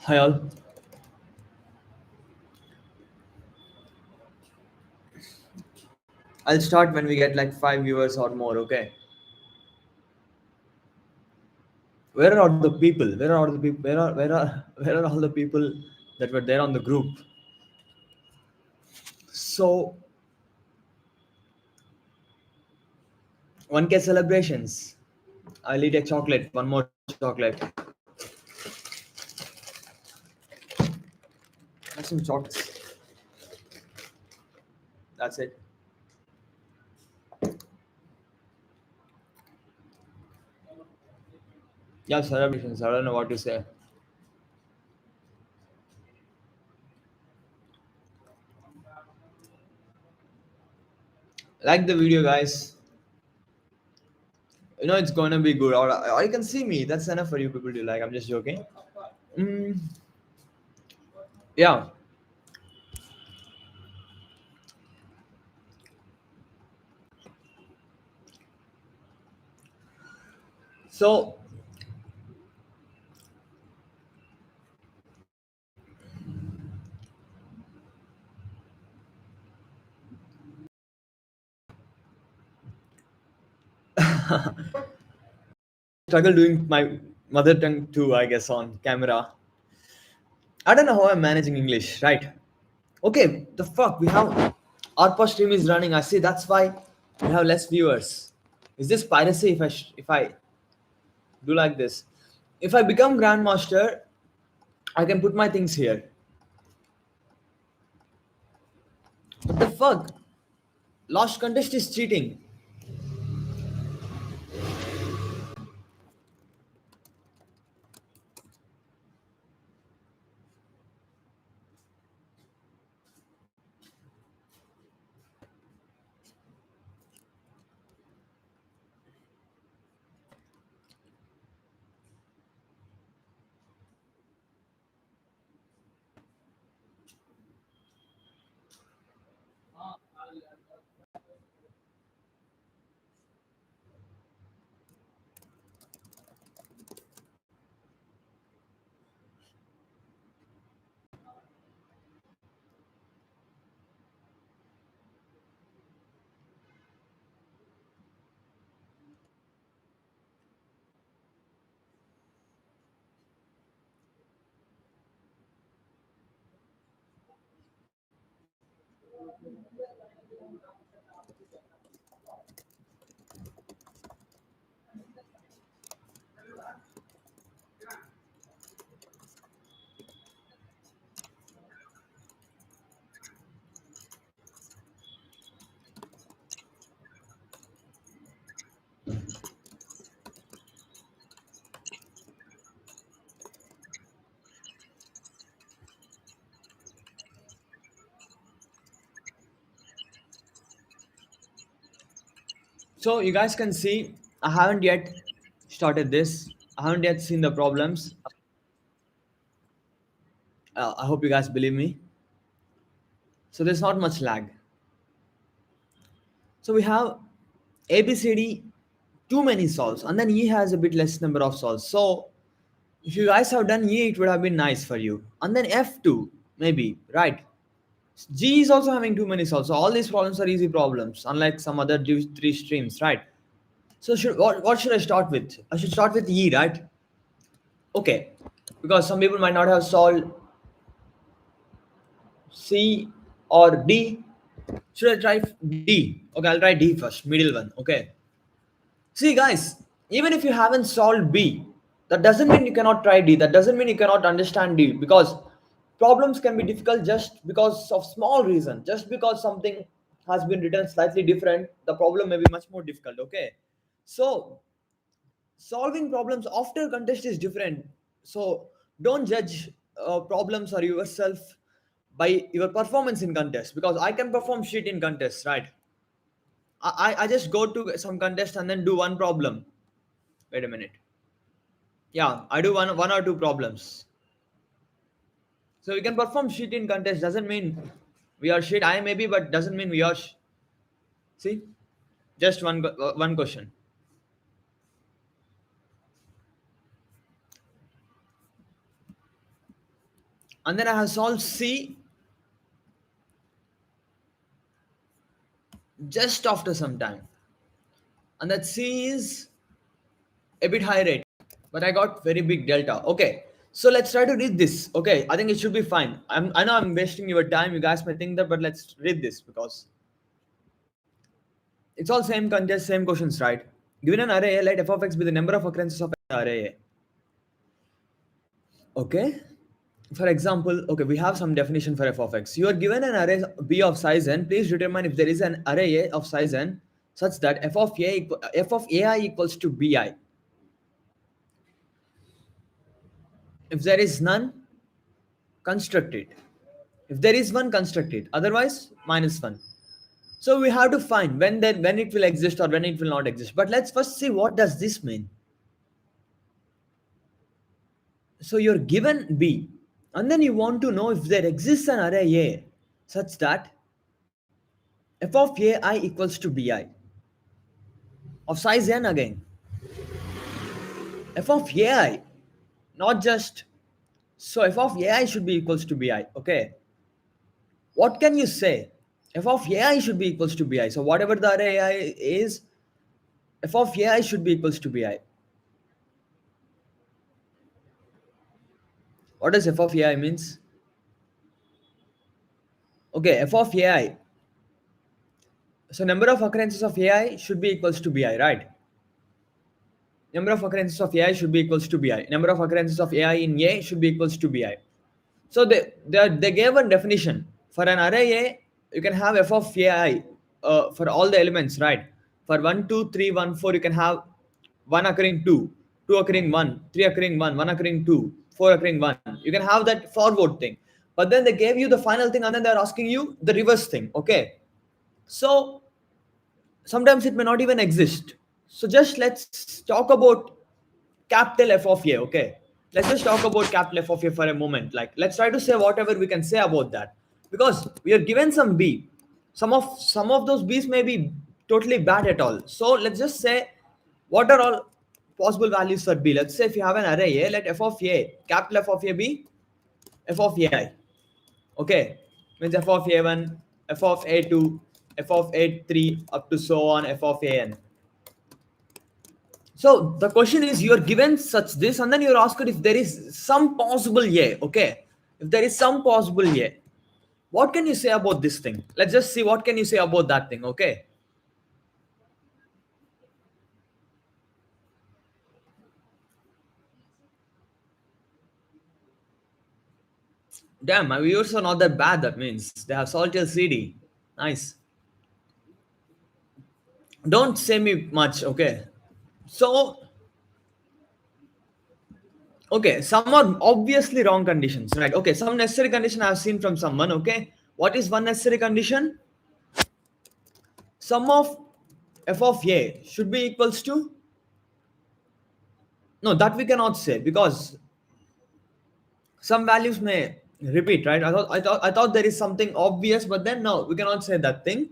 Hi all. I'll start when we get like 5 viewers or more. Okay. Where are all the people? Where are all the people? Where are all the people that were there on the group? So 1K celebrations. I'll eat a chocolate. One more chocolate. Have some chocolates. That's it. Yeah, celebrations. I don't know what to say. Like the video, guys. You know it's gonna be good. Or you can see me. That's enough for you people to like. I'm just joking. Mm, yeah. So struggle doing my mother tongue too. I guess on camera. I don't know how I'm managing English, right? Okay, the fuck, we have our first stream is running. I see that's why we have less viewers. Is this piracy if I do like this? If I become grandmaster, I can put my things here. What the fuck? Lost contest is cheating. So you guys can see I haven't yet started this. I haven't yet seen the problems. I hope you guys believe me. So there's not much lag. So we have ABCD too many solves, and then E has a bit less number of solves. So if you guys have done E, it would have been nice for you. And then F2, maybe, right? G is also having too many solves. So all these problems are easy problems, unlike some other three streams, right? So what should I start with? I should start with E, right? Okay, because some people might not have solved C or D. Should I try D? Okay, I'll try D first, middle one. Okay. See, guys, even if you haven't solved B, that doesn't mean you cannot try D. That doesn't mean you cannot understand D because problems can be difficult just because of small reason. Just because something has been written slightly different, the problem may be much more difficult. Okay, so solving problems after contest is different. So don't judge problems or yourself by your performance in contest because I can perform shit in contest, right? I just go to some contest and then do one problem. Wait a minute. Yeah, I do one or two problems. So we can perform shit in contest. Doesn't mean we are shit. I maybe, but doesn't mean we are. See, just one question. and then I have solved C just after some time, and that C is a bit high rate, but I got very big delta. Okay, so let's try to read this. Okay, I think it should be fine. I know I'm wasting your time. You guys may think that, but let's read this because it's all same content, same questions, right? Given an array, let f of x be the number of occurrences of an array. Okay. For example, okay, we have some definition for f of x. You are given an array b of size n. Please determine if there is an array a of size n such that f of ai equals to bi. If there is none, construct it. If there is one, construct it. Otherwise, minus one. So we have to find when it will exist or when it will not exist. But let's first see what does this mean. So you're given b, and then you want to know if there exists an array a such that f of ai equals to bi of size n again. F of ai, not just so f of ai should be equals to bi. Okay, what can you say? F of ai should be equals to bi. So whatever the array ai is, f of ai should be equals to bi. What does f of ai means? Okay, f of ai. So number of occurrences of ai should be equals to bi, right? Number of occurrences of ai should be equals to bi. Number of occurrences of ai in a should be equals to bi. So they gave a definition for an array A. You can have f of ai for all the elements, right? For 1, 2, 3, 1, 4, you can have 1 occurring 2, 2 occurring 1, 3 occurring 1, 1 occurring 2, 4 occurring 1. You can have that forward thing. But then they gave you the final thing and then they're asking you the reverse thing. Okay. So sometimes it may not even exist. So just let's talk about capital F of A. Okay, let's just talk about capital F of A for a moment. Like, let's try to say whatever we can say about that, because we are given some B. Some of those B's may be totally bad at all. So let's just say what are all possible values for B. Let's say if you have an array A, let F of A, capital F of A be F of AI. Okay, means f of a1, f of a2, f of a3 up to so on, f of an. So the question is, you are given such this and then you're asked if there is some possible a. Okay, if there is some possible a, what can you say about this thing? Let's just see what can you say about that thing. Okay, damn, my viewers are not that bad. That means they have solved your cd. Nice. Don't say me much. Okay, so okay, some are obviously wrong conditions, right? Okay, some necessary condition I've seen from someone. Okay, what is one necessary condition? Sum of f of a should be equals to, no, that we cannot say because some values may repeat, right? I thought there is something obvious, but then no, we cannot say that thing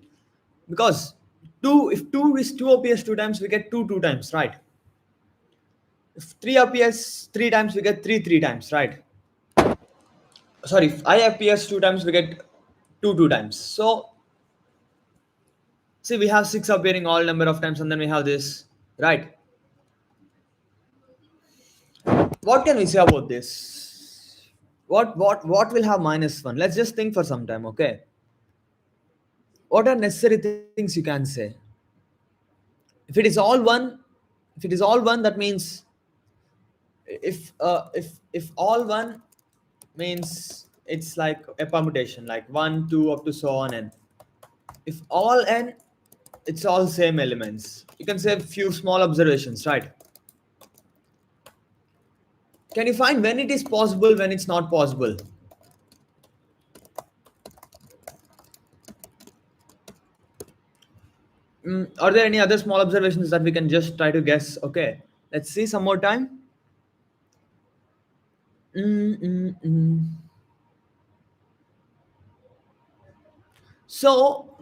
because two, if two appears two times, we get two times, right? If three appears three times, we get three times, right? Sorry, if I appears two times, we get two times. So see, we have six appearing all number of times, and then we have this, right? What can we say about this? What will have minus one? Let's just think for some time, okay? What are necessary things you can say? If it is all one, if it is all one, that means if all one means it's like a permutation, like one, two, up to so on, and if all n, it's all same elements. You can say a few small observations, right? Can you find when it is possible, when it's not possible? Are there any other small observations that we can just try to guess? Okay, let's see some more time. Mm, mm, mm. So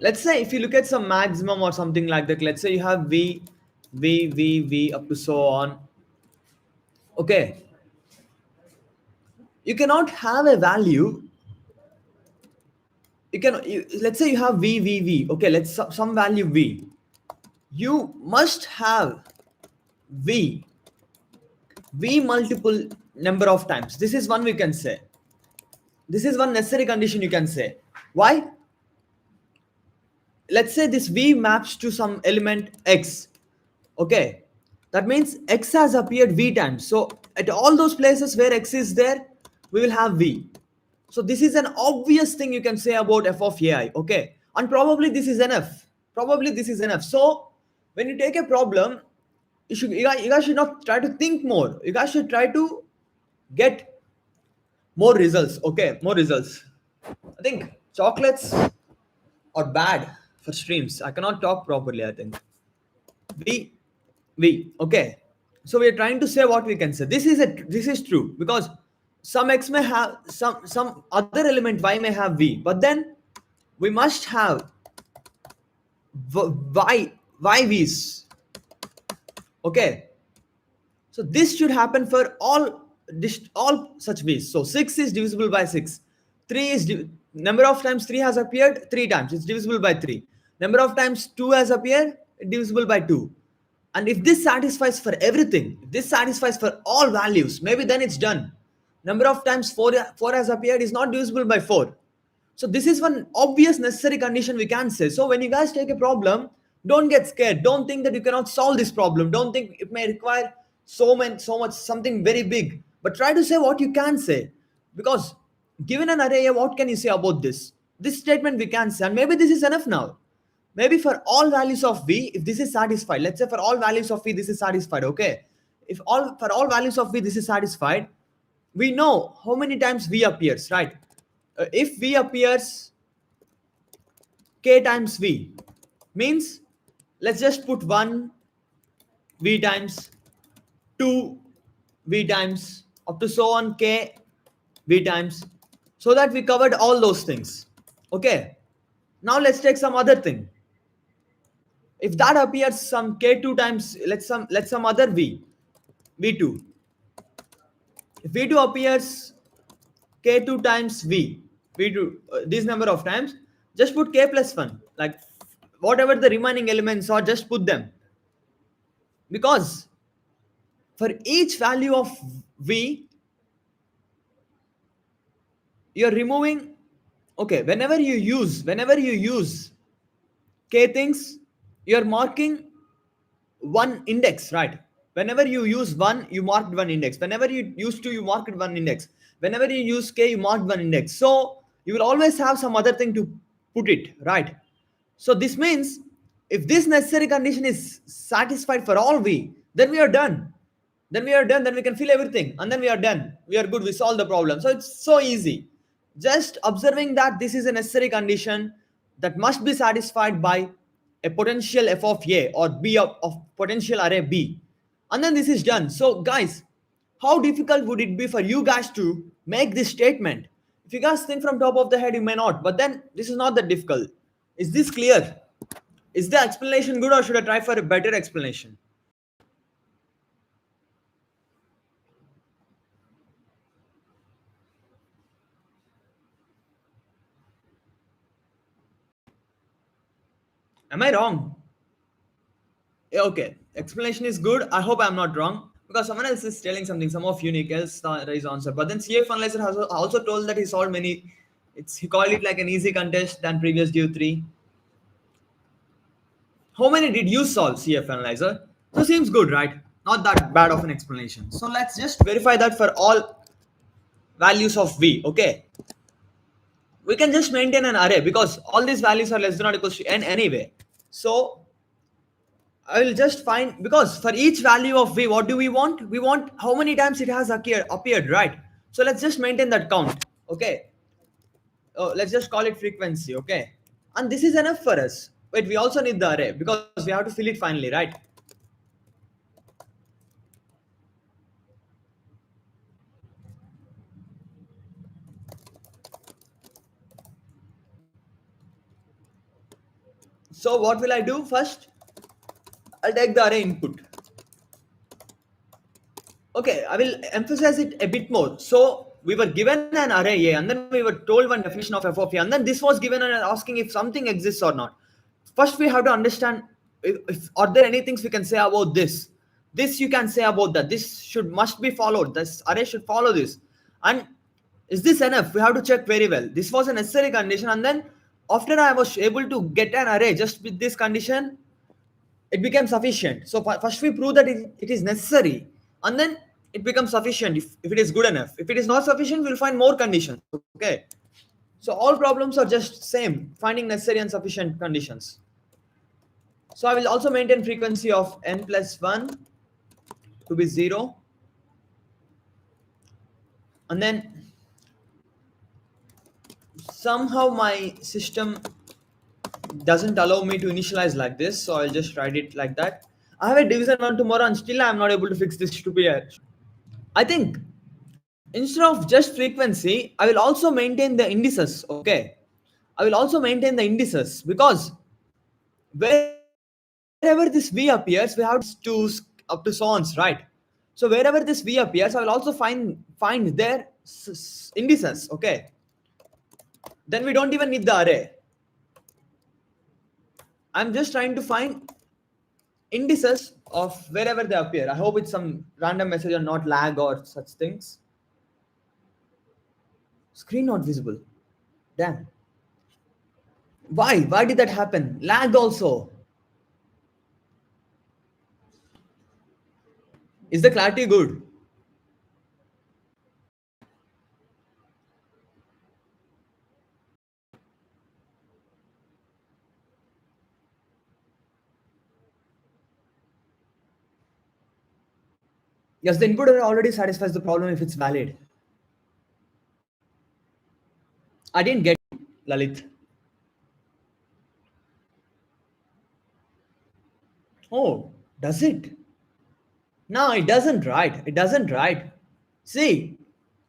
let's say if you look at some maximum or something like that, let's say you have v up to so on. Okay, you cannot have a value. Let's say you have v. Okay, let's some value v. You must have v multiple number of times. This is one we can say. This is one necessary condition you can say. Why? Let's say this v maps to some element x. Okay, that means x has appeared v times. So at all those places where x is there, we will have v. So this is an obvious thing you can say about f of ai. Okay, and probably this is enough. Probably this is enough. So when you take a problem, you guys should not try to think more. You guys should try to get more results. Okay, more results. I think chocolates are bad for streams. I cannot talk properly, I think. We okay. So we are trying to say what we can say. This is true because some x may have some other element y may have v, but then we must have y v's. Okay, so this should happen for all such ways. So 6 is divisible by 6. 3 is number of times 3 has appeared 3 times. It's divisible by 3. Number of times 2 has appeared divisible by 2. And if this satisfies for everything, if this satisfies for all values, maybe then it's done. Number of times 4 has appeared is not divisible by 4. So this is one obvious necessary condition we can say. So when you guys take a problem, don't get scared. Don't think that you cannot solve this problem. Don't think it may require so much something very big. But try to say what you can say. Because given an array, what can you say about this? This statement we can say, and maybe this is enough now. Maybe for all values of v, if this is satisfied, let's say for all values of v, this is satisfied. Okay. If all for all values of v, this is satisfied, we know how many times v appears, right? If v appears k times v, means let's just put 1 v times, 2 v times, up to so on k v times, so that we covered all those things. Okay, now let's take some other thing. If that appears some k2 times, let's some other v2. If v2 appears k2 times v2 this number of times, just put k plus 1, like whatever the remaining elements are, just put them, because for each value of v you're removing. Okay, whenever you use k things, you're marking one index, right? Whenever you use one, you marked one index. Whenever you use two, you marked one index. Whenever you use k, you marked one index. So you will always have some other thing to put it, right? So this means if this necessary condition is satisfied for all v, then we are done. Then we are done. Then we can fill everything, and then we are done. We are good. We solve the problem. So it's so easy. Just observing that this is a necessary condition that must be satisfied by a potential f of a or b of potential array b, and then this is done. So guys, how difficult would it be for you guys to make this statement? If you guys think from top of the head, you may not, but then this is not that difficult. Is this clear? Is the explanation good, or should I try for a better explanation? Am I wrong? Yeah, okay, explanation is good. I hope I'm not wrong, because someone else is telling something. Some of unique else raise answer, but then CF analyzer has also told that he solved many. He called it like an easy contest than previous due 3. How many did you solve, CF analyzer? So seems good, right? Not that bad of an explanation. So let's just verify that for all values of v. Okay, we can just maintain an array because all these values are less than or equals to n anyway. So I will just find, because for each value of v, what do we want? We want how many times it has appeared, right? So let's just maintain that count. Okay. Let's just call it frequency. Okay. And this is enough for us. Wait, we also need the array because we have to fill it finally, right? So what will I do first? I'll take the array input. Okay, I will emphasize it a bit more. So we were given an array A, and then we were told one definition of f of A, and then this was given and asking if something exists or not. First, we have to understand if are there any things we can say about this. This you can say about that. This should must be followed. This array should follow this. And is this enough? We have to check very well. This was a necessary condition, and then after I was able to get an array just with this condition, it became sufficient. So first we prove that it is necessary, and then it becomes sufficient if it is good enough. If it is not sufficient, we'll find more conditions. Okay. So all problems are just same, finding necessary and sufficient conditions. So I will also maintain frequency of n plus 1 to be 0, and then somehow my system doesn't allow me to initialize like this, so I'll just write it like that. I have a division 1 tomorrow and still I'm not able to fix this stupid error. I think instead of just frequency, I will also maintain the indices. Okay. I will also maintain the indices because wherever this V appears, we have to to up to sons, right? So wherever this V appears, I will also find their indices. Okay. Then we don't even need the array. I'm just trying to find indices of wherever they appear. I hope it's some random message or not lag or such things. Screen not visible. Damn. Why? Why did that happen? Lagged also. Is the clarity good? Yes, the input array already satisfies the problem if it's valid. I didn't get it, Lalit. Oh, does it? No, it doesn't, right? It doesn't, right? See,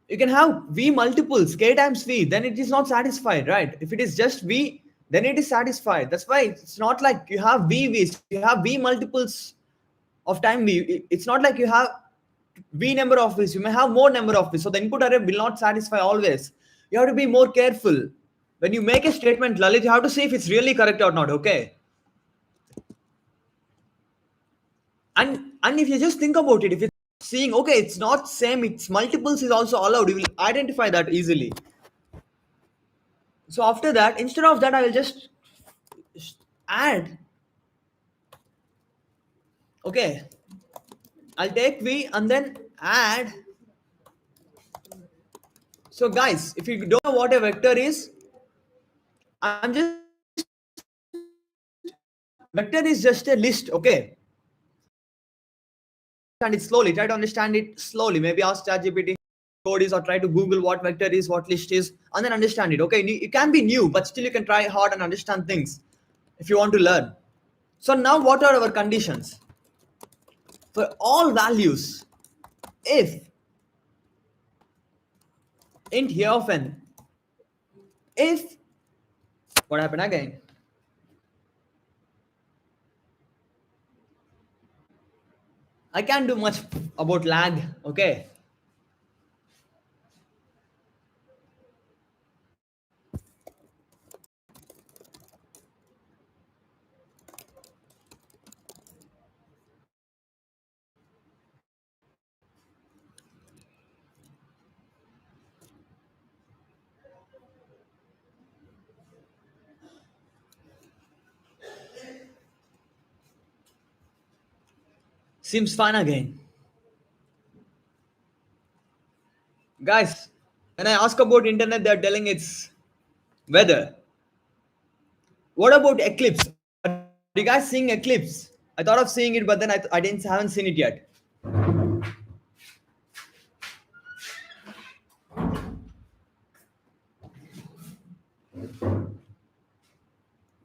you can have V multiples, K times V, then it is not satisfied, right? If it is just V, then it is satisfied. That's why it's not like you have V V's, you have V multiples of time V. It's not like you have V number of V's, you may have more number of V's. So the input array will not satisfy always. You have to be more careful. When you make a statement, Lalit, you have to see if it's really correct or not, okay? And if you just think about it, if it's seeing okay it's not same, it's multiples is also allowed, you will identify that easily. So after that, instead of that, I will just add. Okay, I'll take V and then add. So guys, if you don't know what a vector is, I'm just vector is just a list. Okay, and it slowly, try to understand it slowly. Maybe ask ChatGPT code is, or try to Google what vector is, what list is, and then understand it. Okay, it can be new, but still you can try hard and understand things if you want to learn. So now what are our conditions? For all values, if int here of n, if what happened again? I can't do much about lag. Okay. Seems fun again. Guys, when I ask about internet, they're telling it's weather. What about eclipse? Are you guys seeing eclipse? I thought of seeing it, but then I didn't haven't seen it yet.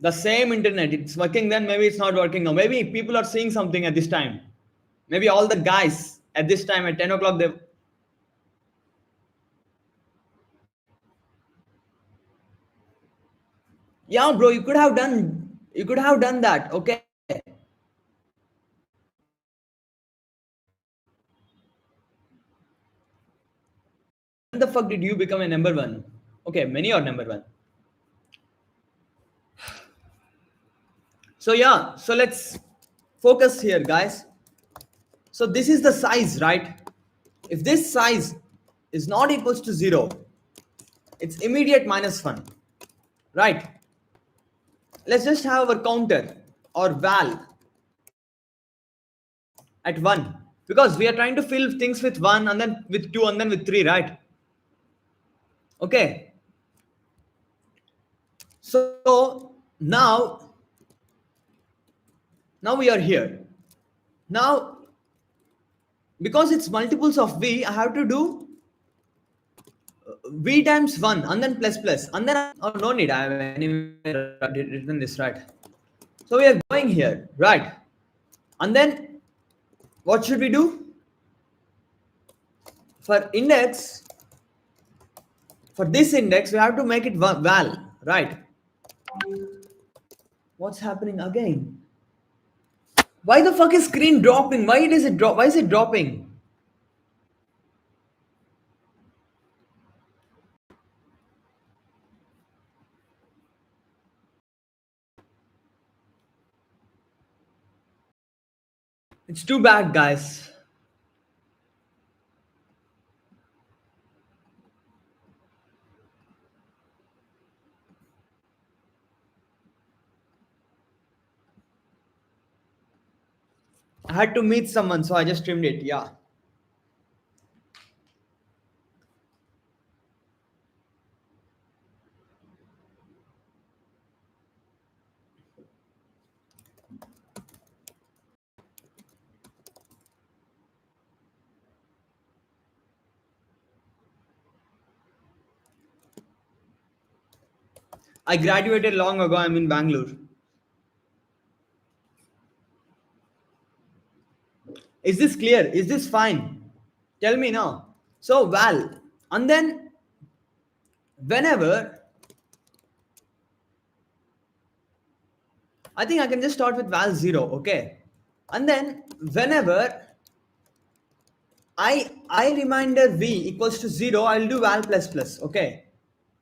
The same internet, it's working then, maybe it's not working now. Maybe people are seeing something at this time. Maybe all the guys at this time at 10 o'clock, they. Yeah, bro, you could have done that. Okay. fuck did you become a number one? Okay, many are number one. So yeah, so let's focus here, guys. So this is the size, right? If this size is not equals to 0, it's immediate minus 1, right? Let's just have our counter or val at 1, because we are trying to fill things with 1 and then with 2 and then with 3, right? Okay. So now we are here. Now, because it's multiples of v, I have to do v times 1 and then plus plus and then oh, no need, I have anyway written this, right? So we are going here, right? And then what should we do? For index, for this index, we have to make it val, right? What's happening again? Why the fuck is screen dropping? Why is it drop? Why is it dropping? It's too bad, guys. I had to meet someone, so I just trimmed it. Yeah. I graduated long ago. I'm in Bangalore. Is this clear? Is this fine? Tell me now. So val, and then whenever I think I can just start with val 0, okay? And then whenever I reminder v equals to 0, I'll do val plus plus, okay?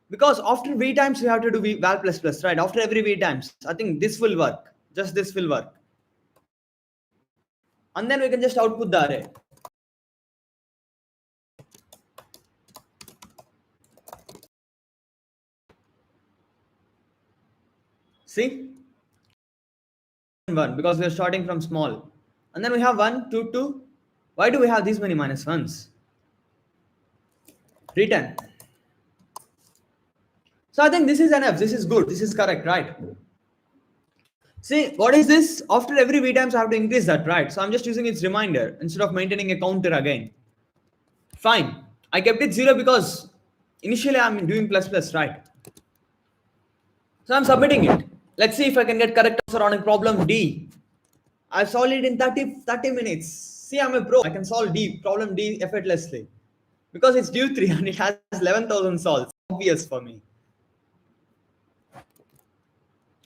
Because after v times we have to do val plus plus, right? After every v times, I think this will work. Just this will work. And then we can just output the array. See? 1, because we are starting from small. And then we have 1, 2, 2. Why do we have these many minus 1s? Return. So I think this is enough. This is good. This is correct, right? See, what is this? After every v times, I have to increase that, right? So I'm just using its reminder instead of maintaining a counter again. Fine. I kept it 0 because initially I'm doing plus plus, right? So I'm submitting it. Let's see if I can get correct answer on a problem D. I've solved it in 30 minutes. See, I'm a pro. I can solve problem D effortlessly. Because it's due 3 and it has 11,000 solves. Obvious for me.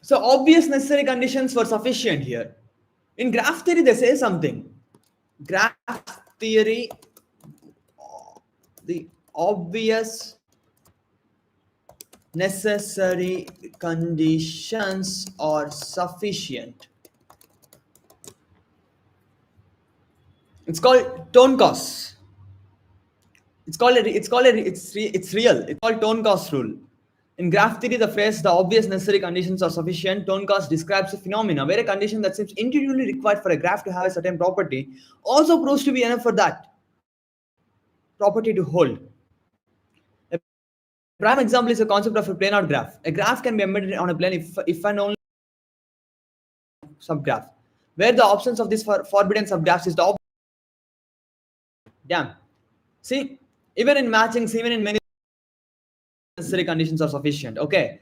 So obvious necessary conditions were sufficient here. In graph theory, they say something. Graph theory, the obvious necessary conditions are sufficient. It's called tone cost. It's real. It's called tone cost rule. In graph theory, the phrase "the obvious necessary conditions are sufficient" tone cost describes a phenomena where a condition that seems intuitively required for a graph to have a certain property also proves to be enough for that property to hold. A prime example is the concept of a planar graph. A graph can be embedded on a plane if and only subgraph, where the absence of this forbidden subgraphs is the damn. See, even in matchings, even in many necessary conditions are sufficient. Okay.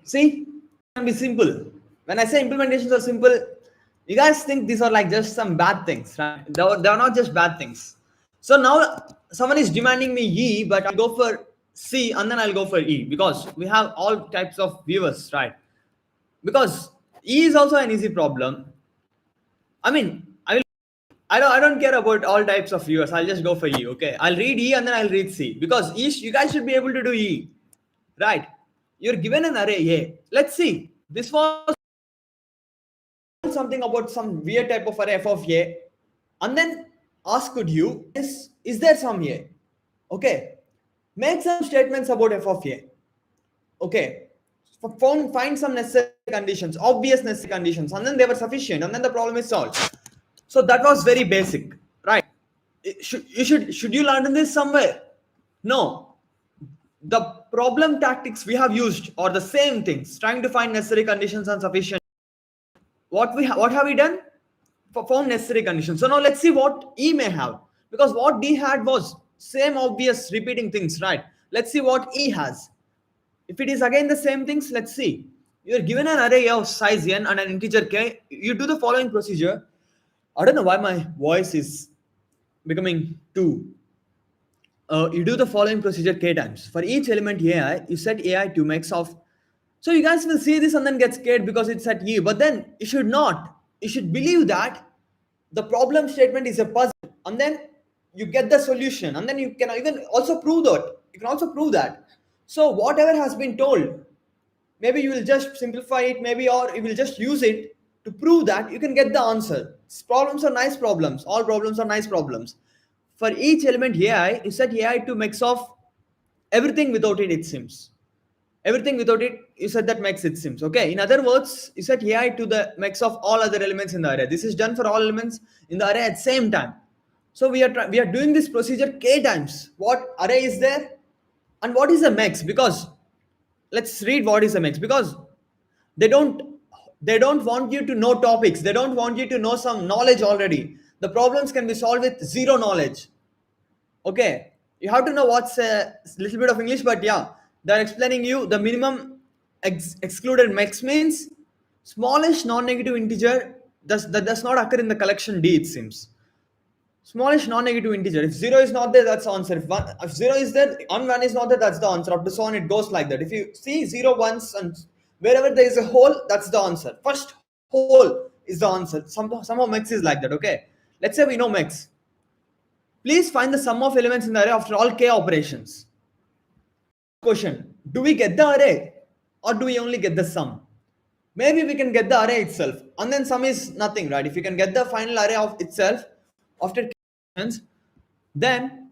See, can be simple. When I say implementations are simple, you guys think these are like just some bad things, right? They are not just bad things. So now someone is demanding me E, but I go for C, and then I'll go for E because we have all types of viewers, right? Because E is also an easy problem. I mean, I don't care about all types of viewers. I'll just go for E. Okay, I'll read E and then I'll read C because E, you guys should be able to do E, right? You're given an array A. Let's see. This was something about some weird type of array f of A, and then asked you is there some A? Okay, make some statements about f of A. Okay, find some necessary conditions, obvious necessary conditions, and then they were sufficient, and then the problem is solved. So that was very basic, right? Should you learn this somewhere? No. The problem tactics we have used are the same things, trying to find necessary conditions and sufficient. What have we done? Found necessary conditions. So now let's see what E may have, because what D had was same obvious repeating things, right? Let's see what E has. If it is again the same things, let's see. You're given an array of size n and an integer k. You do the following procedure. I don't know why my voice is becoming too. You do the following procedure k times. For each element ai, you set ai to max of. So you guys will see this and then get scared because it's at e. But then you should not. You should believe that the problem statement is a puzzle, and then you get the solution, and then you can even also prove that. You can also prove that. So whatever has been told, maybe you will just simplify it, maybe, or you will just use it to prove that you can get the answer. Problems are nice problems. All problems are nice problems. For each element ai, you set ai to max of everything without it seems. Everything without it, you said that makes it seems. Okay, in other words, you set ai to the max of all other elements in the array. This is done for all elements in the array at same time. So we are doing this procedure k times. What array is there and what is the max? Because let's read what is the max, because they don't they don't want you to know topics. They don't want you to know some knowledge already. The problems can be solved with zero knowledge. Okay, you have to know what's a little bit of english, but yeah, they're explaining you the minimum excluded max means smallish non-negative integer that does not occur in the collection d, it seems. Smallish non-negative integer. If zero is not there, that's the answer. If zero is there and one is not there, that's the answer. Up to so on, it goes like that. If you see zero once and wherever there is a hole, that's the answer. First hole is the answer. Somehow max is like that. Okay. Let's say we know max. Please find the sum of elements in the array after all k operations. Question: do we get the array or do we only get the sum? Maybe we can get the array itself, and then sum is nothing, right? If you can get the final array of itself after k operations, then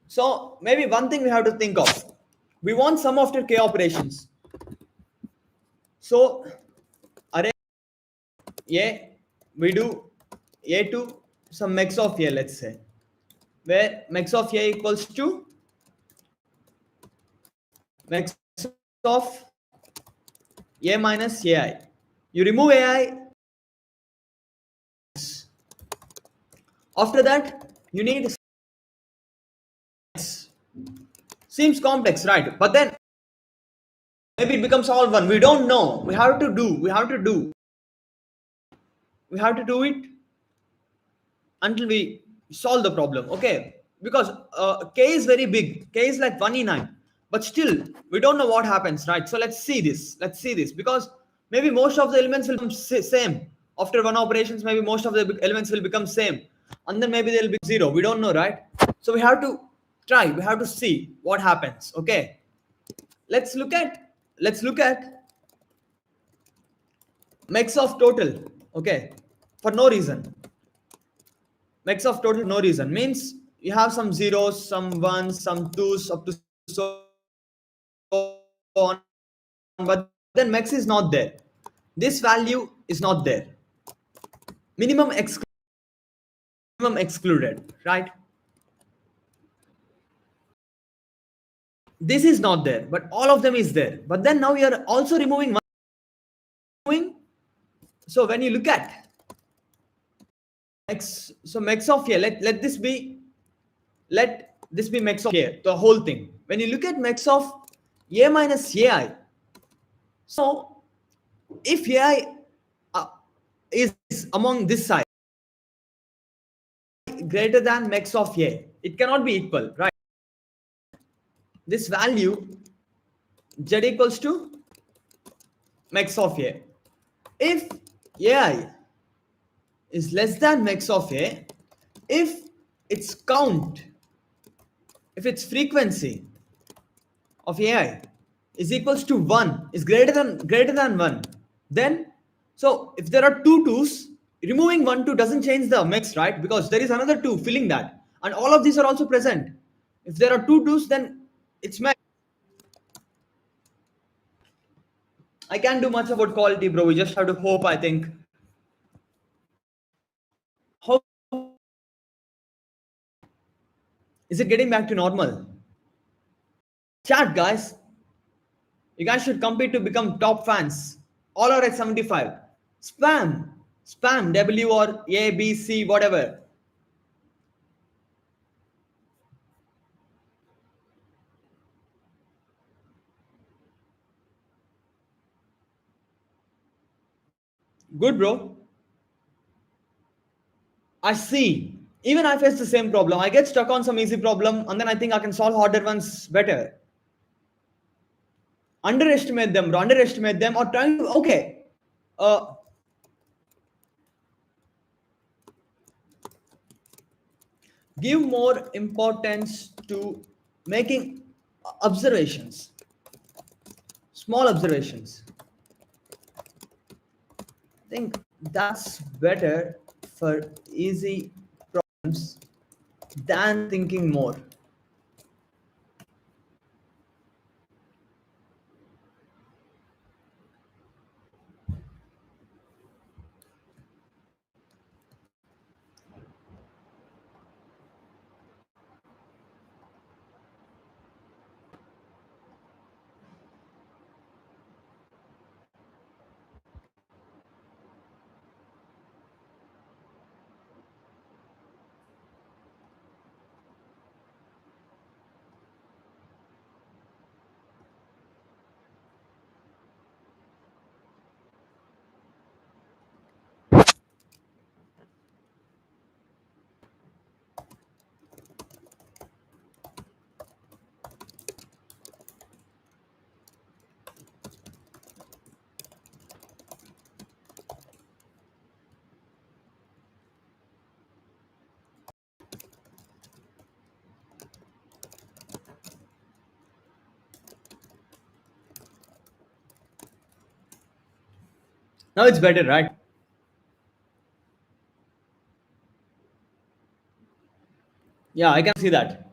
so maybe one thing we have to think of. We want sum after k operations. So array a, we do a to some max of a, let's say, where max of a equals to max of a minus ai. You remove ai. After that, you need. Seems complex, right? But then maybe it becomes all one. We don't know. We have to do. We have to do. We have to do it until we solve the problem. Okay, because k is very big. K is like 1 in 9, but still we don't know what happens, right? So let's see this because maybe most of the elements will become same after one operations. Maybe most of the elements will become same, and then maybe they'll be zero. We don't know, right? So we have to try. We have to see what happens. Okay, let's look at max of total. Okay, for no reason. Max of total no reason means you have some zeros, some ones, some twos, up to so on, but then max is not there. This value is not there. Minimum excluded, right? This is not there, but all of them is there. But then now we are also removing one. So when you look at max, so max of here, let this be max of here, the whole thing. When you look at max of a minus ai, so if ai is among this side greater than max of a, it cannot be equal, right? this value z equals to max of a. If ai is less than max of a, if its count, if its frequency of ai is equals to 1, is greater than 1, then, so if there are two twos, removing one two doesn't change the mix, right? Because there is another two filling that, and all of these are also present. If there are two twos, then it's max. I can't do much about quality, bro. We just have to hope, I think. How is it getting back to normal? Chat, guys. You guys should compete to become top fans. All are at 75. Spam. Spam. W or A, B, C, whatever. Good, bro. I see. Even I face the same problem. I get stuck on some easy problem and then I think I can solve harder ones better. Underestimate them, bro. Underestimate them or trying to. Okay. Uh, give more importance to making observations, small observations. I think that's better for easy problems than thinking more. Now it's better, right? Yeah, I can see that.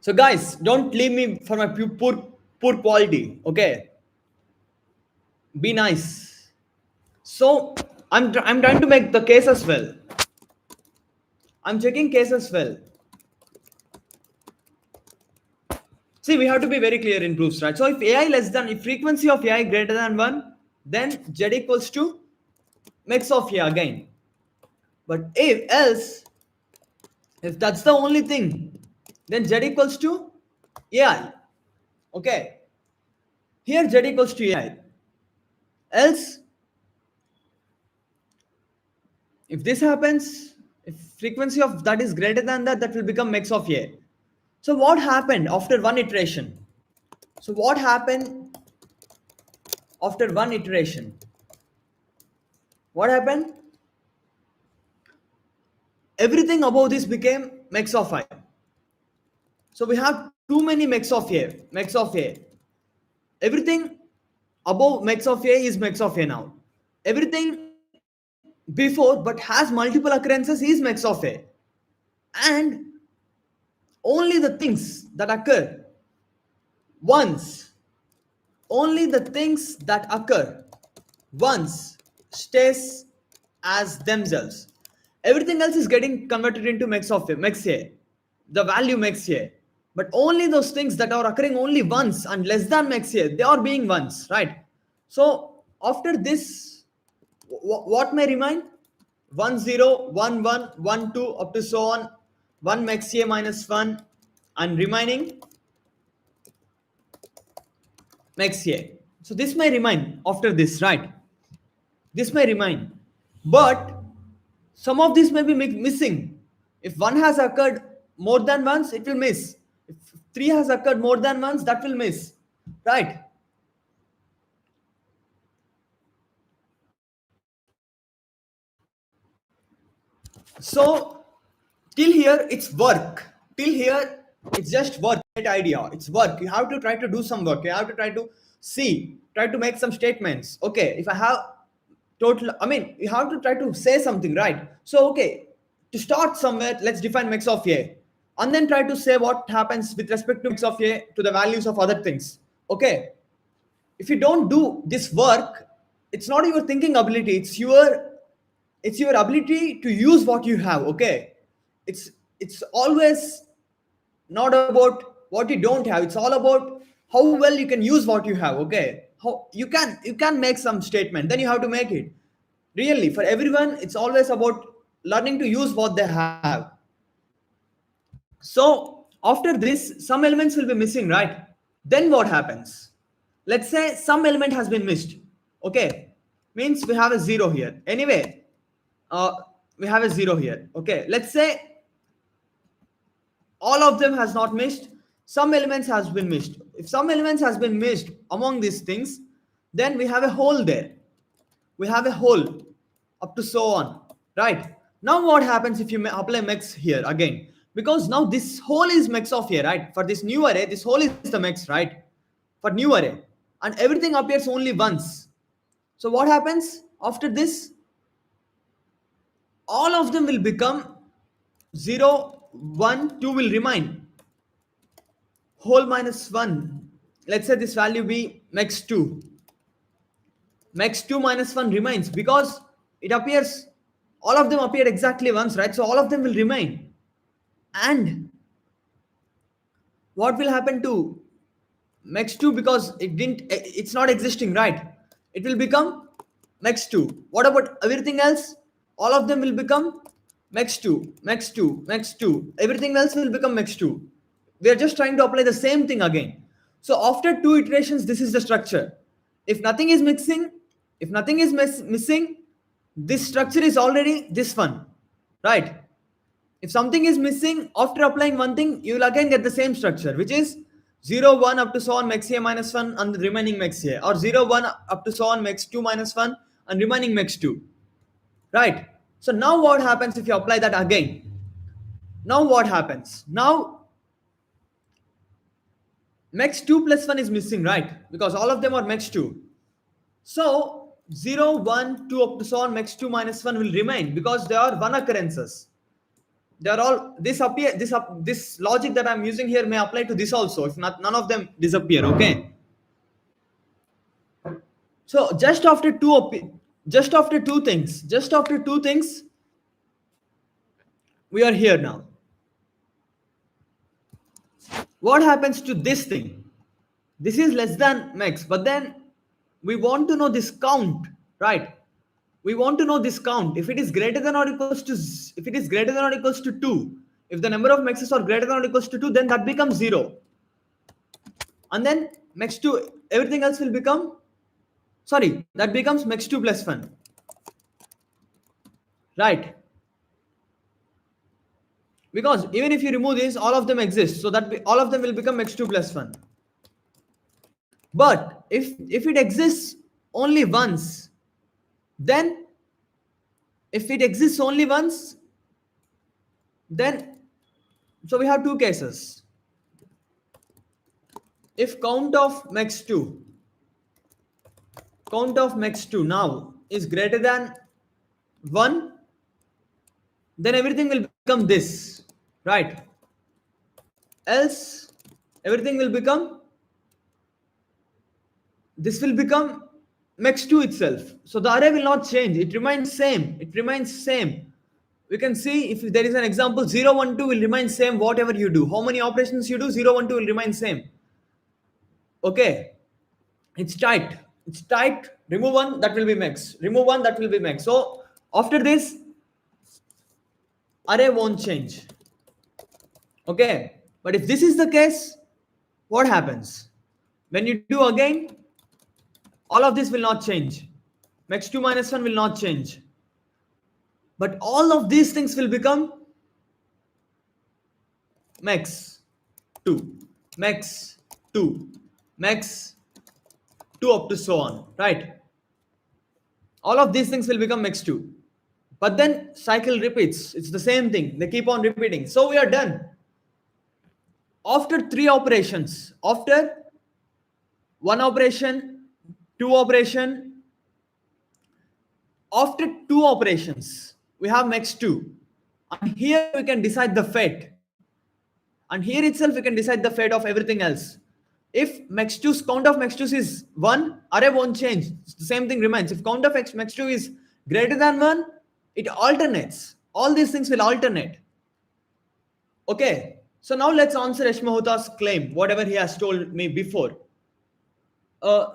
So guys, don't leave me for my poor quality. Okay, be nice. So I'm trying to make the case as well. I'm checking case as well. See, we have to be very clear in proofs, right? So if frequency of AI greater than 1, then Z equals to mix of A again. But if else, if that's the only thing, then Z equals to AI. Okay. Here Z equals to AI. Else, if this happens, if frequency of that is greater than that, that will become mix of A. So what happened after one iteration? So what happened after one iteration? What happened? Everything above this became mix of I. So we have too many mix of A. Mix of A. Everything above mix of A is mix of A now. Everything before but has multiple occurrences is mix of A. And only the things that occur once, only the things that occur once stays as themselves. Everything else is getting converted into mix of A, mix A. The value mix A. But only those things that are occurring only once and less than mix A, they are being once, right? So after this, what may remain? 1 0, 1 1, 1 2, up to so on, 1 max A minus 1, and remaining max A. So this may remain after this, right? This may remain. But some of this may be missing. If one has occurred more than once, it will miss. If 3 has occurred more than once, that will miss, right? So till here it's work. Till here it's just work. That idea. It's work. You have to try to do some work. You have to try to see, try to make some statements. Okay, if I have total, I mean, you have to try to say something, right? So okay, to start somewhere, let's define max of a, and then try to say what happens with respect to max of a to the values of other things. Okay, if you don't do this work, it's not your thinking ability, it's your ability to use what you have. Okay, it's always not about what you don't have, it's all about how well you can use what you have. Okay, how you can make some statement, then you have to make it. Really, for everyone it's always about learning to use what they have. So after this some elements will be missing, right? Then what happens? Let's say some element has been missed. Okay, means we have a zero here. Anyway, uh, we have a zero here. Okay, let's say all of them has not missed. Some elements has been missed. If some elements has been missed among these things, then we have a hole there. We have a hole up to so on, right? Now what happens if you apply max here again? Because now this hole is max of here, right? For this new array, this hole is the max, right? For new array, and everything appears only once. So what happens after this? All of them will become 0, 1, 2 will remain. Whole minus 1. Let's say this value be max 2. Max 2 minus 1 remains because it appears, all of them appear exactly once, right? So all of them will remain. And what will happen to max 2? Because it's not existing, right? It will become max 2. What about everything else? All of them will become max 2, max 2, max 2. Everything else will become max 2. We are just trying to apply the same thing again. So after two iterations, this is the structure. If nothing is mixing, if nothing is missing, this structure is already this one, right? If something is missing, after applying one thing, you will again get the same structure, which is 0, 1 up to so on max a minus 1 and the remaining max a, or 0, 1 up to so on max 2 minus 1 and remaining max 2, right? So now what happens if you apply that again? Now what happens? Now max 2 plus 1 is missing, right? Because all of them are max 2. So 0, 1, 2 up to so on max 2 minus 1 will remain because they are one occurrences. They are all this logic that I'm using here may apply to this also if not none of them disappear. Okay, so just after two things we are here now. What happens to this thing? This is less than max, but then we want to know this count, right? We want to know this count. If it is greater than or equals to if it is greater than or equals to 2, if the number of maxes are greater than or equals to 2, then that becomes 0. And then max 2, everything else will become, sorry, that becomes max 2 plus 1, right? Because even if you remove this, all of them exist, so that all of them will become max 2 plus 1. But if it exists only once, then if it exists only once, then so we have two cases. If count of max 2 now is greater than 1, then everything will become this, right? Else everything will become, this will become max 2 itself. So the array will not change, it remains same, we can see if there is an example, 0, 1, 2 will remain same whatever you do, how many operations you do, 0, 1, 2 will remain same. Okay, it's tight. Remove one, that will be max, remove one, that will be max. So after this array won't change. Okay, but if this is the case, what happens when you do again? All of this will not change, max 2 minus 1 will not change, but all of these things will become max 2. max 2, max 2 up to so on, right? All of these things will become max 2. But then cycle repeats. It's the same thing. They keep on repeating. So we are done. After three operations, after one operation, two operation, after two operations, we have max 2. And here we can decide the fate. And here itself we can decide the fate of everything else. If max 2's count of max 2 is 1, array won't change. The same thing remains. If count of max 2 is greater than 1, it alternates. All these things will alternate. Okay. So now let's answer Eshmahota's claim, whatever he has told me before. Uh,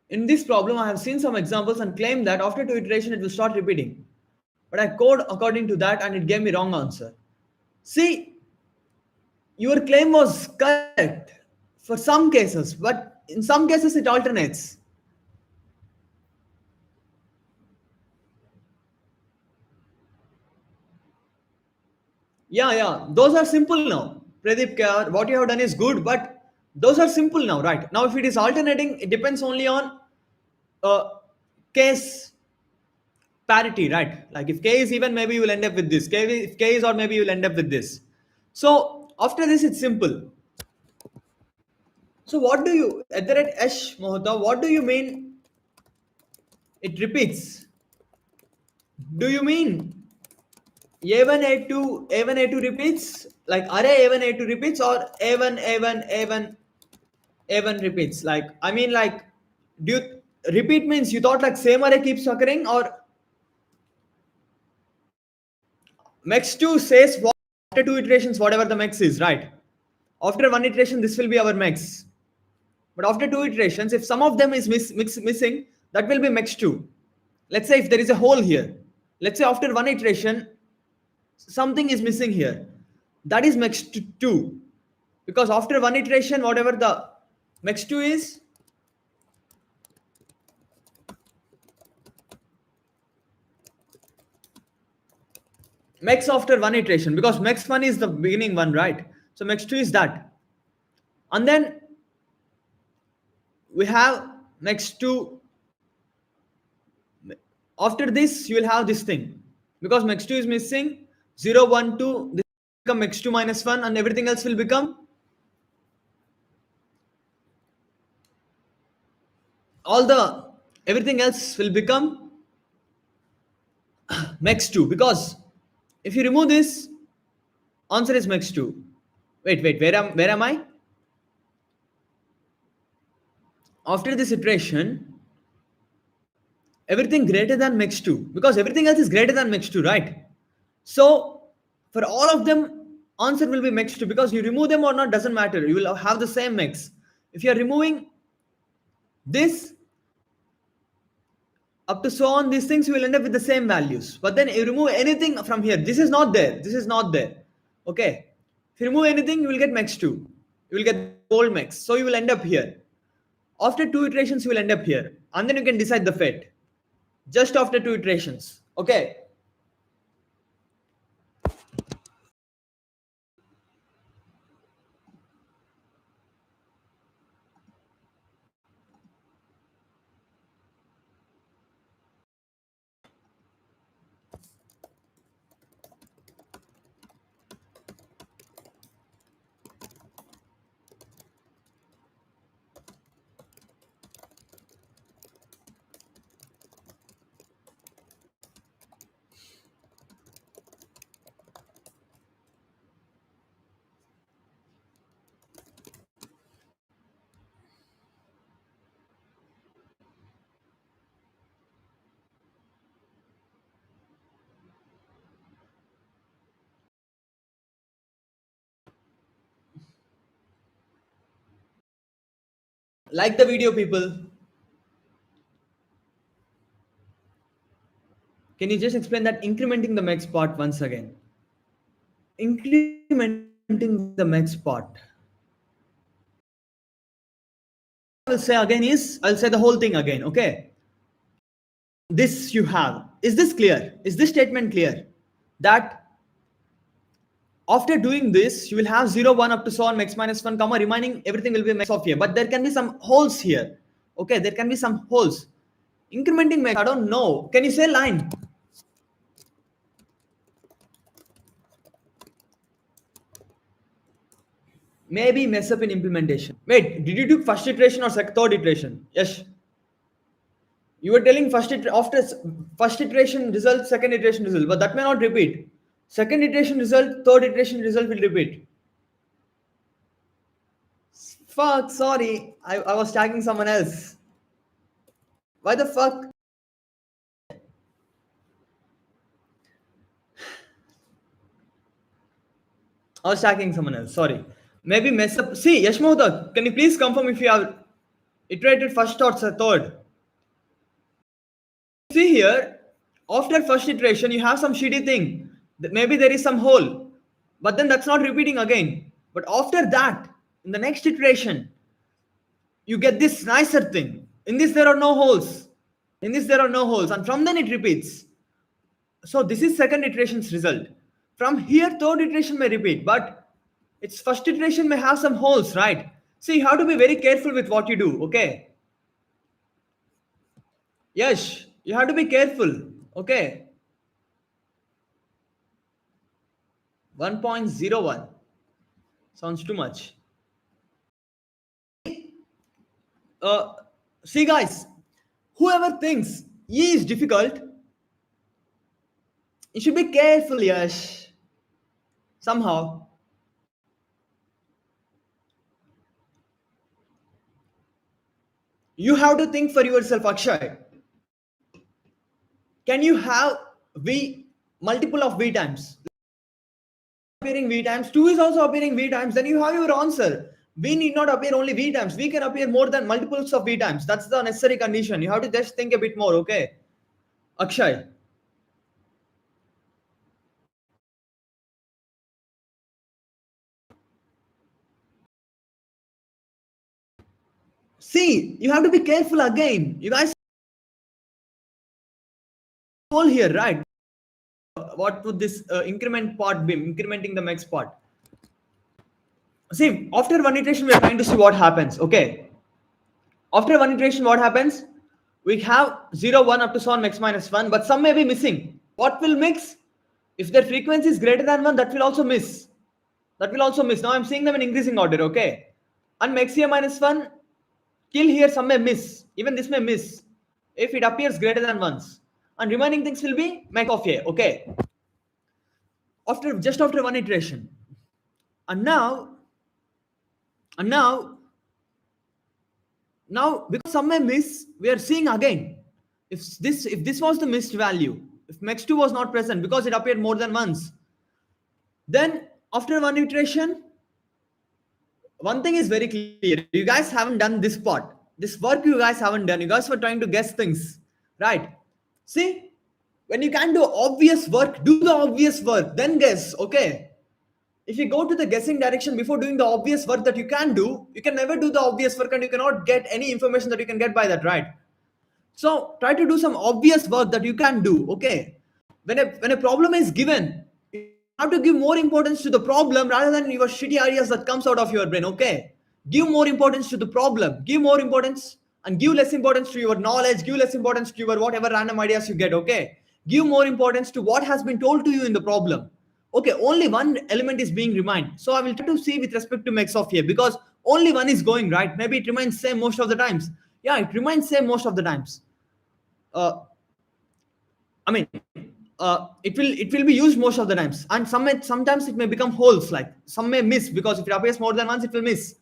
in this problem, I have seen some examples and claimed that after two iteration it will start repeating. But I code according to that and it gave me wrong answer. See, your claim was correct for some cases, but in some cases it alternates. Yeah, those are simple now. Pradeep Kar, what you have done is good, but those are simple now, right? Now, if it is alternating, it depends only on uh, case parity, right? Like if k is even, maybe you will end up with this. If k is odd, maybe you will end up with this. So after this, it's simple. So what do you, at the rate Ash Mohta, what do you mean it repeats? Do you mean A1, A2, A1, A2 repeats? Like array A1, A2 repeats or A1, A1, A1, A1 repeats? Like, I mean like, do you, repeat means you thought like same array keeps occurring, or max 2 says what after two iterations, whatever the max is, right? After one iteration, this will be our max. But after two iterations, if some of them is missing, that will be max 2. Let's say if there is a hole here. Let's say after one iteration, something is missing here. That is max 2. Because after one iteration, whatever the max 2 is, max after one iteration. Because max 1 is the beginning one, right? So max 2 is that. And then we have max 2. After this, you will have this thing. Because max 2 is missing, 0, 1, 2, this will become max 2 minus 1, and everything else will become, all the, everything else will become max 2. Because if you remove this, answer is max 2. Wait, where am I? After this iteration, everything greater than max 2, because everything else is greater than max 2, right? So for all of them, answer will be max 2, because you remove them or not doesn't matter, you will have the same max. If you are removing this up to so on, these things, you will end up with the same values. But then you remove anything from here, this is not there, this is not there. Okay, if you remove anything, you will get max 2, you will get old max, so you will end up here. After two iterations, you will end up here, and then you can decide the fate just after two iterations. Okay. Like the video, people. Can you just explain that incrementing the max part once again? Incrementing the max part. I will say again is, I'll say the whole thing again, okay? This you have. Is this clear? Is this statement clear? That After doing this, you will have 0, 1 up to so on max minus 1 comma remaining everything will be max of here. But there can be some holes here. Okay, there can be some holes. Incrementing max, I don't know. Can you say line? Maybe mess up in implementation. Wait, did you do first iteration or third iteration? Yes. You were telling first iteration result, second iteration result, but that may not repeat. Second iteration result, third iteration result will repeat. Fuck, sorry. I was tagging someone else. Why the fuck? I was tagging someone else. Sorry. Maybe mess up. See, Yashmoda, can you please confirm if you have iterated first or third? See here, after first iteration, you have some shitty thing. Maybe there is some hole, but then that's not repeating again. But after that, in the next iteration, you get this nicer thing. In this, there are no holes. In this, there are no holes, and from then it repeats. So this is second iteration's result. From here, third iteration may repeat, but its first iteration may have some holes, right? So you have to be very careful with what you do, okay? Yes, you have to be careful, okay? 1.01 sounds too much. Uh, See, guys, whoever thinks E is difficult, you should be careful, yes. Somehow. You have to think for yourself, Akshay. Can you have V multiple of V times? Appearing V times, 2 is also appearing V times, then you have your answer. V need not appear only V times. V can appear more than multiples of V times. That's the necessary condition. You have to just think a bit more, okay? Akshay. See, you have to be careful again. You guys all here, right? What would this increment part be? Incrementing the max part. See, after one iteration, we are trying to see what happens. Okay. After one iteration, what happens? We have 0, 1 up to so on max minus 1, but some may be missing. What will mix? If their frequency is greater than 1, that will also miss. That will also miss. Now I'm seeing them in increasing order, okay? And max here minus 1, kill here, some may miss. Even this may miss if it appears greater than once. And remaining things will be max of A, okay? After one iteration. And now, and now, now because some may miss, we are seeing again. If this was the missed value, if max2 was not present because it appeared more than once, then after one iteration, one thing is very clear. You guys haven't done this part. This work you guys haven't done. You guys were trying to guess things, right? See, when you can do obvious work, do the obvious work, then guess, okay? If you go to the guessing direction before doing the obvious work that you can do, you can never do the obvious work and you cannot get any information that you can get by that, right? So try to do some obvious work that you can do, okay? When a problem is given, you have to give more importance to the problem rather than your shitty ideas that comes out of your brain, okay? Give more importance to the problem. Give more importance and give less importance to your knowledge. Give less importance to your whatever random ideas you get, okay? Give more importance to what has been told to you in the problem. Okay, only one element is being remained. So I will try to see with respect to max of here because only one is going, right? Maybe it remains same most of the times. Yeah, it remains same most of the times. Uh, I mean, it will be used most of the times, and sometimes it may become holes. Like some may miss because if it appears more than once, it will miss.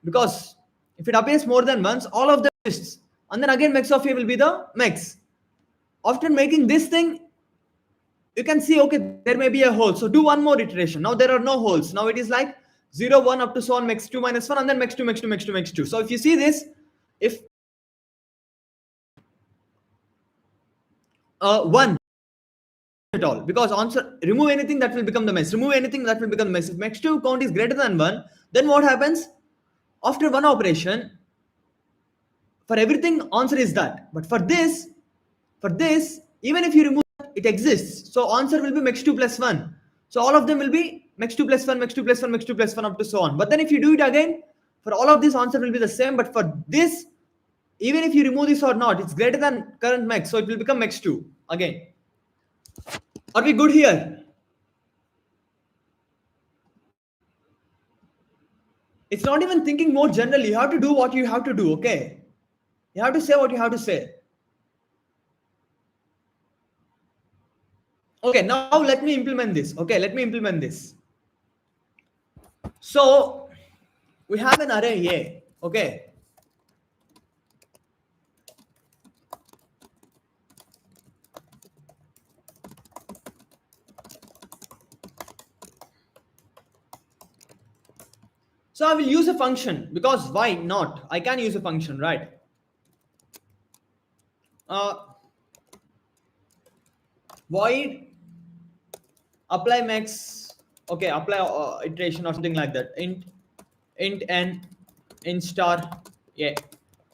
Because if it appears more than once, all of them miss, and then again max of A will be the max. After making this thing, you can see okay there may be a hole. So do one more iteration. Now there are no holes. Now it is like 0, 1 up to so on max 2 minus 1, and then max 2, max 2, max 2, max 2. So if you see this, if 1 at all, because answer remove anything that will become the mess, remove anything that will become the mess. If max2 count is greater than 1, then what happens? After one operation, for everything answer is that, but for this even if you remove it exists, so answer will be max2 plus 1. So all of them will be max 2 plus 1, max 2 plus 1, max 2 plus 1, up to so on. But then if you do it again, for all of this answer will be the same. But for this, even if you remove this or not, it's greater than current max, so it will become max 2 again. Are we good here? It's not even thinking more generally. You have to do what you have to do, okay? You have to say what you have to say. Okay, now let me implement this. Okay, let me implement this. So we have an array A, okay? So I will use a function because why not? I can use a function, right? Uh, void apply max, okay, apply iteration or something like that. Int n int star a.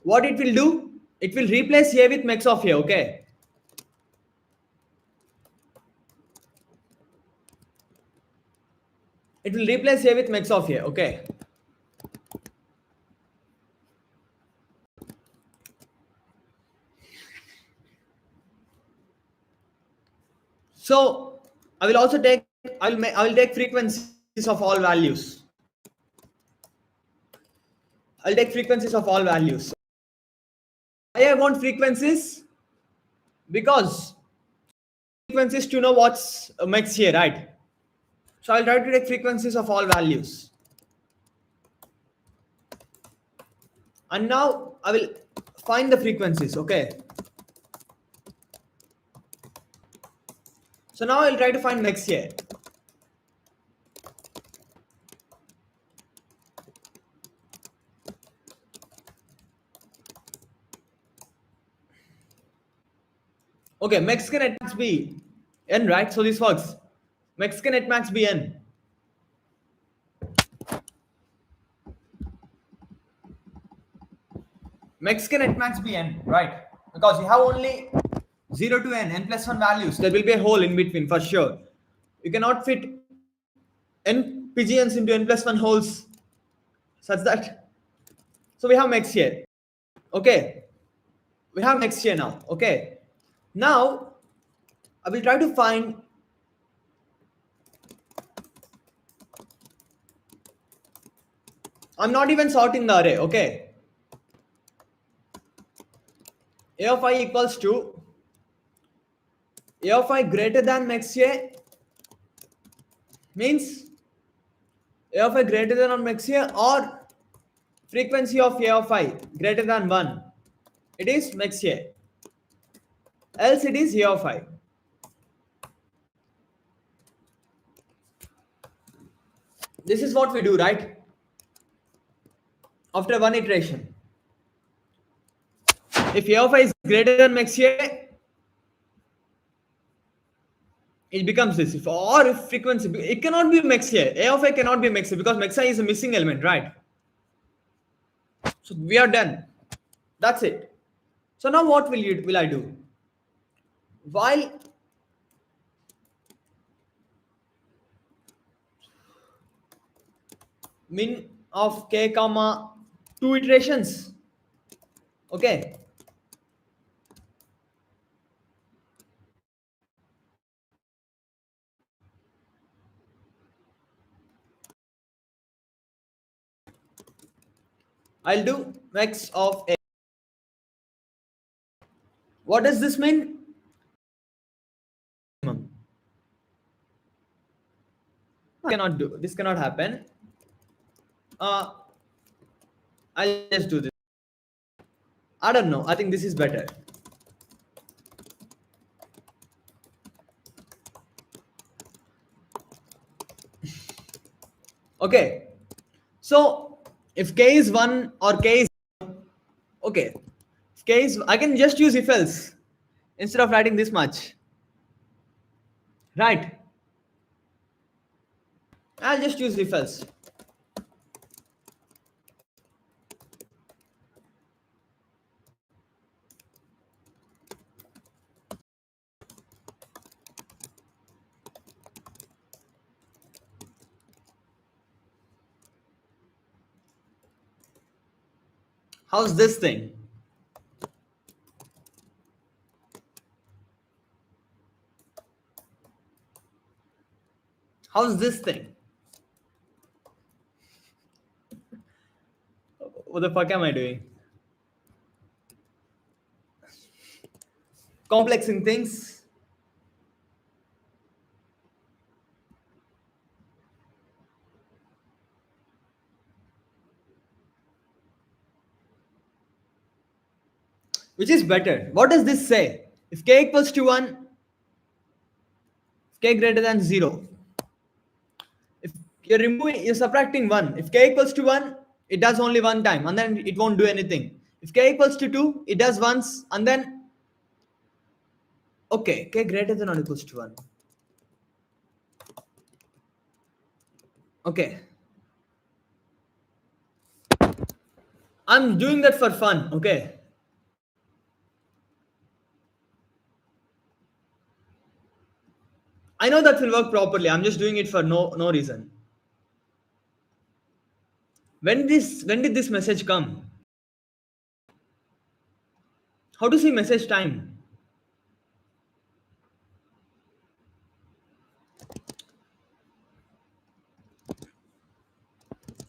What it will do? It will replace a with max of a, okay? It will replace a with max of a, okay? So I will also take I will take frequencies of all values. I'll take frequencies of all values. Why I want frequencies? Because frequencies to know what's max here, right? So I'll try to take frequencies of all values. And now I will find the frequencies, okay? So now I'll try to find max here. Okay, max can at max be n, right? So this works. Max can at max be n. Max can at max be n, right? Because you have only 0 to n plus 1 values. There will be a hole in between for sure. You cannot fit n pigeons into n plus 1 holes such that. So we have max here. Okay. We have max here now. Okay. Now I will try to find. I'm not even sorting the array. Okay. A of I equals to A of I greater than max A means A of I greater than or max A, or frequency of A of I greater than 1. It is max A. Else it is A of I. This is what we do, right? After one iteration. If A of I is greater than max A, it becomes this. If frequency, it cannot be max A. A of I cannot be max A because max A is a missing element, right? So we are done. That's it. So now what will I do? While min of k comma 2 iterations, okay, I'll do max of a. What does this mean? I cannot do this, cannot happen. uh I'll just do this. I don't know, I think this is better. Okay, so if k is 1 or k is, okay, if k is, I can just use if else instead of writing this much, right? I'll just use if else. How's this thing? How's this thing? What the fuck am I doing? Complexing things. Which is better? What does this say? If k equals to 1, if k greater than 0, if you're subtracting 1. If k equals to 1, it does only one time and then it won't do anything. If k equals to 2, it does once and then, okay, k greater than or equals to 1. Okay. I'm doing that for fun, okay? I know that will work properly. I'm just doing it for no reason. When did this message come? How to see message time?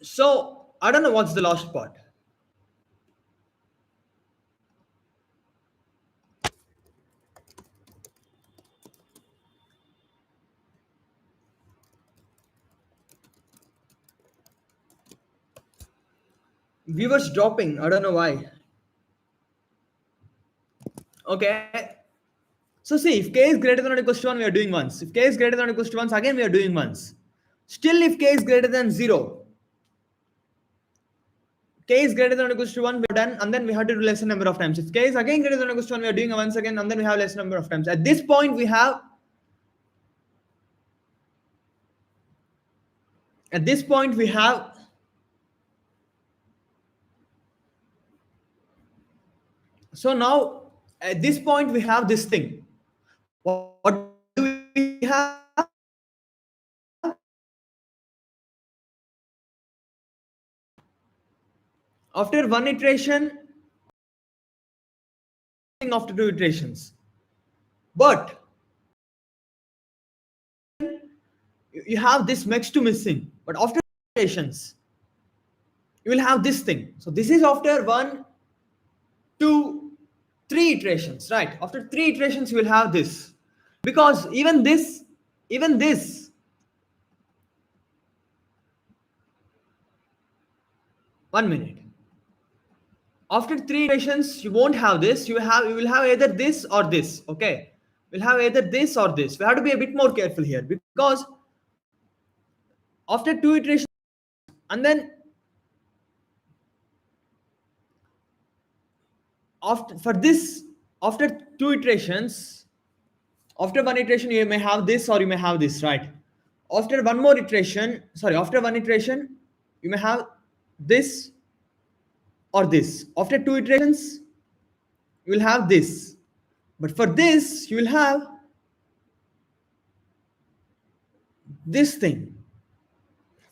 So I don't know what's the last part. Viewers dropping. I don't know why. Okay. So see, if k is greater than or equals to 1, we are doing once. If k is greater than or equals to 1, again we are doing once. Still, if k is greater than 0, k is greater than or equals to 1, we are done, and then we have to do lesser number of times. If k is again greater than or equals to 1, we are doing it once again, and then we have less number of times. At this point, we have so now at this point we have this thing. What do we have? After one iteration, after two iterations. But you have this next to missing. But after iterations, you will have this thing. So this is after one, two, three iterations, right? After three iterations, you will have this. Because even this, 1 minute. After three iterations, you won't have this. You will have either this or this. Okay. We'll have either this or this. We have to be a bit more careful here because after two iterations, and then after two iterations, after one iteration you may have this or you may have this, right? After one iteration you may have this or this. After two iterations you will have this, but for this you will have this thing.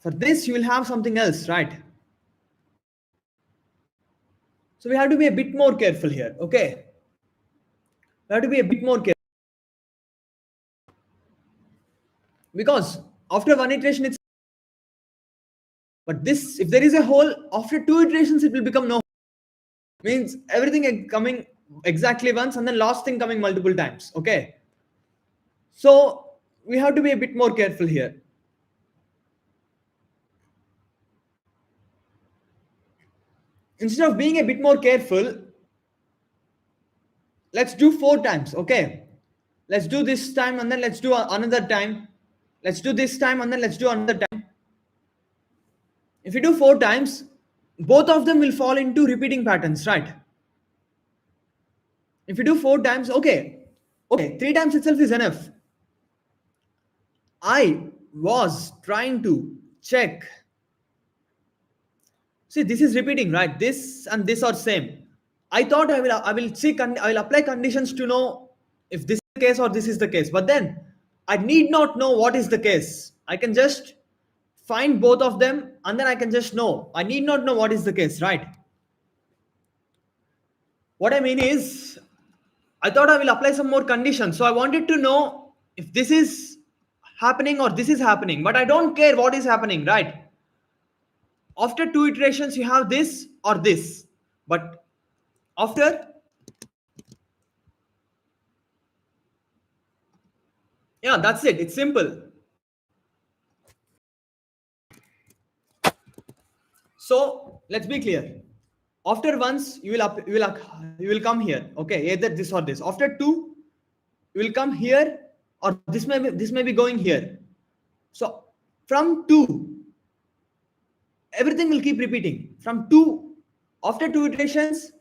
For this you will have something else, right? So we have to be a bit more careful here. Okay, we have to be a bit more careful because after one iteration it's, but this, if there is a hole, after two iterations it will become no, means everything coming exactly once and then last thing coming multiple times. Okay, so we have to be a bit more careful here. Instead of being a bit more careful, let's do 4 times. Okay, let's do this time and then let's do another time. Let's do this time and then let's do another time. If you do 4 times, both of them will fall into repeating patterns, right? If you do 4 times, okay, 3 times itself is enough. I was trying to check. See, this is repeating, right? This and this are same. I thought I will apply conditions to know if this is the case or this is the case. But then I need not know what is the case. I can just find both of them and then I can just know. I need not know what is the case, right? What I mean is, I thought I will apply some more conditions. So I wanted to know if this is happening or this is happening, but I don't care what is happening, right? After two iterations, you have this or this, but after, yeah, that's it. It's simple. So let's be clear. After once, you will come here. Okay, either this or this. After two, you will come here, or this may be going here. So from two, everything will keep repeating. From two, after two iterations,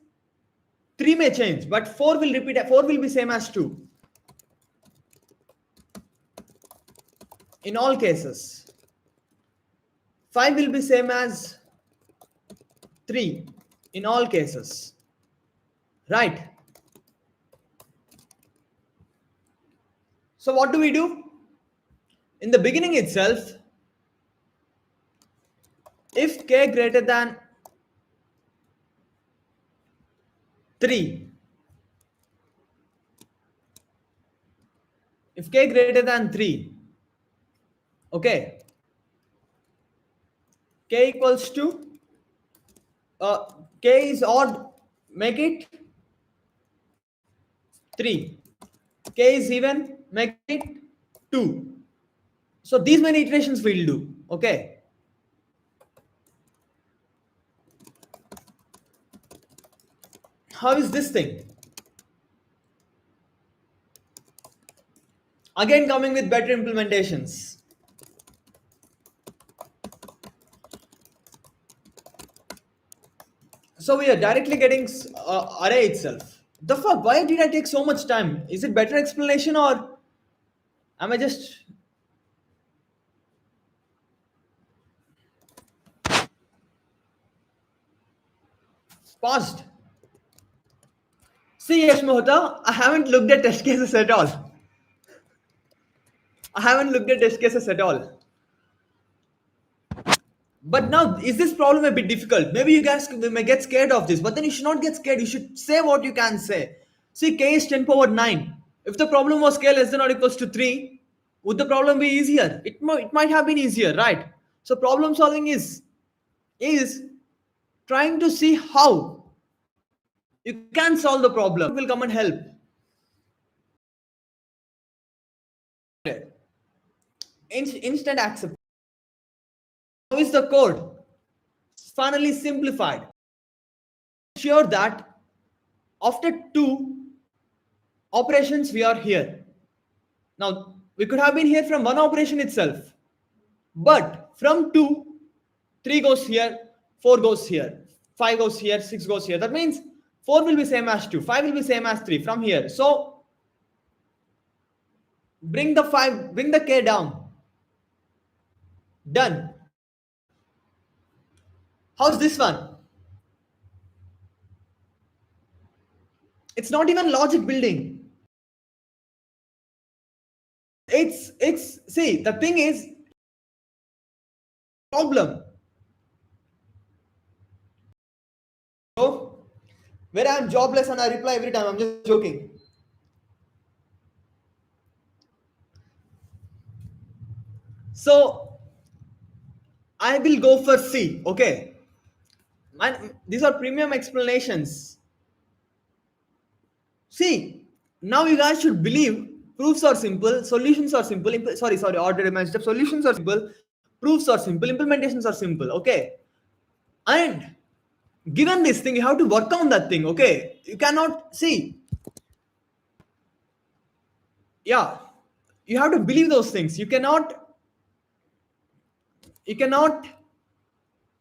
three may change, but four will repeat. Four will be same as two in all cases. Five will be same as three in all cases, right? So what do we do? In the beginning itself, if k greater than 3, if k greater than 3, okay, k equals to, uh, k is odd, make it 3, k is even, make it 2. So these many iterations we'll do, okay. How is this thing? Again, coming with better implementations. So we are directly getting array itself. The fuck? Why did I take so much time? Is it better explanation, or am I just paused? See, Yash Mohta, I haven't looked at test cases at all. I haven't looked at test cases at all. But now, is this problem a bit difficult? Maybe you guys may get scared of this, but then you should not get scared. You should say what you can say. See, k is 10 power 9. If the problem was k less than or equals to 3, would the problem be easier? It might have been easier, right? So problem solving is trying to see how you can solve the problem. Will come and help. Instant accept. How is the code? Finally simplified. Sure that after two operations we are here. Now we could have been here from one operation itself, but from two, three goes here, four goes here, five goes here, six goes here. That means four will be same as two, five will be same as three from here. So bring the k down. Done. How's this one? It's not even logic building. It's see, the thing is problem. So where I'm jobless and I reply every time, I'm just joking. So I will go for C. Okay. These are premium explanations. See, now you guys should believe proofs are simple, solutions are simple. Sorry, order matched up. Solutions are simple, proofs are simple, implementations are simple. Okay. And given this thing, you have to work on that thing. Okay. You cannot see. Yeah. You have to believe those things. You cannot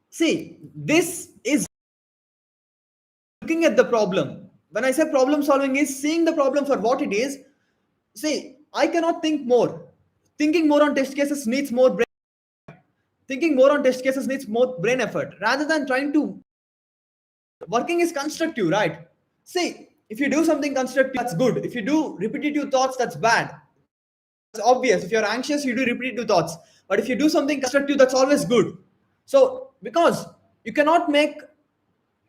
see. This is looking at the problem. When I say problem solving is seeing the problem for what it is. See, I cannot think more. Thinking more on test cases needs more brain. Thinking more on test cases needs more brain effort rather than trying to. Working is constructive, right? See, if you do something constructive, that's good. If you do repetitive thoughts, that's bad. It's obvious. If you're anxious, you do repetitive thoughts. But if you do something constructive, that's always good. So, because you cannot make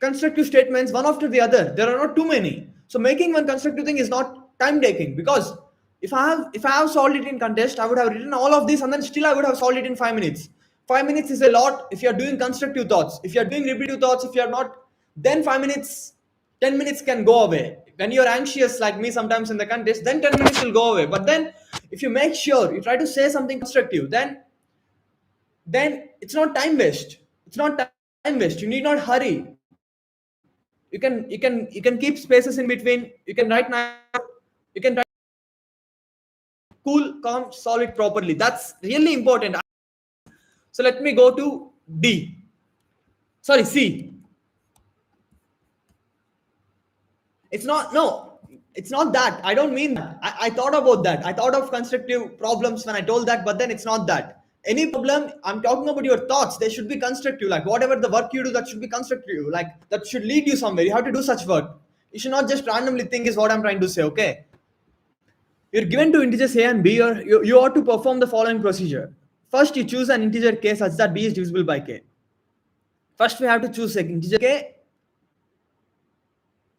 constructive statements one after the other. There are not too many. So making one constructive thing is not time taking, because if I have solved it in contest, I would have written all of this and then still I would have solved it in 5 minutes. 5 minutes is a lot if you are doing constructive thoughts. If you are doing repetitive thoughts, if you are not, then 5 minutes, 10 minutes can go away. When you are anxious like me sometimes in the contest, then 10 minutes will go away. But then if you make sure you try to say something constructive, then it's not time waste. It's not time waste. You need not hurry. You can keep spaces in between. You can write nice code. You can write cool, calm, solve it properly. That's really important. So let me go to D. Sorry, C. It's not, no, it's not that. I don't mean that. I thought about that. I thought of constructive problems when I told that, but then it's not that. Any problem, I'm talking about your thoughts. They should be constructive. Like whatever the work you do, that should be constructive. Like that should lead you somewhere. You have to do such work. You should not just randomly think, is what I'm trying to say. Okay. You're given two integers a and b, or you ought to perform the following procedure. First, you choose an integer k such that b is divisible by k. First, we have to choose an integer k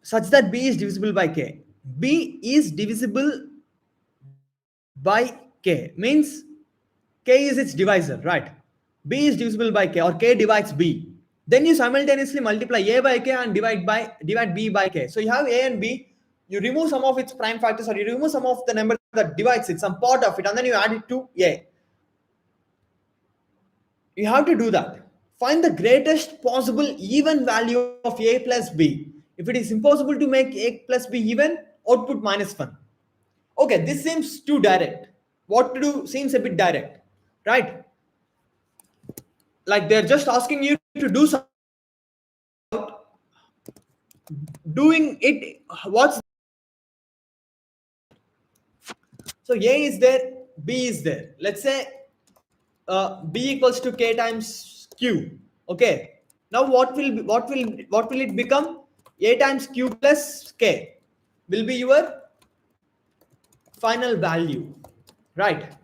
such that b is divisible by k. B is divisible by k means k is its divisor, right? B is divisible by k, or k divides b. Then you simultaneously multiply a by k and divide b by k. So you have a and b. You remove some of its prime factors, or you remove some of the number that divides it, some part of it, and then you add it to a. You have to do that. Find the greatest possible even value of a plus b. If it is impossible to make a plus b even, output -1. Okay, this seems too direct. What to do seems a bit direct, right? Like they're just asking you to do something. Doing it, what's so a is there, b is there. Let's say b equals to k times q. Okay. Now what will it become? A times q plus k will be your final value, right?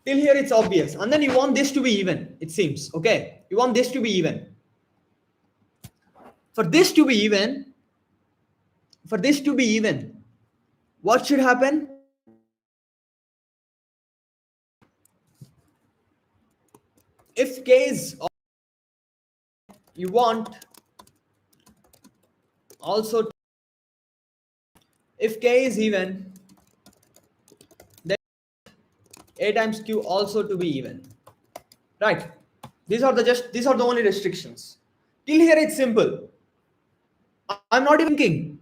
Till here it's obvious, and then you want this to be even. It seems okay. You want this to be even. For this to be even, what should happen? If k is, you want also, if k is even, then a times q also to be even, right? These are the only restrictions. Till here it's simple. I'm not even thinking.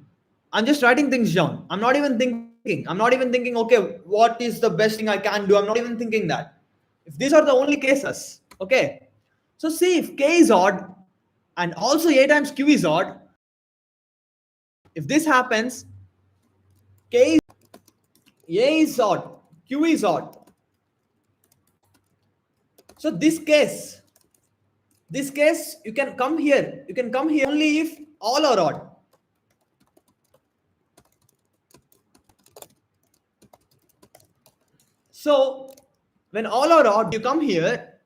I'm just writing things down. I'm not even thinking, okay, what is the best thing I can do? I'm not even thinking that. If these are the only cases, okay. So see, if k is odd and also a times q is odd, if this happens, a is odd, q is odd. So this case, you can come here only if all are odd. So when all are odd, you come here.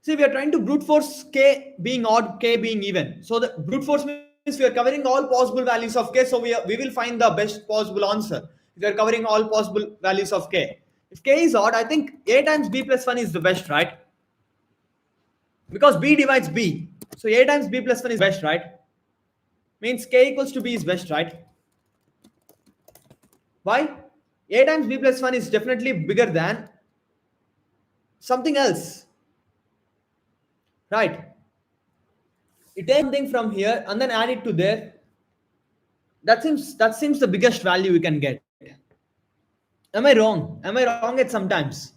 See, we are trying to brute force k being odd, k being even. So the brute force means we are covering all possible values of k. So we will find the best possible answer. If we are covering all possible values of k. If k is odd, I think a times b plus 1 is the best, right? Because b divides b. So a times b plus 1 is best, right? Means k equals to b is best, right? Why? A times b plus 1 is definitely bigger than something else, right? You take something from here and then add it to there. That seems the biggest value you can get. Am I wrong? Am I wrong at sometimes?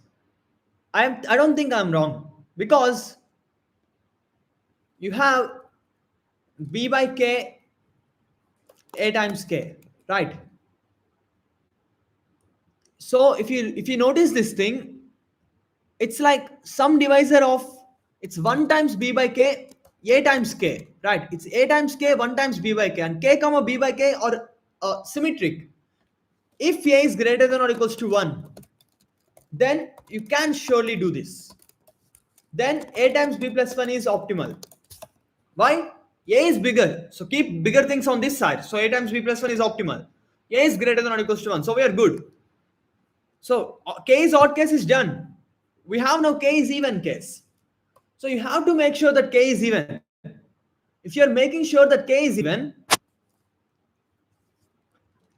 I don't think I'm wrong, because you have b by k, a times k, right? So if you notice this thing, it's like some divisor of, it's 1 times b by k, a times k, right? It's a times k, 1 times b by k, and k comma b by k are symmetric. If a is greater than or equals to 1, then you can surely do this. Then a times b plus 1 is optimal. Why? A is bigger. So keep bigger things on this side. So a times b plus 1 is optimal. A is greater than or equals to 1. So we are good. So k is odd case is done. We have now k is even case. So you have to make sure that k is even. If you are making sure that k is even,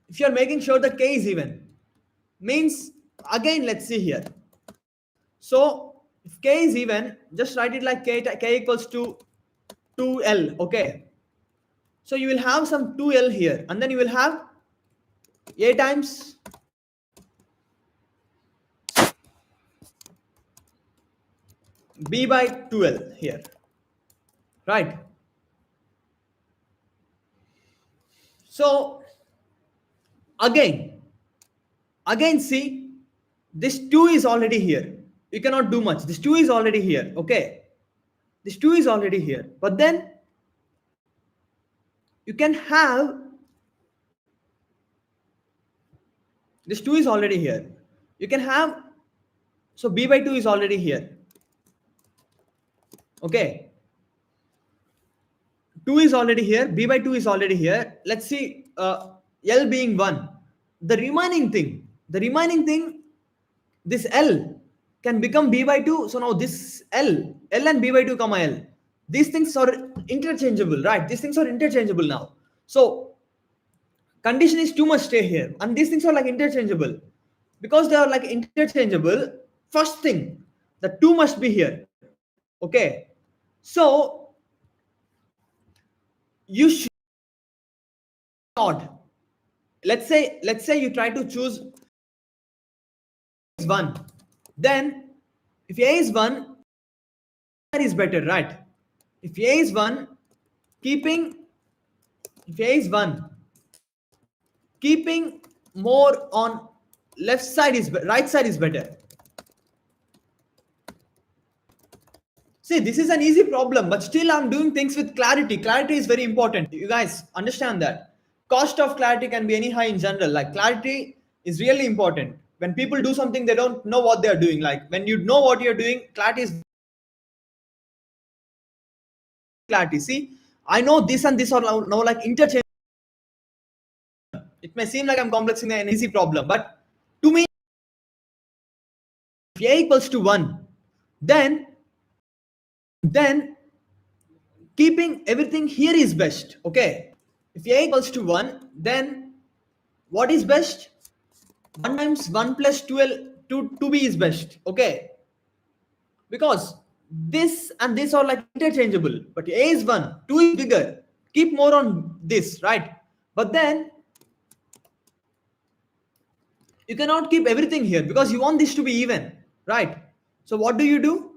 if you are making sure that k is even, means again let's see here. So if k is even, just write it like k equals to 2l. Okay. So you will have some 2l here, and then you will have a times b by 2l here, right? So again, again see, this 2 is already here. You cannot do much. This 2 is already here. Okay, this 2 is already here. But then you can have this 2 is already here. You can have, so b by 2 is already here. Okay, 2 is already here, b by 2 is already here. Let's see, l being 1. The remaining thing, this L can become B by 2. So now this L and B by 2 comma L. These things are interchangeable, right? These things are interchangeable now. So condition is 2 must stay here. And these things are like interchangeable. Because they are like interchangeable, first thing, the 2 must be here. Okay. So you should not. Let's say you try to choose is 1. Then if A is 1, is better, right? If A is 1, keeping if A is 1, keeping more on left side is right side is better. See, this is an easy problem, but still I'm doing things with clarity. Clarity is very important. You guys understand that. Cost of clarity can be any high in general. Like clarity is really important. When people do something, they don't know what they are doing. Like when you know what you're doing, clarity is clarity. See, I know this and this are now like interchange. It may seem like I'm complexing an easy problem, but to me, if A equals to 1, then then keeping everything here is best. Okay, if A equals to 1, then what is best? 1 times 1 plus 12 2b is best. Okay, because this and this are like interchangeable, but A is 1, 2 is bigger, keep more on this, right? But then you cannot keep everything here because you want this to be even, right? So what do?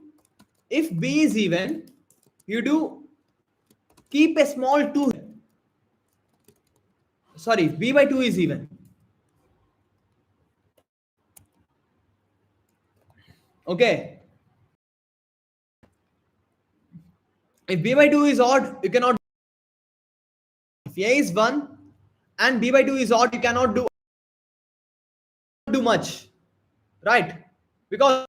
If b is even, you do keep a small 2. Sorry, b by 2 is even. Okay, if b by 2 is odd, you cannot. If a is 1 and b by 2 is odd, you cannot do much, right? Because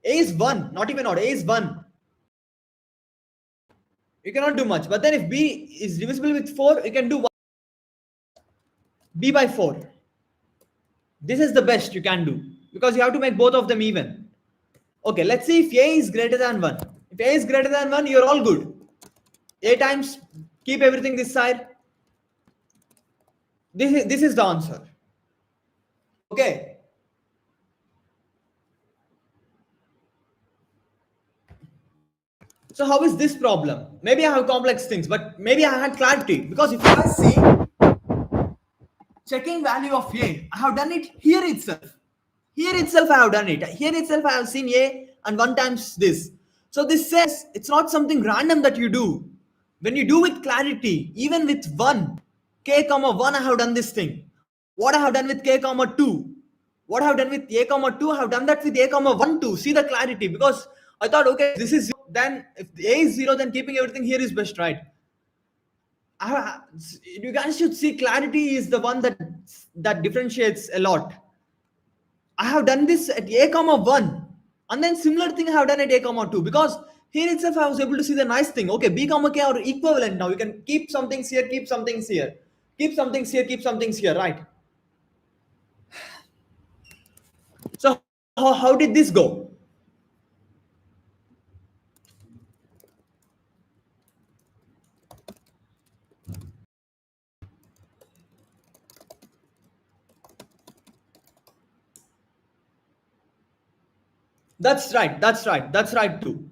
a is 1, not even odd, a is 1. You cannot do much. But then if b is divisible with 4, you can do 1. B by 4. This is the best you can do because you have to make both of them even. Okay, let's see if a is greater than 1. If a is greater than 1, you're all good. A times, keep everything this side. This is the answer. Okay. So how is this problem? Maybe I have complex things, but maybe I had clarity. Because if you guys see, checking value of a, I have done it here itself. Here itself I have done it. Here itself I have seen a and 1 times this. So this says it's not something random that you do. When you do with clarity, even with 1, k comma 1, I have done this thing. What I have done with k comma 2, what I have done with a comma 2, I have done that with a comma 1 too. See the clarity, because I thought, okay, this is 0, then if a is 0, then keeping everything here is best, right? You guys should see clarity is the one that differentiates a lot. I have done this at a comma 1, and then similar thing I have done at a comma 2, because Here itself, I was able to see the nice thing. Okay, B comma K are equivalent now. You can keep some things here, keep some things here, keep some things here, keep some things here, right? So how did this go? That's right. That's right. That's right too.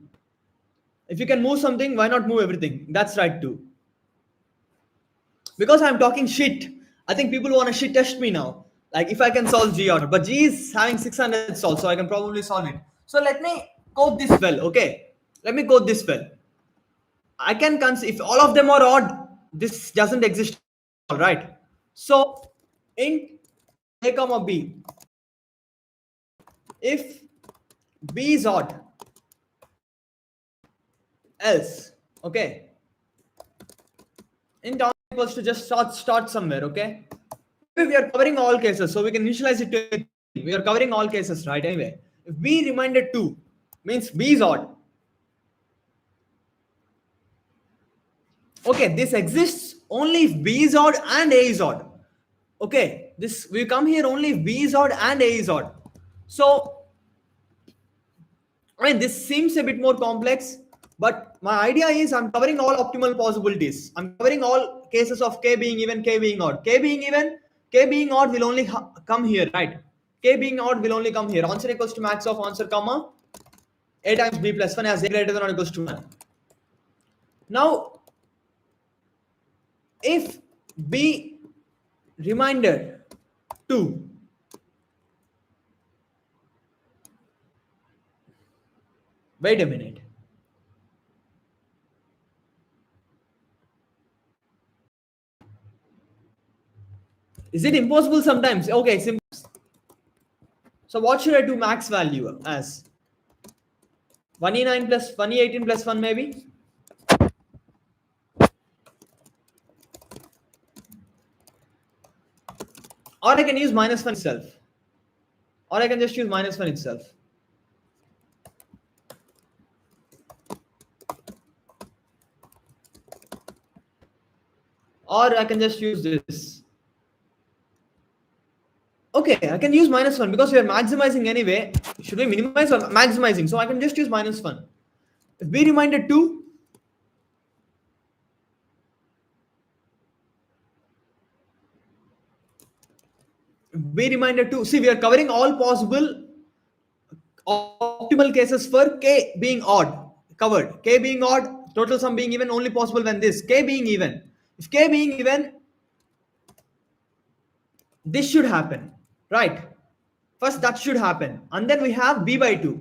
If you can move something, why not move everything? That's right too. Because I'm talking shit, I think people want to shit test me now. Like if I can solve G order, but G is having 600 solved, so I can probably solve it. So let me code this well, okay? Let me code this well. I can if all of them are odd, this doesn't exist, all right? So int a comma b, if b is odd, else, okay? Int equals to just start somewhere, okay? We are covering all cases, so we can initialize it to anything. We are covering all cases, right? Anyway, if b reminded 2 means b is odd. Okay, this exists only if b is odd and a is odd. Okay, this we come here only if b is odd and a is odd. So I mean, this seems a bit more complex, but my idea is I'm covering all optimal possibilities. I'm covering all cases of k being even, k being odd. K being even, k being odd will only come here, right? K being odd will only come here. Answer equals to max of answer, comma, a times b plus 1 as a greater than or equals to 1. Now, if b reminder 2, wait a minute. Is it impossible sometimes? Okay, so what should I do max value as? 1e9 plus 1e18 plus 1 maybe? Or I can use minus 1 itself. Or I can just use minus 1 itself. Or I can just use this. Okay, I can use minus 1 because we are maximizing anyway. Should we minimize or maximizing? So I can just use minus 1. If b reminded 2, b reminded 2. See, we are covering all possible optimal cases for k being odd. Covered. K being odd, total sum being even, only possible when this. K being even. If k being even, this should happen. Right? First, that should happen. And then we have b by 2.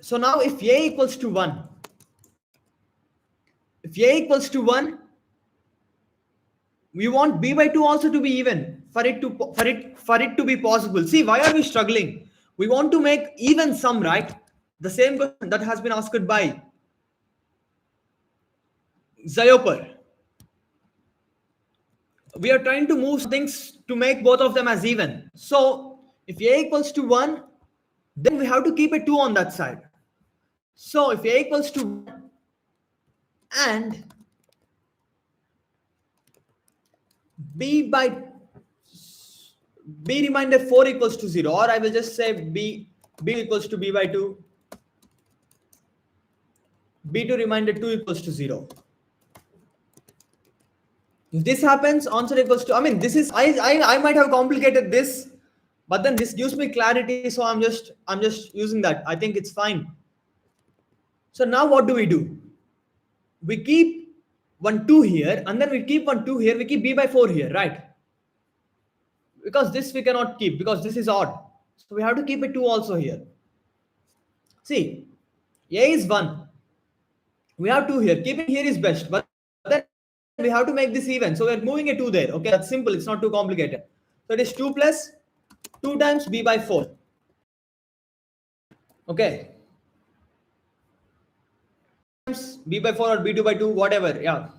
So now if a equals to 1, if a equals to 1, we want b by 2 also to be even for it to be possible. See, why are we struggling? We want to make even sum, right? The same question that has been asked by Zioper. We are trying to move things to make both of them as even. So if a equals to 1, then we have to keep a 2 on that side. So if a equals to 1 and b by b reminder 4 equals to 0, or I will just say b equals to b by 2, b2 reminder 2 equals to 0. If this happens, answer equals to, I mean, this is, I might have complicated this, but then this gives me clarity, so I'm just using that. I think it's fine. So now what do? We keep 1 2 here, and then we keep 1 2 here, we keep b by 4 here, right? Because this we cannot keep because this is odd, so we have to keep a 2 also here. See, a is 1, we have 2 here, keeping here is best, but then we have to make this even, so we're moving a 2 there. Okay, that's simple, it's not too complicated. So it is 2 plus 2 times b by 4. Okay, times b by 4 or b2 by 2, whatever. Yeah,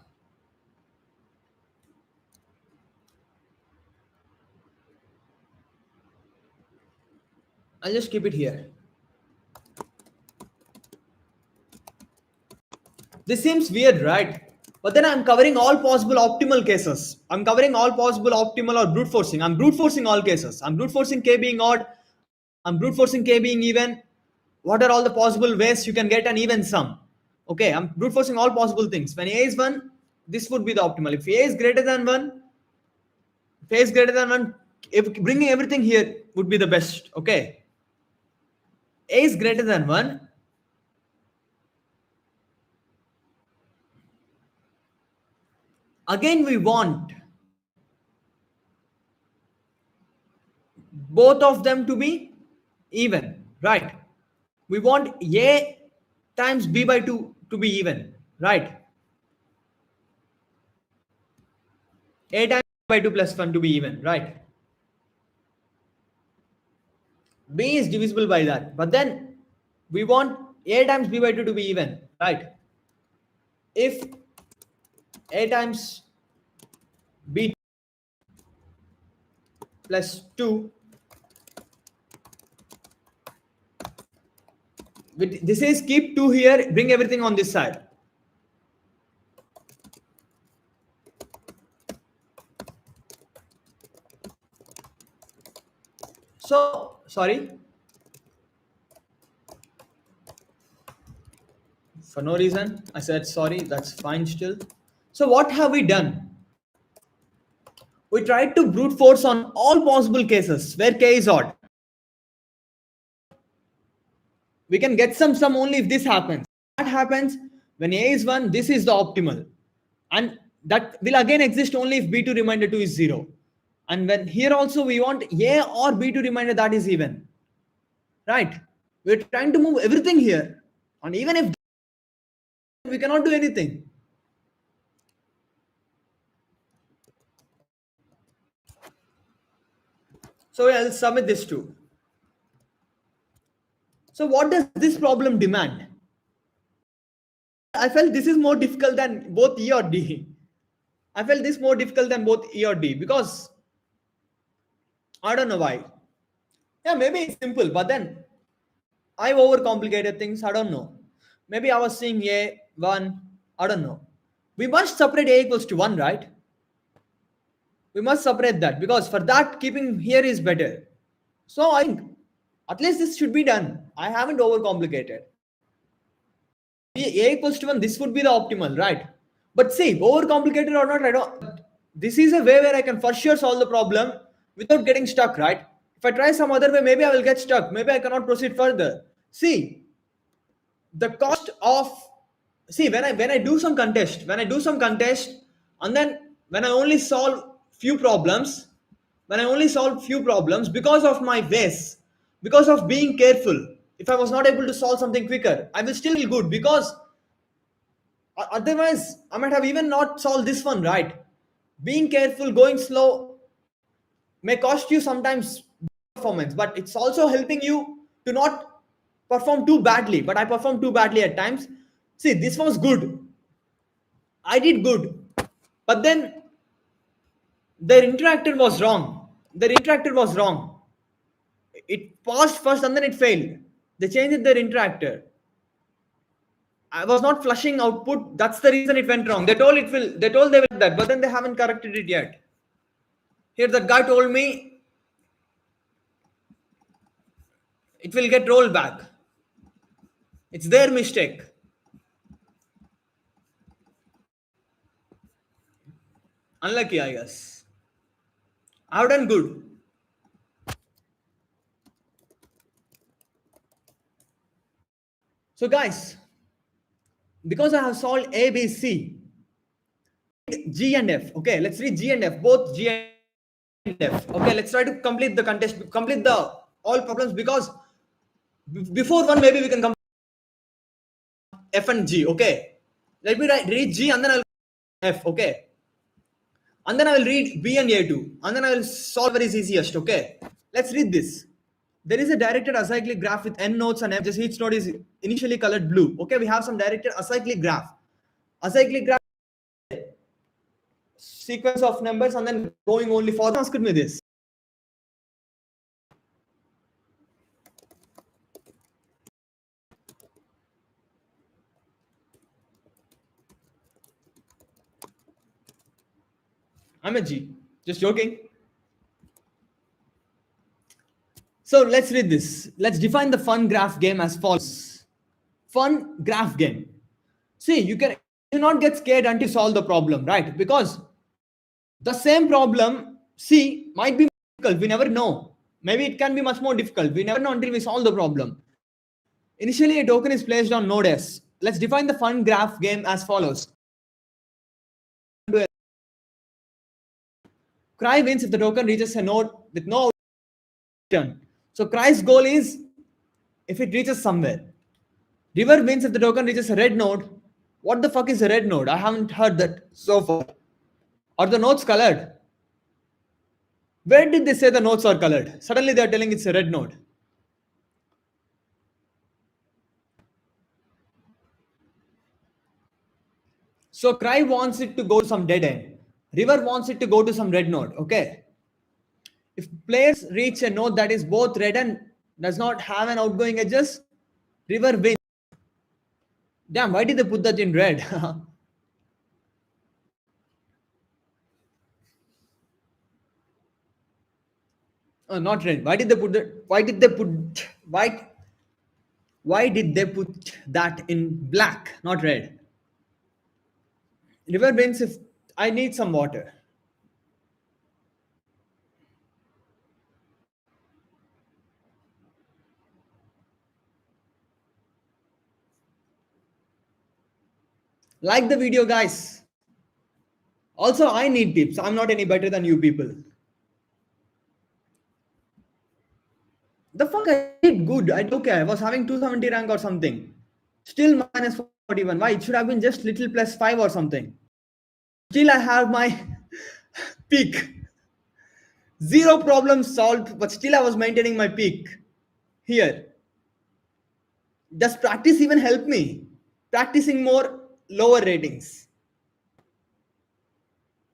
I'll just keep it here. This seems weird, right? But then I'm covering all possible optimal cases. I'm covering all possible optimal or brute forcing. I'm brute forcing all cases. I'm brute forcing k being odd. I'm brute forcing k being even. What are all the possible ways you can get an even sum? Okay, I'm brute forcing all possible things. When a is 1, this would be the optimal. If a is greater than 1, if a is greater than 1, if bringing everything here would be the best. Okay, a is greater than 1. Again, we want both of them to be even, right? We want a times b by 2 to be even, right? A times b by 2 plus 1 to be even, right? B is divisible by that, but then we want a times b by 2 to be even, right? If a times b plus 2, this is keep 2 here, bring everything on this side. So, sorry, for no reason, I said sorry, that's fine still. So, what have we done? We tried to brute force on all possible cases where k is odd. We can get some sum only if this happens. That happens when a is 1, this is the optimal. And that will again exist only if b2 remainder 2 is 0. And when here also we want a or b2 remainder that is even. Right? We're trying to move everything here. And even if we cannot do anything. So I'll submit this too. So what does this problem demand? I felt this is more difficult than both E or D. I felt this more difficult than both E or D because I don't know why. Yeah, maybe it's simple, but then I overcomplicated things. I don't know. Maybe I was seeing A, 1. I don't know. We must separate A equals to 1, right? We must separate that because for that, keeping here is better. So I think at least this should be done. I haven't overcomplicated. A equals to 1, this would be the optimal, right? But see, overcomplicated or not, I don't. This is a way where I can for sure solve the problem without getting stuck, right? If I try some other way, maybe I will get stuck. Maybe I cannot proceed further. See, the cost of see when I do some contest, and then when I only solve few problems, because of my ways, because of being careful. If I was not able to solve something quicker, I will still feel good because otherwise I might have even not solved this one, right? Being careful, going slow may cost you sometimes performance, but it's also helping you to not perform too badly. But I performed too badly at times. See, this was good. I did good. But then their interactor was wrong. Their interactor was wrong. It passed first and then it failed. They changed their interactor. I was not flushing output. That's the reason it went wrong. They told they will do that, but then they haven't corrected it yet. Here that guy told me it will get rolled back. It's their mistake. Unlucky, I guess. I've done good. So, guys, because I have solved A, B, C, G, and F. Okay, let's read G and F, both G and F. Okay, let's try to complete the contest, complete the all problems because before one, maybe we can complete F and G. Okay, let me read G and then I'll F. Okay, and then I will read B and A2, and then I will solve where is easiest. Okay, let's read this. There is a directed acyclic graph with n nodes and just each node is initially colored blue. Okay, we have some directed acyclic graph. Acyclic graph sequence of numbers and then going only for asked me this. I'm a G. Just joking. So let's read this. Let's define the fun graph game as follows. Fun graph game. See, you not get scared until you solve the problem, right? Because the same problem, see, might be difficult. We never know. Maybe it can be much more difficult. We never know until we solve the problem. Initially, a token is placed on node S. Let's define the fun graph game as follows. Cry wins if the token reaches a node with no return. So Cry's goal is if it reaches somewhere. River wins if the token reaches a red node. What the fuck is a red node? I haven't heard that so far. Are the nodes colored? Where did they say the nodes are colored? Suddenly they are telling it's a red node. So Cry wants it to go to some dead end. River wants it to go to some red node. Okay. If players reach a node that is both red and does not have an outgoing edges, River wins. Damn, why did they put that in red? Oh, not red. Why did they put that? Why did they put that in black, not red? River wins if I need some water. Like the video, guys. Also, I need tips. I'm not any better than you people. The fuck, I did good. I did okay. I was having 270 rank or something. Still minus 41. Why? It should have been just little plus 5 or something. Still, I have my peak. Zero problems solved, but still, I was maintaining my peak. Here. Does practice even help me? Practicing more, lower ratings.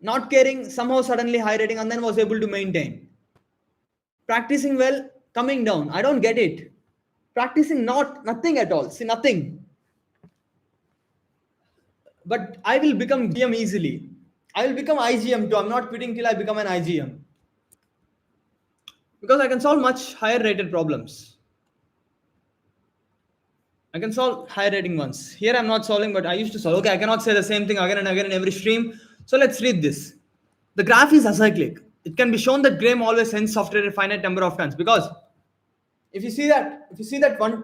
Not caring, somehow suddenly high rating, and then was able to maintain. Practicing well, coming down. I don't get it. Practicing not nothing at all. See, nothing. But I will become GM easily. I will become IGM too. I'm not quitting till I become an IGM. Because I can solve much higher rated problems. I can solve higher rating ones. Here I'm not solving, but I used to solve. Okay, I cannot say the same thing again and again in every stream. So let's read this. The graph is acyclic. It can be shown that Graham always ends after a finite number of times because if you see that one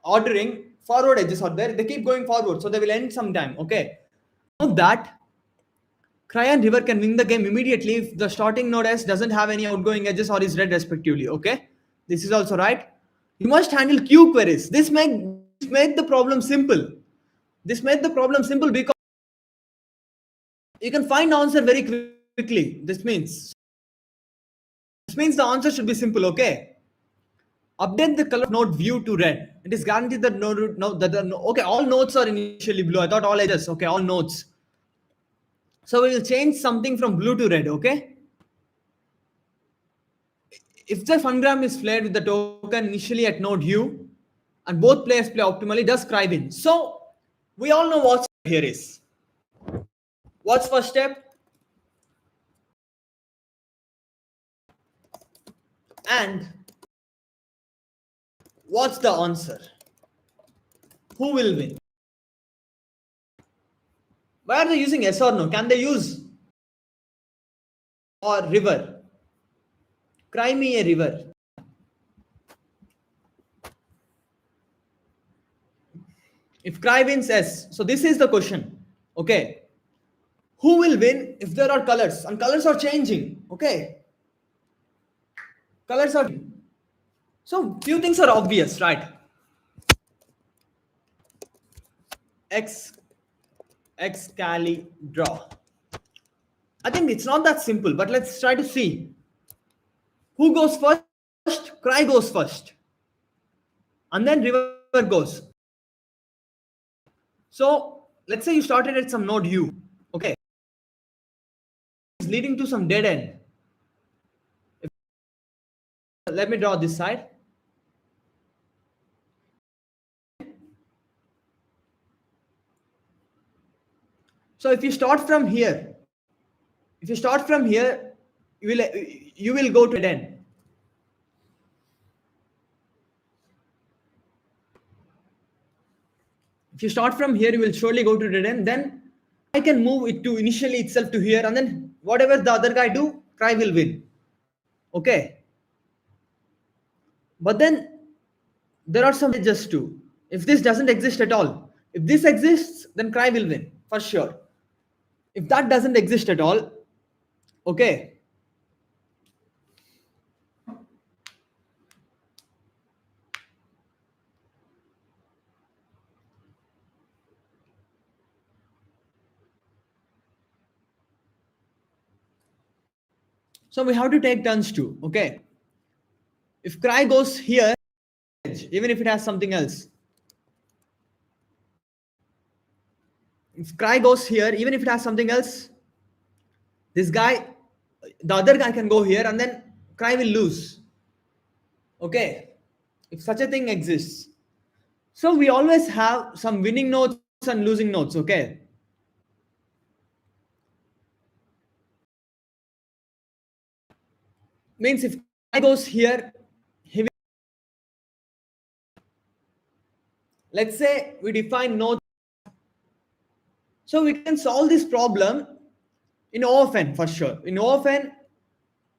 ordering forward edges are there, they keep going forward, so they will end sometime. Okay, know that Cry and River can win the game immediately if the starting node S doesn't have any outgoing edges or is red respectively. Okay, this is also right. You must handle Q queries. This made the problem simple. This made the problem simple because you can find answer very quickly. This means the answer should be simple. Okay, update the color node view to red. It is guaranteed that node no that the, okay, all nodes are initially blue. I thought all edges. Okay, all nodes. So we will change something from blue to red. Okay, if the fungram is flared with the token initially at node U, and both players play optimally, does Cry win? So we all know what here is. What's first step? And what's the answer? Who will win? Why are they using yes or no? Can they use or river? Cry me a river. If Cry wins S, so this is the question. Okay, who will win if there are colors and colors are changing? Okay, colors are so few things are obvious, right? X X Cali draw. I think it's not that simple, but let's try to see who goes first. Cry goes first, and then river goes. So let's say you started at some node U. Okay, it's leading to some dead end. Let me draw this side. So if you start from here, If you start from here, you will go to dead end. If you start from here, you will surely go to dead end. Then I can move it to initially itself to here, and then whatever the other guy do, cry will win. Okay, but then there are some edges too. If this doesn't exist at all, if this exists, then cry will win for sure. If that doesn't exist at all, okay. So we have to take turns too. Okay, if cry goes here, even if it has something else. If cry goes here, even if it has something else, this guy, the other guy can go here, and then cry will lose. Okay, if such a thing exists. So we always have some winning notes and losing notes. Okay, means if cry goes here, he will, let's say we define notes. So we can solve this problem in OFN for sure. In OFN,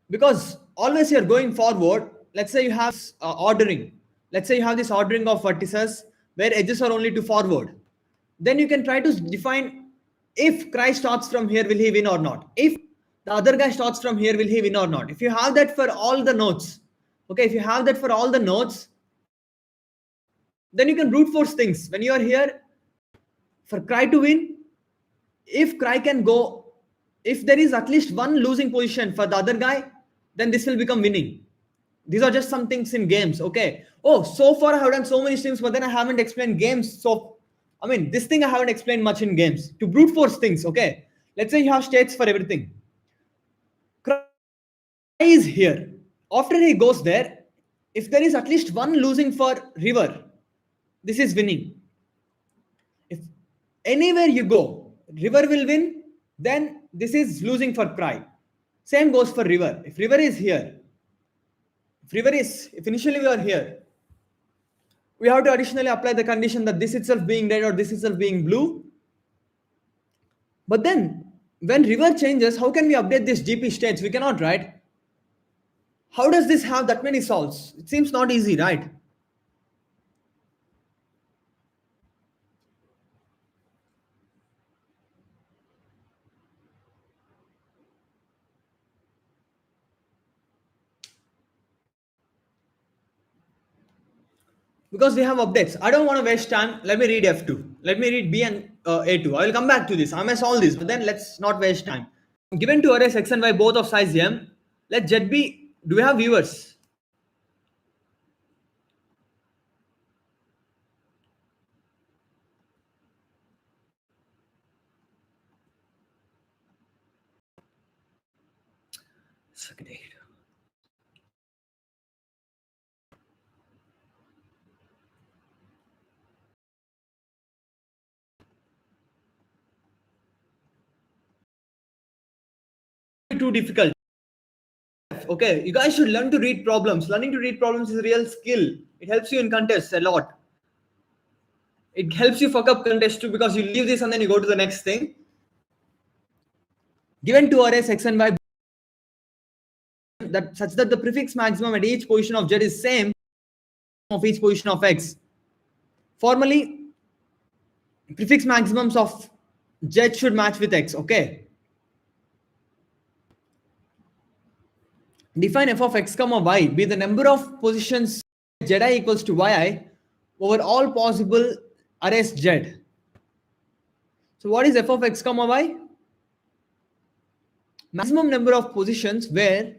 because always you're going forward. Let's say you have ordering. Let's say you have this ordering of vertices where edges are only to forward. Then you can try to define, if Christ starts from here, will he win or not? If the other guy starts from here, will he win or not? If you have that for all the nodes, okay, if you have that for all the nodes, then you can brute force things. When you are here, for cry to win, if cry can go, if there is at least one losing position for the other guy, then this will become winning. These are just some things in games. Okay, oh, so far I have done so many streams, but then I haven't explained games. So I mean, this thing I haven't explained much in games to brute force things. Okay, let's say you have states for everything. Cry is here. After he goes there, if there is at least one losing for river, this is winning. If anywhere you go, river will win, then this is losing for cry. Same goes for river. If river is here, if initially we are here, we have to additionally apply the condition that this itself being red or this itself being blue. But then when river changes, how can we update this GP states? We cannot, right? How does this have that many solves? It seems not easy, right? Because we have updates. I don't want to waste time. Let me read F2. Let me read B and A2. I will come back to this. I may solve this, but then let's not waste time. Given two arrays X and Y both of size M, let Z be. Do we have viewers? Second eight. Too difficult. Okay, you guys should learn to read problems. Learning to read problems is a real skill. It helps you in contests a lot. It helps you fuck up contest too, because you leave this and then you go to the next thing. Given two arrays X and Y that such that the prefix maximum at each position of Z is same of each position of X. Formally, prefix maximums of Z should match with X. Okay. Define f of x comma y be the number of positions Zi equals to yi over all possible arrays Z. So what is f of x comma y? Maximum number of positions where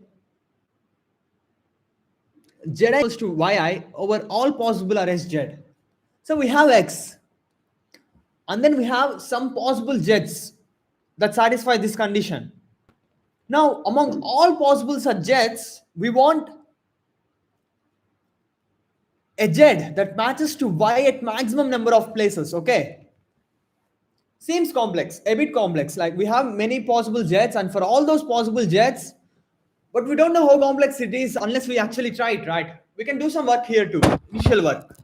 Z equals to yi over all possible arrays Z. So we have x, and then we have some possible Z's that satisfy this condition. Now, among all possible such Z's, we want a Z that matches to y at maximum number of places. Okay. Seems complex, a bit complex. Like we have many possible jets, and for all those possible jets, but we don't know how complex it is unless we actually try it, right? We can do some work here too, initial work.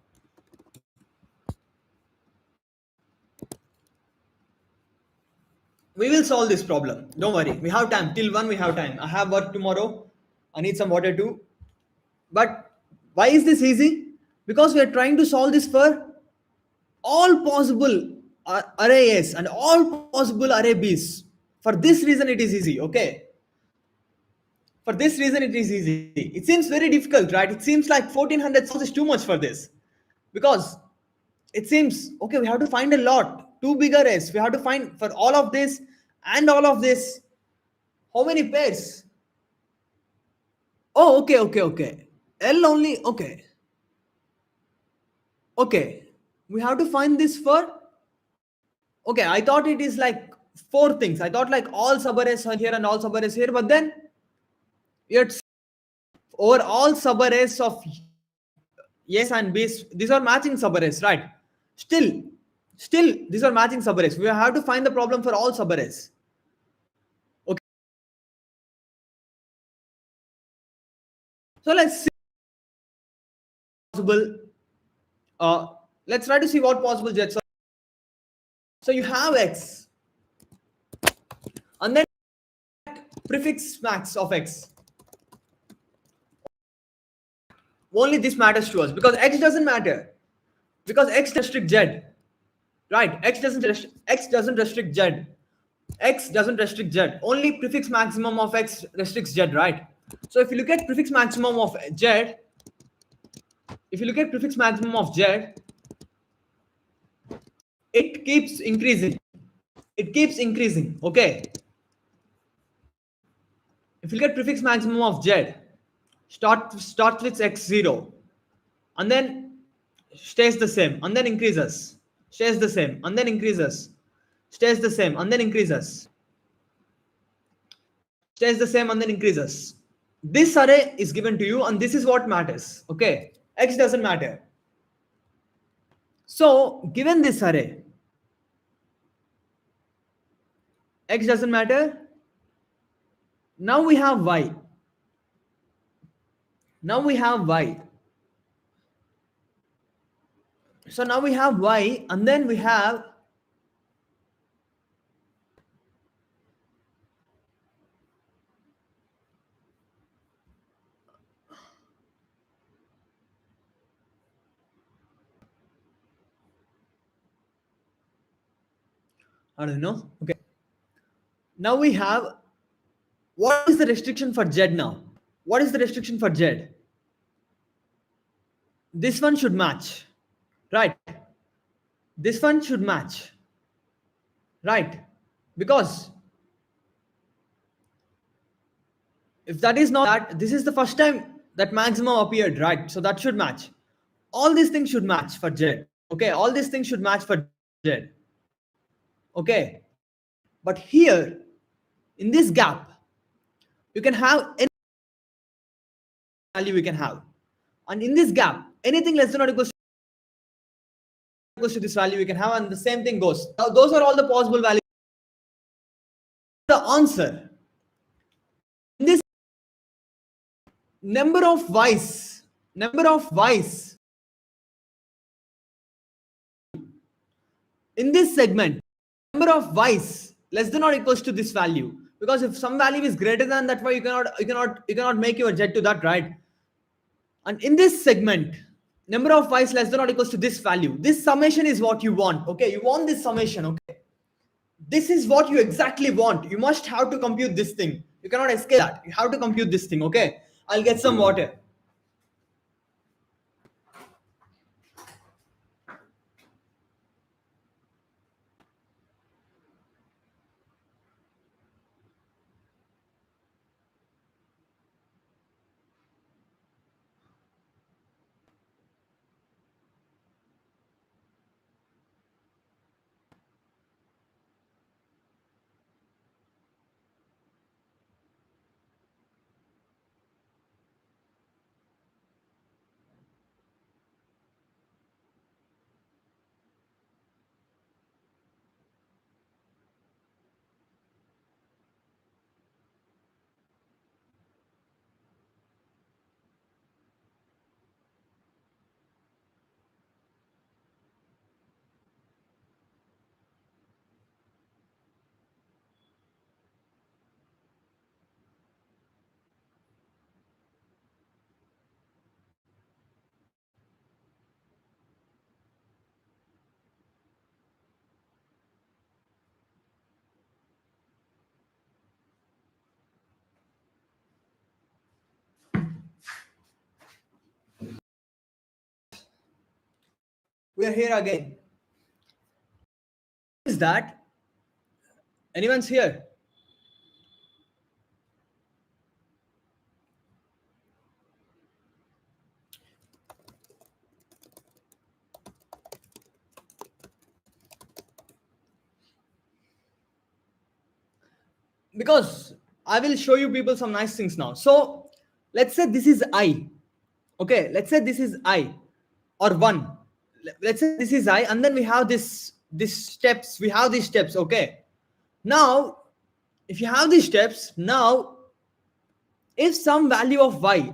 We will solve this problem. Don't worry. We have time. Till 1, we have time. I have work tomorrow. I need some water too. But why is this easy? Because we are trying to solve this for all possible array A's and all possible array B's. For this reason, it is easy. Okay. For this reason, it is easy. It seems very difficult, right? It seems like 1400 solves is too much for this. Because it seems, okay, we have to find a lot. Two big arrays. We have to find for all of this and all of this. How many pairs? Oh, okay, okay, okay. L only, okay. Okay. We have to find this for, okay, I thought it is like four things. I thought like all subarrays are here and all subarrays here, but then it's over all subarrays of yes and b's, these are matching subarrays, right? Still, still, these are matching subarrays. We have to find the problem for all subarrays. Okay. So let's see possible. Uh, let's try to see what possible jets are. So you have x, and then prefix max of x. Only this matters to us because x doesn't matter. Because x restrict z, right? X doesn't restrict z. X doesn't restrict z. Only prefix maximum of x restricts z, right? So if you look at prefix maximum of z, if you look at prefix maximum of z, it keeps increasing. It keeps increasing. Okay. If you look at prefix maximum of z, starts with x0, and then stays the same, and then increases, stays the same, and then increases, stays the same, and then increases, stays the same, and then increases. This array is given to you, and this is what matters. Okay, x doesn't matter. So given this array, x doesn't matter. Now we have y. Now we have y. So now we have y, and then we have, I don't know. Okay. Now we have, what is the restriction for z now? What is the restriction for z? This one should match, right? This one should match, right? Because if that is not that, this is the first time that maximum appeared, right? So that should match. All these things should match for z. Okay, all these things should match for z. Okay, but here in this gap, you can have any value we can have, and in this gap, anything less than or equals to this value we can have, and the same thing goes. Now, those are all the possible values. The answer in this number of y's in this segment, number of y's less than or equals to this value, because if some value is greater than that y, you cannot make your jet to that, right? And in this segment, number of y's less than or equals to this value, this summation is what you want. Okay, you want this summation. Okay, this is what you exactly want. You must have to compute this thing. You cannot escape that. You have to compute this thing. Okay, I'll get some water. We are here again. Is that anyone's here? Because I will show you people some nice things now. So let's say this is I. Okay, let's say this is I or one. Let's say this is I, and then we have this steps. We have these steps. Okay. Now, if you have these steps, now if some value of y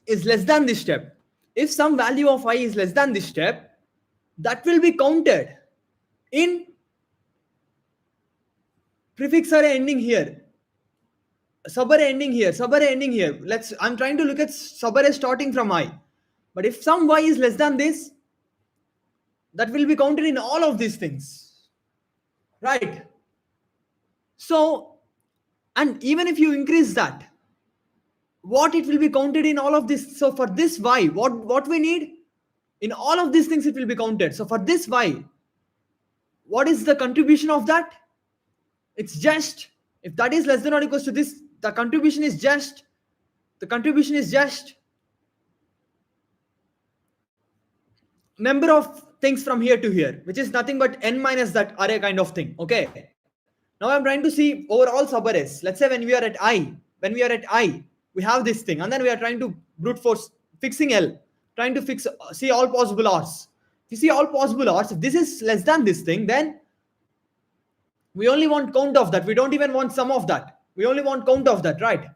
is less than this step, if some value of y is less than this step, that will be counted in prefix array ending here, subarray ending here, subarray ending here. I'm trying to look at subarray starting from I. But if some y is less than this, that will be counted in all of these things. Right? So, and even if you increase that, what it will be counted in all of this. So for this y, what we need in all of these things, it will be counted. So for this y, what is the contribution of that? It's just, if that is less than or equals to this, the contribution is just number of things from here to here, which is nothing but n minus that array kind of thing. Okay. Now I'm trying to see overall subarrays. Let's say when we are at I, we have this thing, and then we are trying to brute force fixing L, trying to see all possible R's. If you see all possible R's, if this is less than this thing, then we only want count of that. We don't even want sum of that. We only want count of that, right?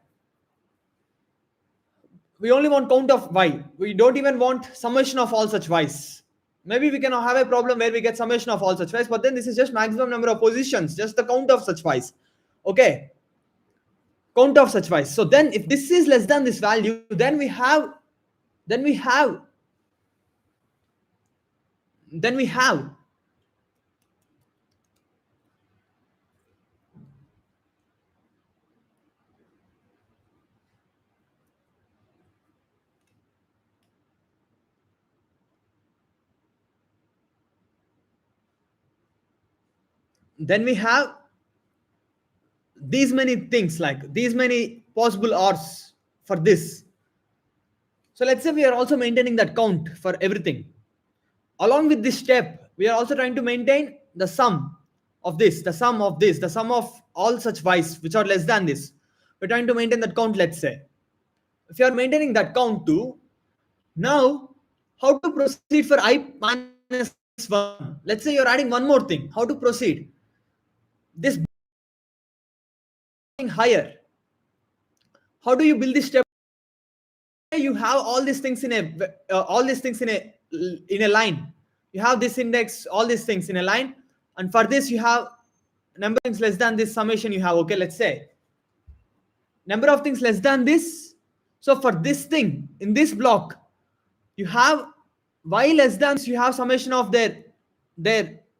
We only want count of y. We don't even want summation of all such y's. Maybe we can have a problem where we get summation of all such y's, but then this is just maximum number of positions, just the count of such y's. Okay, count of such y's. So then if this is less than this value, then we have then we have these many things, like these many possible R's for this. So let's say we are also maintaining that count for everything. Along with this step, we are also trying to maintain the sum of this, the sum of this, the sum of all such y's which are less than this. We're trying to maintain that count, let's say. If you are maintaining that count too, now how to proceed for I minus 1? Let's say you're adding one more thing. How to proceed? This higher. How do you build this step? You have all these things in a line. You have this index, all these things in a line, and for this you have number of things less than this summation you have. Okay, let's say number of things less than this. So for this thing in this block, you have y less than, you have summation of their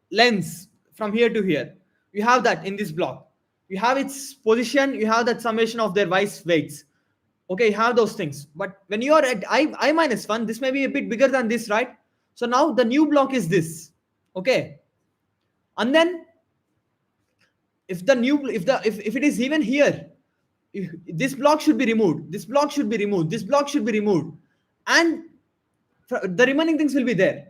lengths from here to here. You have that in this block. You have its position, you have that summation of their y's weights. Okay, you have those things. But when you are at I minus 1, this may be a bit bigger than this, right? So now the new block is this. Okay, and then if it is even here, this block should be removed, this block should be removed, this block should be removed, and the remaining things will be there.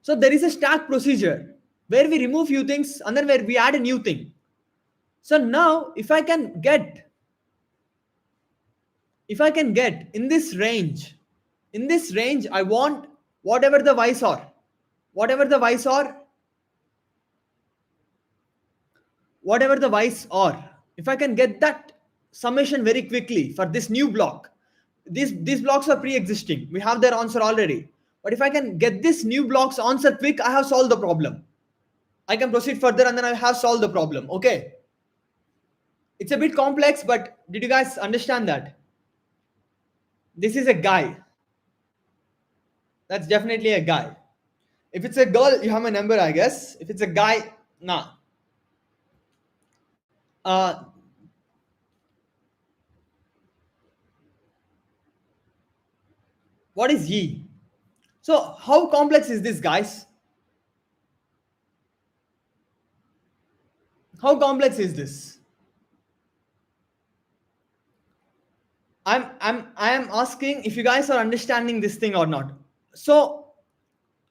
So there is a stack procedure where we remove few things and then where we add a new thing. So now if I can get in this range, I want whatever the y's are, whatever the y's are, whatever the y's are. If I can get that summation very quickly for this new block, these blocks are pre-existing. We have their answer already. But if I can get this new block's answer quick, I have solved the problem. I can proceed further and then I have solved the problem. Okay. It's a bit complex, but did you guys understand that? This is a guy. That's definitely a guy. If it's a girl, you have my number, I guess. If it's a guy, nah. Uh, what is ye? So how complex is this, guys? How complex is this? I am asking if you guys are understanding this thing or not. So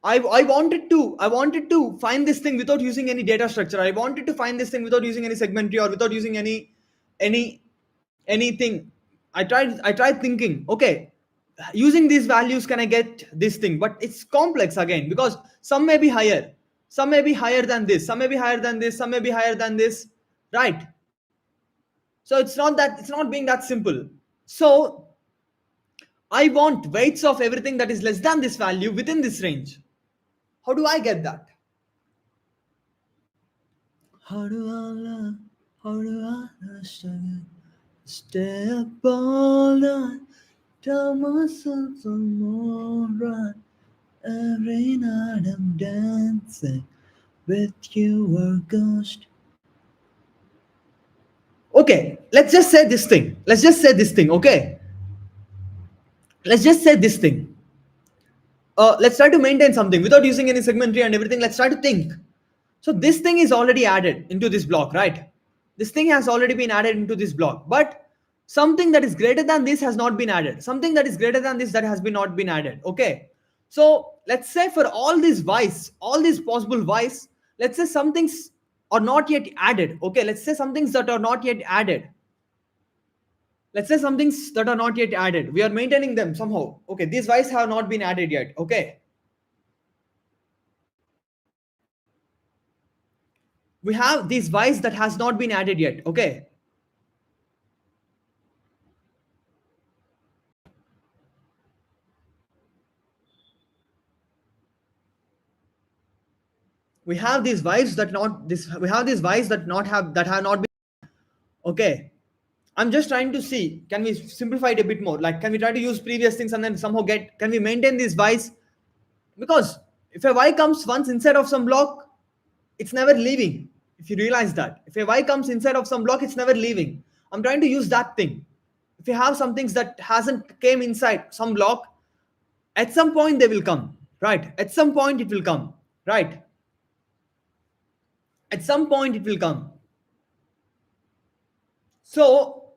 I wanted to find this thing without using any data structure. I wanted to find this thing without using any segmentary or without using any anything. I tried thinking, okay, using these values can I get this thing? But it's complex again because some may be higher, some may be higher than this, some may be higher than this, some may be higher than this, right? So it's not being that simple. So I want weights of everything that is less than this value within this range. How do I get that? How do I love? How do I struggle? Stay up all night, tell myself I'm alright. Every night I'm dancing with you or ghost. Okay, let's just say this thing. Let's just say this thing, okay? Let's just say this thing. Let's try to maintain something without using any segmentary and everything. Let's try to think. So this thing is already added into this block, right? This thing has already been added into this block, but something that is greater than this has not been added. Something that is greater than this that has been not been added. Okay. So let's say for all these y's, all these possible y's, let's say some things are not yet added. Okay. Let's say some things that are not yet added. Let's say some things that are not yet added. We are maintaining them somehow. Okay. These y's have not been added yet. Okay. We have these y's that has not been added yet. Okay. We have these vibes that not this we have these vibes that have not been. Okay, I'm just trying to see, can we simplify it a bit more? Like, can we try to use previous things and then somehow get, can we maintain these vibes? Because if a y comes once inside of some block, it's never leaving. If you realize that if a y comes inside of some block, it's never leaving. I'm trying to use that thing. If you have some things that hasn't came inside some block, at some point they will come, right? At some point it will come, right? At some point it will come. So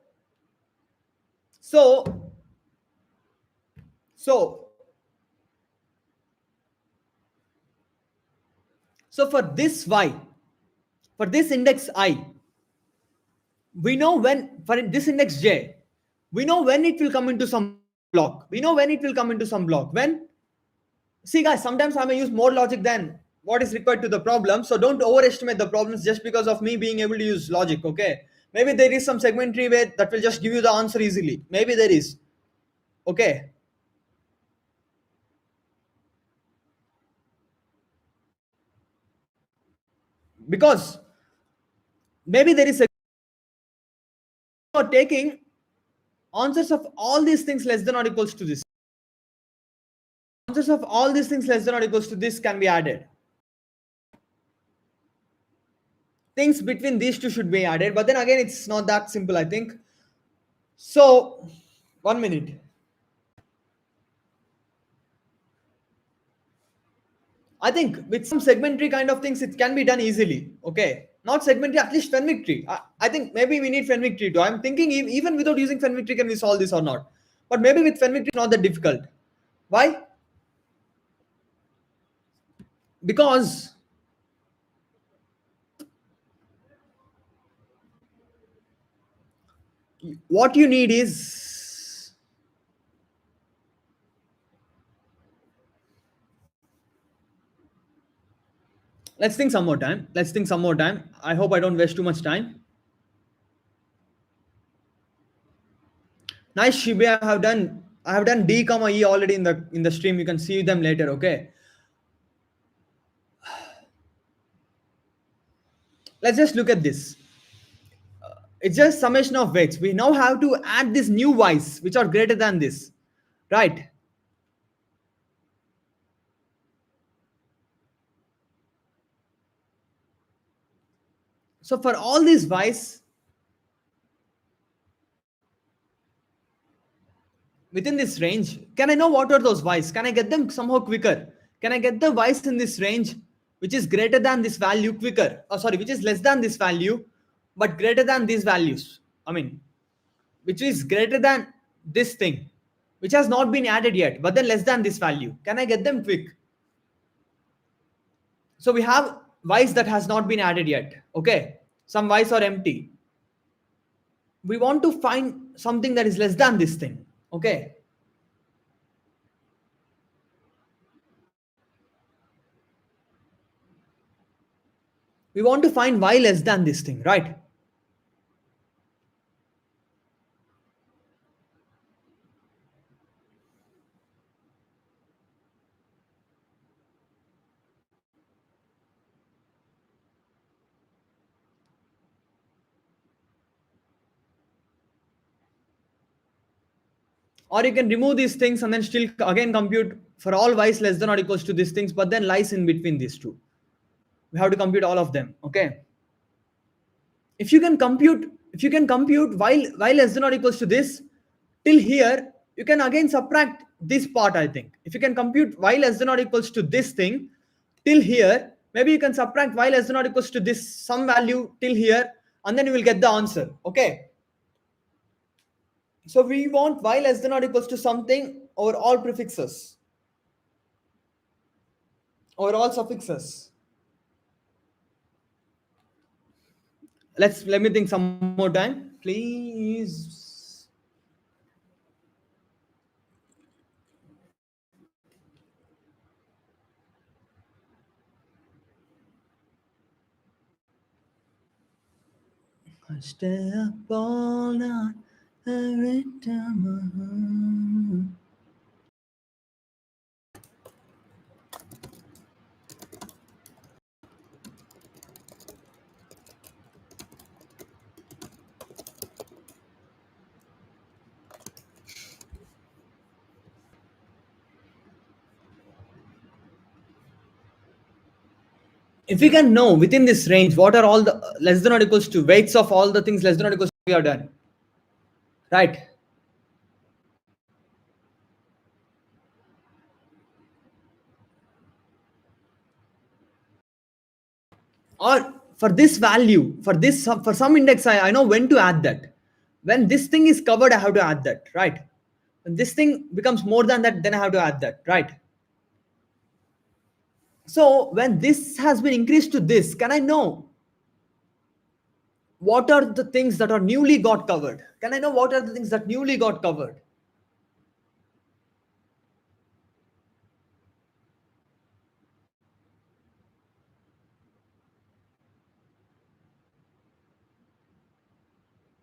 so so so for this y, for this index I, we know when, for this index j, we know when it will come into some block. We know when it will come into some block. When, see guys, sometimes I may use more logic than what is required to the problem. So don't overestimate the problems just because of me being able to use logic. Okay, maybe there is some segmentary way that will just give you the answer easily. Maybe there is. Okay, because maybe there is a, or taking answers of all these things less than or equals to this. Answers of all these things less than or equals to this can be added. Things between these two should be added, but then again, it's not that simple, I think. So, 1 minute. I think with some segmentary kind of things, it can be done easily. Okay, not segmentary, at least Fenwick tree. I think maybe we need Fenwick tree too. I'm thinking even without using Fenwick tree, can we solve this or not? But maybe with Fenwick tree, not that difficult. Why? Because what you need is, let's think some more time. Let's think some more time. I hope I don't waste too much time. Nice, Shibuya. I have done D comma E already in the stream. You can see them later. Okay. Let's just look at this. It's just summation of weights. We now have to add these new y's which are greater than this, right? So for all these y's, within this range, can I know what are those y's? Can I get them somehow quicker? Can I get the y's in this range which is greater than this value quicker? Oh, sorry, which is less than this value but greater than these values. I mean, which is greater than this thing, which has not been added yet, but then less than this value. Can I get them quick? So we have y's that has not been added yet. Okay, some y's are empty. We want to find something that is less than this thing. Okay, we want to find y less than this thing, right? Or you can remove these things and then still again compute for all y's less than or equals to these things, but then lies in between these two. We have to compute all of them. Okay, if you can compute y less than or equals to this till here, you can again subtract this part. I think if you can compute y less than or equals to this thing till here, maybe you can subtract y less than or equals to this some value till here, and then you will get the answer. Okay, so we want y less than or equals to something over all prefixes, over all suffixes. Let me think some more time, please. I stay up all night every time. If we can know within this range what are all the less than or equals to weights of all the things less than or equals to, we are done, right? Or for this value, for this for some index, I know when to add that. When this thing is covered, I have to add that, right? When this thing becomes more than that, then I have to add that, right? So when this has been increased to this, can I know what are the things that are newly got covered? Can I know what are the things that newly got covered?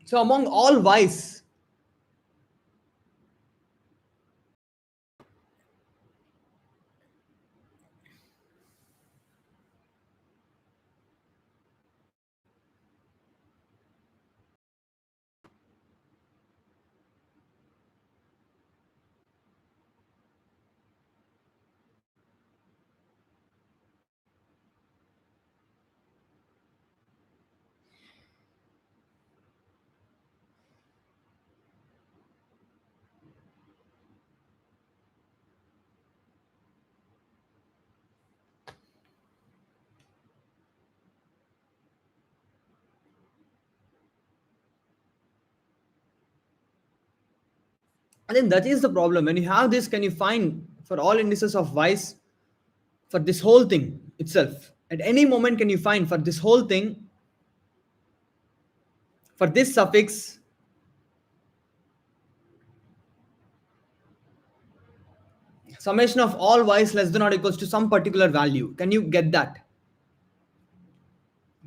So among all y's, I think that is the problem. When you have this, can you find for all indices of y's for this whole thing itself? At any moment, can you find for this whole thing, for this suffix, summation of all y's less than or equals to some particular value? Can you get that?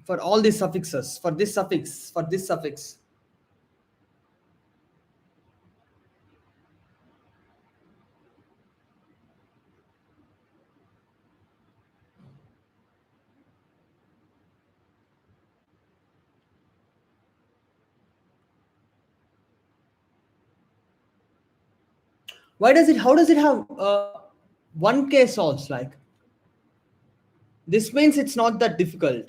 For all these suffixes, for this suffix, for this suffix. Why does it, how does it have 1k solves? Like, this means it's not that difficult.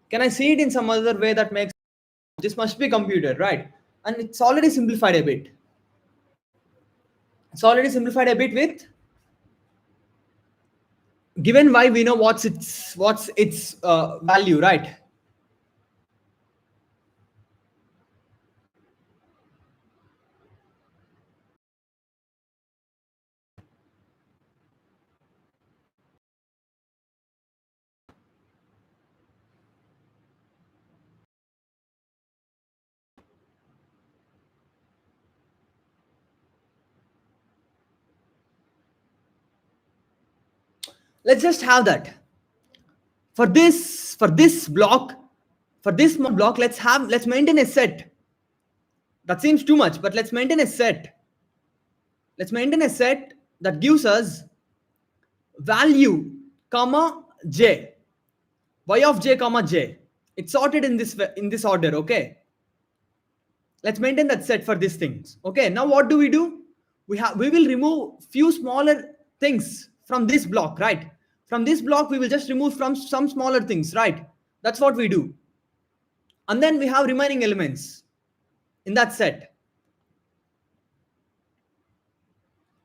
Can I see it in some other way that makes this must be computed, right? And it's already simplified a bit. It's already simplified a bit with given y we know what's its value, right? Let's just have that for this block, for this small block. Let's maintain a set. That seems too much, but let's maintain a set that gives us value comma j, y of j comma j. It's sorted in this order, okay? Let's maintain that set for these things. Okay, now what do? We will remove few smaller things from this block, right? From this block we will just remove from some smaller things, right? That's what we do. And then we have remaining elements in that set,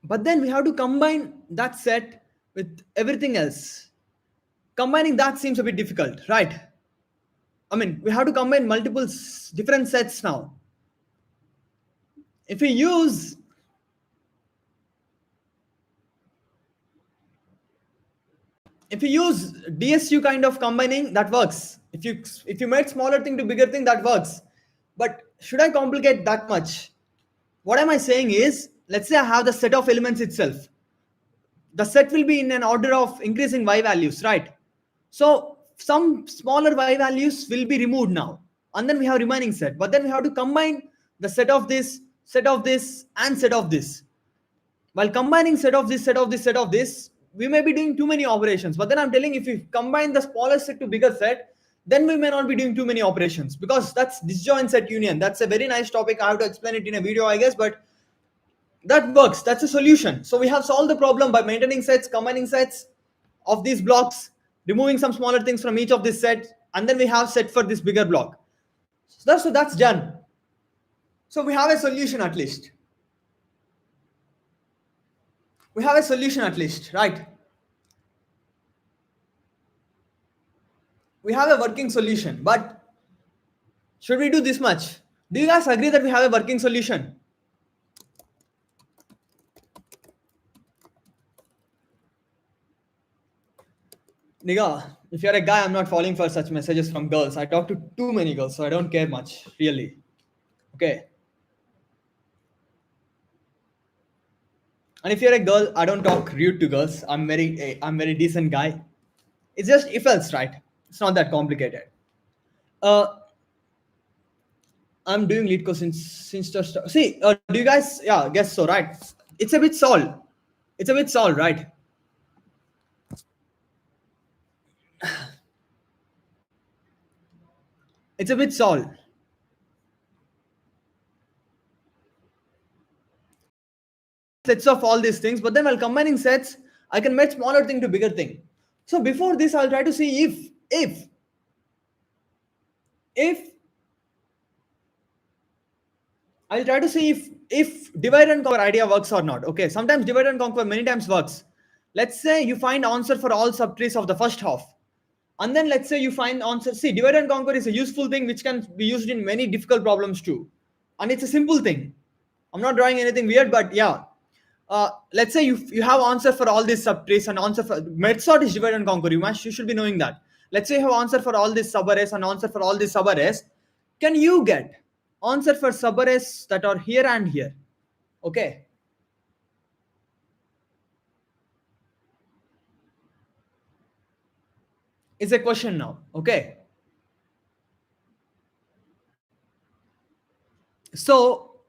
but then we have to combine that set with everything else. Combining that seems a bit difficult, right? I mean, we have to combine multiple different sets now. If we use if you use DSU kind of combining, that works. If you made smaller thing to bigger thing, that works. But should I complicate that much? What am I saying is, let's say I have the set of elements itself. The set will be in an order of increasing y values, right? So some smaller y values will be removed now, and then we have remaining set. But then we have to combine the set of this, and set of this. While combining set of this, we may be doing too many operations. But then I'm telling, if we combine the smallest set to bigger set, then we may not be doing too many operations, because that's disjoint set union. That's a very nice topic. I have to explain it in a video, I guess, but that works. That's a solution. So we have solved the problem by maintaining sets, combining sets of these blocks, removing some smaller things from each of these sets, and then we have set for this bigger block. So that's done. So we have a solution at least. We have a solution at least, right? We have a working solution, but should we do this much? Do you guys agree that we have a working solution? Nigga, if you're a guy, I'm not falling for such messages from girls. I talk to too many girls, so I don't care much, really. Okay. And if you're a girl, I don't talk rude to girls. I'm very decent guy. It's just if else, right? It's not that complicated. Uh, I'm doing lead code since just see. Do you guys? Yeah, guess so, right? It's a bit solved. It's a bit solved, right? It's a bit solved. Sets of all these things, but then while combining sets, I can make smaller thing to bigger thing. So before this, I'll try to see if I'll try to see if divide and conquer idea works or not. Okay, sometimes divide and conquer many times works. Let's say you find answer for all subtrees of the first half, and then let's say you find answer. See, divide and conquer is a useful thing which can be used in many difficult problems too, and it's a simple thing. I'm not drawing anything weird, but yeah. Let's say you have answer for all these subtrees and answer for Medsort is divide and conquer. You should be knowing that. Let's say you have answer for all these subarrays and answer for all these subarrays. Can you get answer for subarrays that are here and here? Okay, it's a question now. Okay, so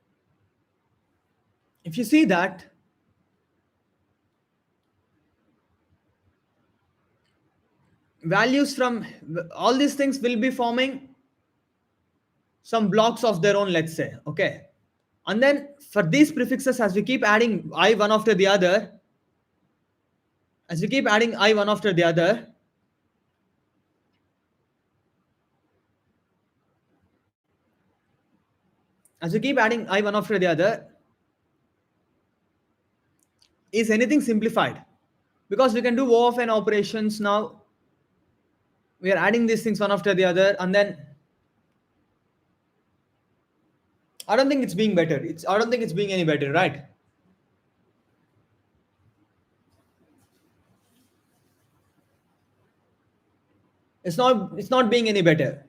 if you see that values from all these things will be forming some blocks of their own, let's say. Okay, and then for these prefixes, as we keep adding I one after the other, as we keep adding I one after the other, as we keep adding I one after the other, is anything simplified, because we can do O of n operations now. We are adding these things one after the other, and then I don't think it's being better. I don't think it's being any better, right? It's not being any better.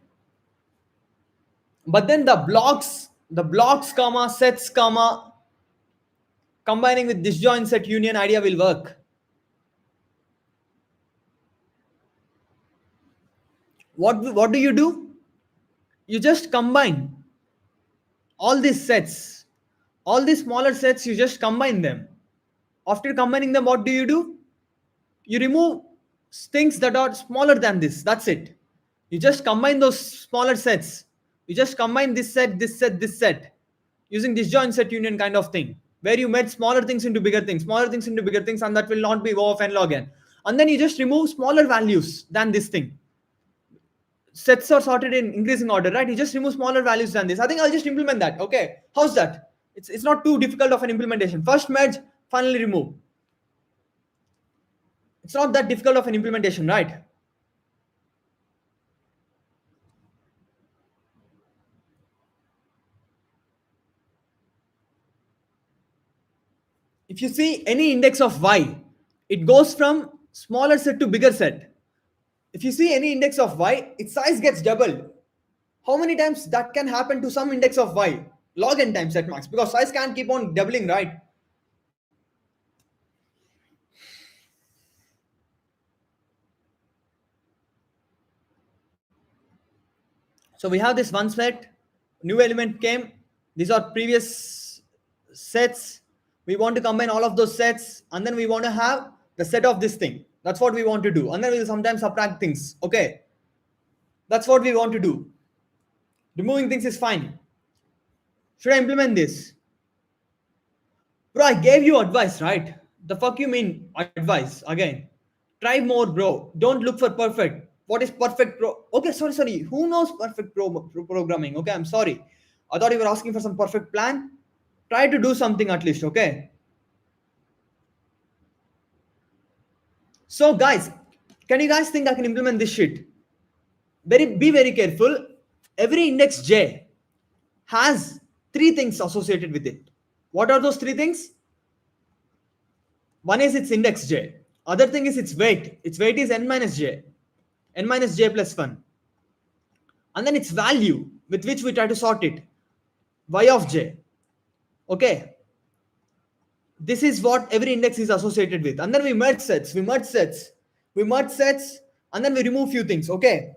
But then the blocks comma sets comma combining with disjoint set union idea will work. What do? You just combine all these sets, all these smaller sets, you just combine them. After combining them, what do? You remove things that are smaller than this. That's it. You just combine those smaller sets. You just combine this set, this set, this set, using disjoint set union kind of thing, where you made smaller things into bigger things, smaller things into bigger things, and that will not be O of n log n. And then you just remove smaller values than this thing. Sets are sorted in increasing order, right? You just remove smaller values than this. I think I'll just implement that. Okay, how's that? It's not too difficult of an implementation. First merge, finally remove. It's not that difficult of an implementation, right? If you see any index of y, it goes from smaller set to bigger set. If you see any index of y, its size gets doubled. How many times that can happen to some index of y? Log n times at max, because size can't keep on doubling, right? So we have this one set, new element came. These are previous sets. We want to combine all of those sets, and then we want to have the set of this thing. That's what we want to do. And then we'll sometimes subtract things. Okay. That's what we want to do. Removing things is fine. Should I implement this? Bro, I gave you advice, right? The fuck you mean advice again? Try more, bro. Don't look for perfect. What is perfect Okay, sorry. Who knows perfect programming? Okay, I'm sorry. I thought you were asking for some perfect plan. Try to do something at least, okay? So, guys, can you guys think I can implement this shit? Be very careful. Every index j has three things associated with it. What are those three things? One is its index j. Other thing is its weight. Its weight is n minus j. N minus j plus 1. And then its value with which we try to sort it. Y of j. Okay. This is what every index is associated with. And then we merge sets. And then we remove few things. Okay.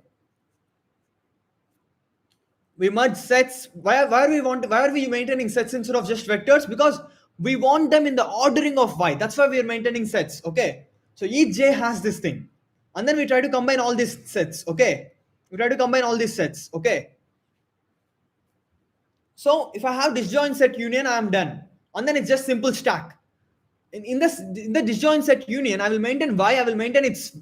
We merge sets. Why are we maintaining sets instead of just vectors? Because we want them in the ordering of y. That's why we are maintaining sets. Okay. So each j has this thing. And then we try to combine all these sets. Okay. We try to combine all these sets. Okay. So if I have disjoint set union, I am done. And then it's just simple stack. In the disjoint set union, I will maintain y. I will maintain its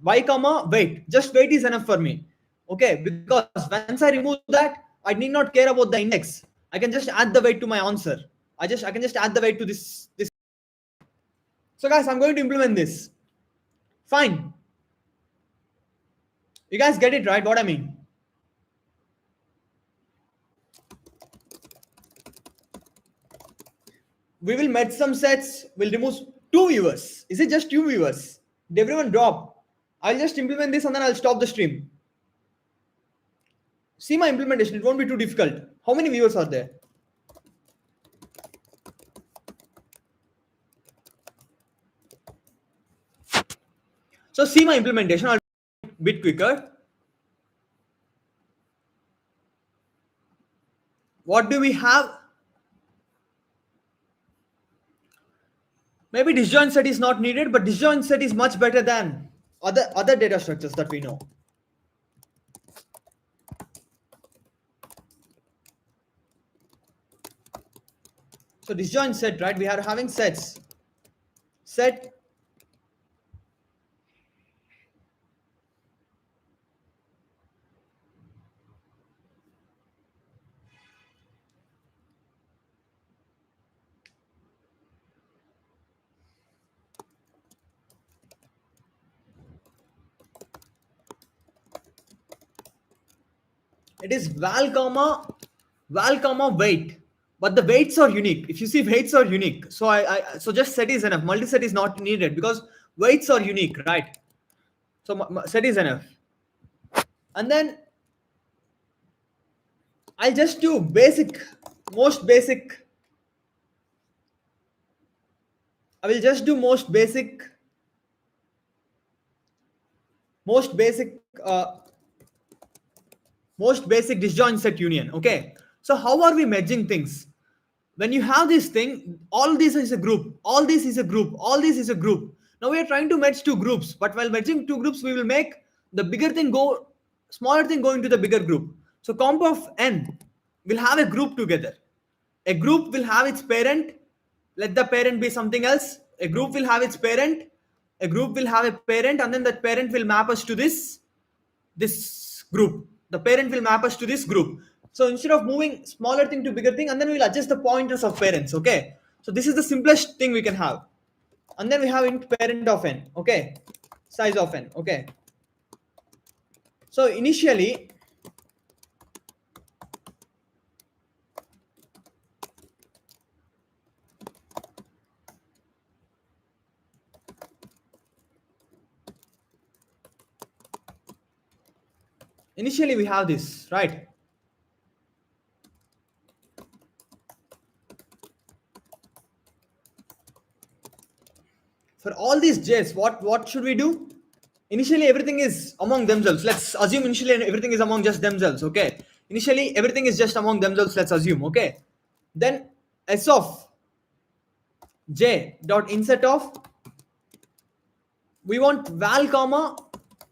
y comma weight. Just weight is enough for me. Okay, because once I remove that, I need not care about the index. I can just add the weight to my answer. I can just add the weight to this. So guys, I'm going to implement this. Fine. You guys get it, right? What I mean? We will merge some sets. We'll remove two viewers. Is it just two viewers? Did everyone drop? I'll just implement this and then I'll stop the stream. See my implementation. It won't be too difficult. How many viewers are there? So see my implementation. I'll be a bit quicker. What do we have? Maybe disjoint set is not needed, but disjoint set is much better than other data structures that we know. So disjoint set, right? We are having sets. Set It is val comma weight, but the weights are unique. If you see, weights are unique, so so just set is enough. Multi-set is not needed because weights are unique, right? So set is enough. And then I'll just do basic, most basic. I will just do most basic, most basic disjoint set union. Okay. So how are we merging things? When you have this thing, all this is a group, all this is a group, all this is a group. Now we are trying to merge two groups, but while merging two groups, we will make the bigger thing go, smaller thing go into the bigger group. So comp of n will have a group together. A group will have its parent. Let the parent be something else. A group will have its parent. A group will have a parent, and then that parent will map us to this group. The parent will map us to this group. So instead of moving smaller thing to bigger thing, and then we'll adjust the pointers of parents. Okay. So this is the simplest thing we can have. And then we have int parent of n. Okay. Size of n. Okay. So initially we have this, right? For all these j's, what should we do? Initially everything is among themselves. Let's assume initially everything is among just themselves. Okay. Initially everything is just among themselves. Let's assume. Okay. Then s of j dot inset of, we want val comma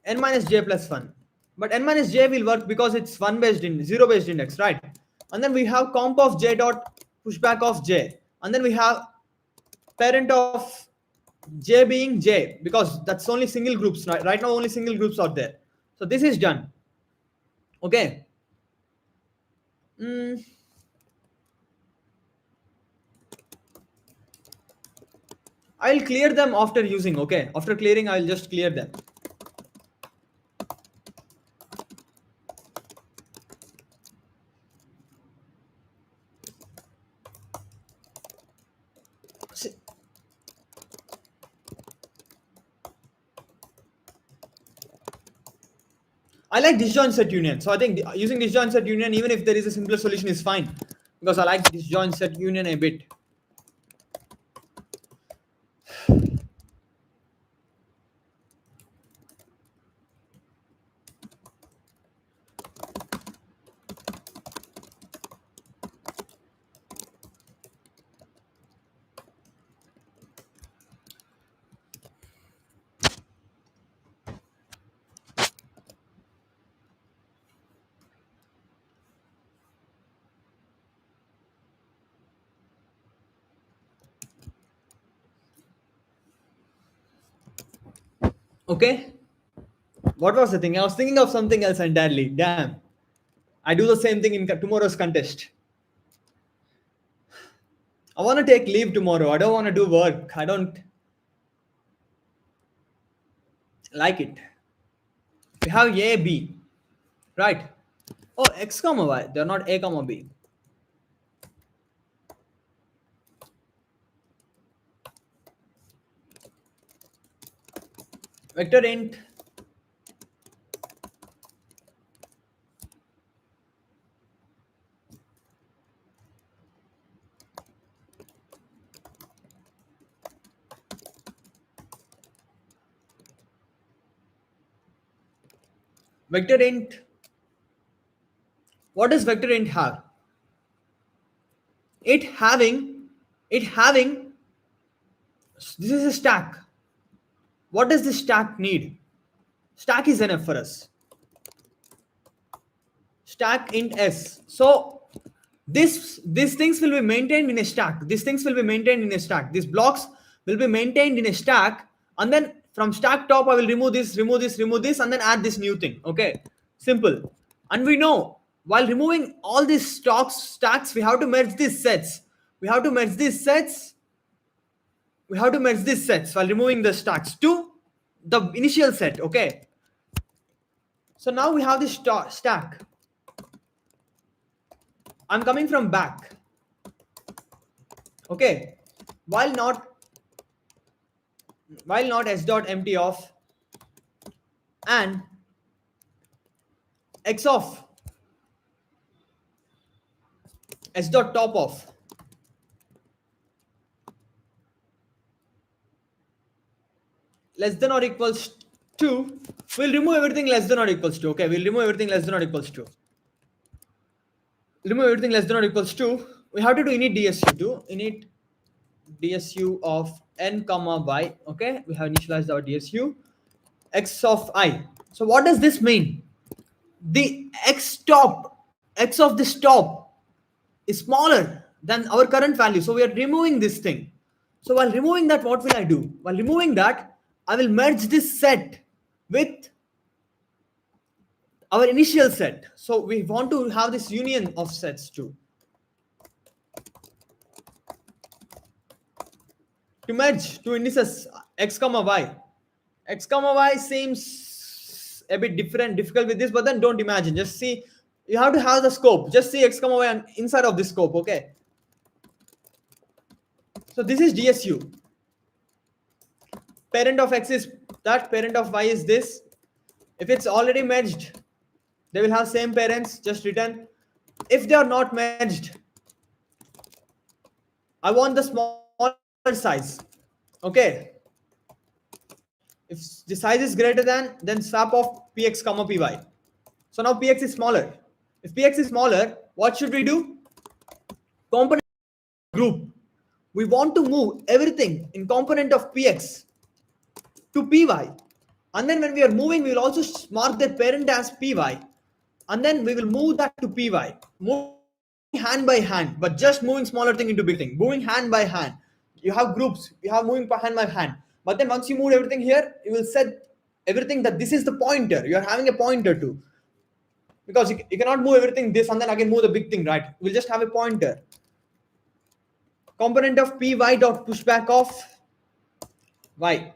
n minus j plus 1, but n minus j will work because it's 1 based in 0 based index, right? And then we have comp of j dot pushback of j, and then we have parent of j being j, because that's only single groups, right now only single groups are there. So this is done. Okay. I'll clear them after using. Okay, after clearing I'll just clear them. I like disjoint set union. So I think using disjoint set union, even if there is a simpler solution, is fine, because I like disjoint set union a bit. Okay. What was the thing? I was thinking of something else entirely. Damn. I do the same thing in tomorrow's contest. I want to take leave tomorrow. I don't want to do work. I don't like it. We have A, B, right? Oh, x comma y. They're not A comma B. Vector int vector int. What does vector int have? It having this is a stack. What does this stack need? Stack is enough for us. Stack int s. So these things will be maintained in a stack. These things will be maintained in a stack. These blocks will be maintained in a stack, and then from stack top I will remove this, and then add this new thing. Okay, simple. And we know while removing all these stacks, we have to merge these sets. We have to merge these sets while removing the stacks to the initial set. Okay. So now we have this stack. I'm coming from back. Okay, while not s dot empty of and x of s dot top of less than or equals to, we'll remove everything less than or equals to. Okay, we'll remove everything less than or equals to. Remove everything less than or equals to. We have to do init dsu to init dsu of n comma y. Okay, we have initialized our dsu x of I. So what does this mean? The x of this top is smaller than our current value. So we are removing this thing. So while removing that, what will I do? While removing that, I will merge this set with our initial set. So we want to have this union of sets too. To merge two indices x comma y. X comma y seems a bit difficult with this, but then don't imagine. Just see, you have to have the scope. Just see x comma y inside of this scope. Okay. So this is DSU. Parent of x is that, parent of y is this. If it's already merged, they will have same parents, just return. If they are not merged, I want the smaller size. Okay. If the size is greater than, then swap of px comma py. So now px is smaller. If px is smaller, what should we do? Component group. We want to move everything in component of px to py. And then when we are moving, we will also mark their parent as py. And then we will move that to py. Moving hand by hand, but just moving smaller thing into big thing. Moving hand by hand. You have groups, you have moving hand by hand. But then once you move everything here, you will set everything that this is the pointer. You are having a pointer too. Because you cannot move everything this and then again move the big thing, right? We'll just have a pointer. Component of py dot pushback of y.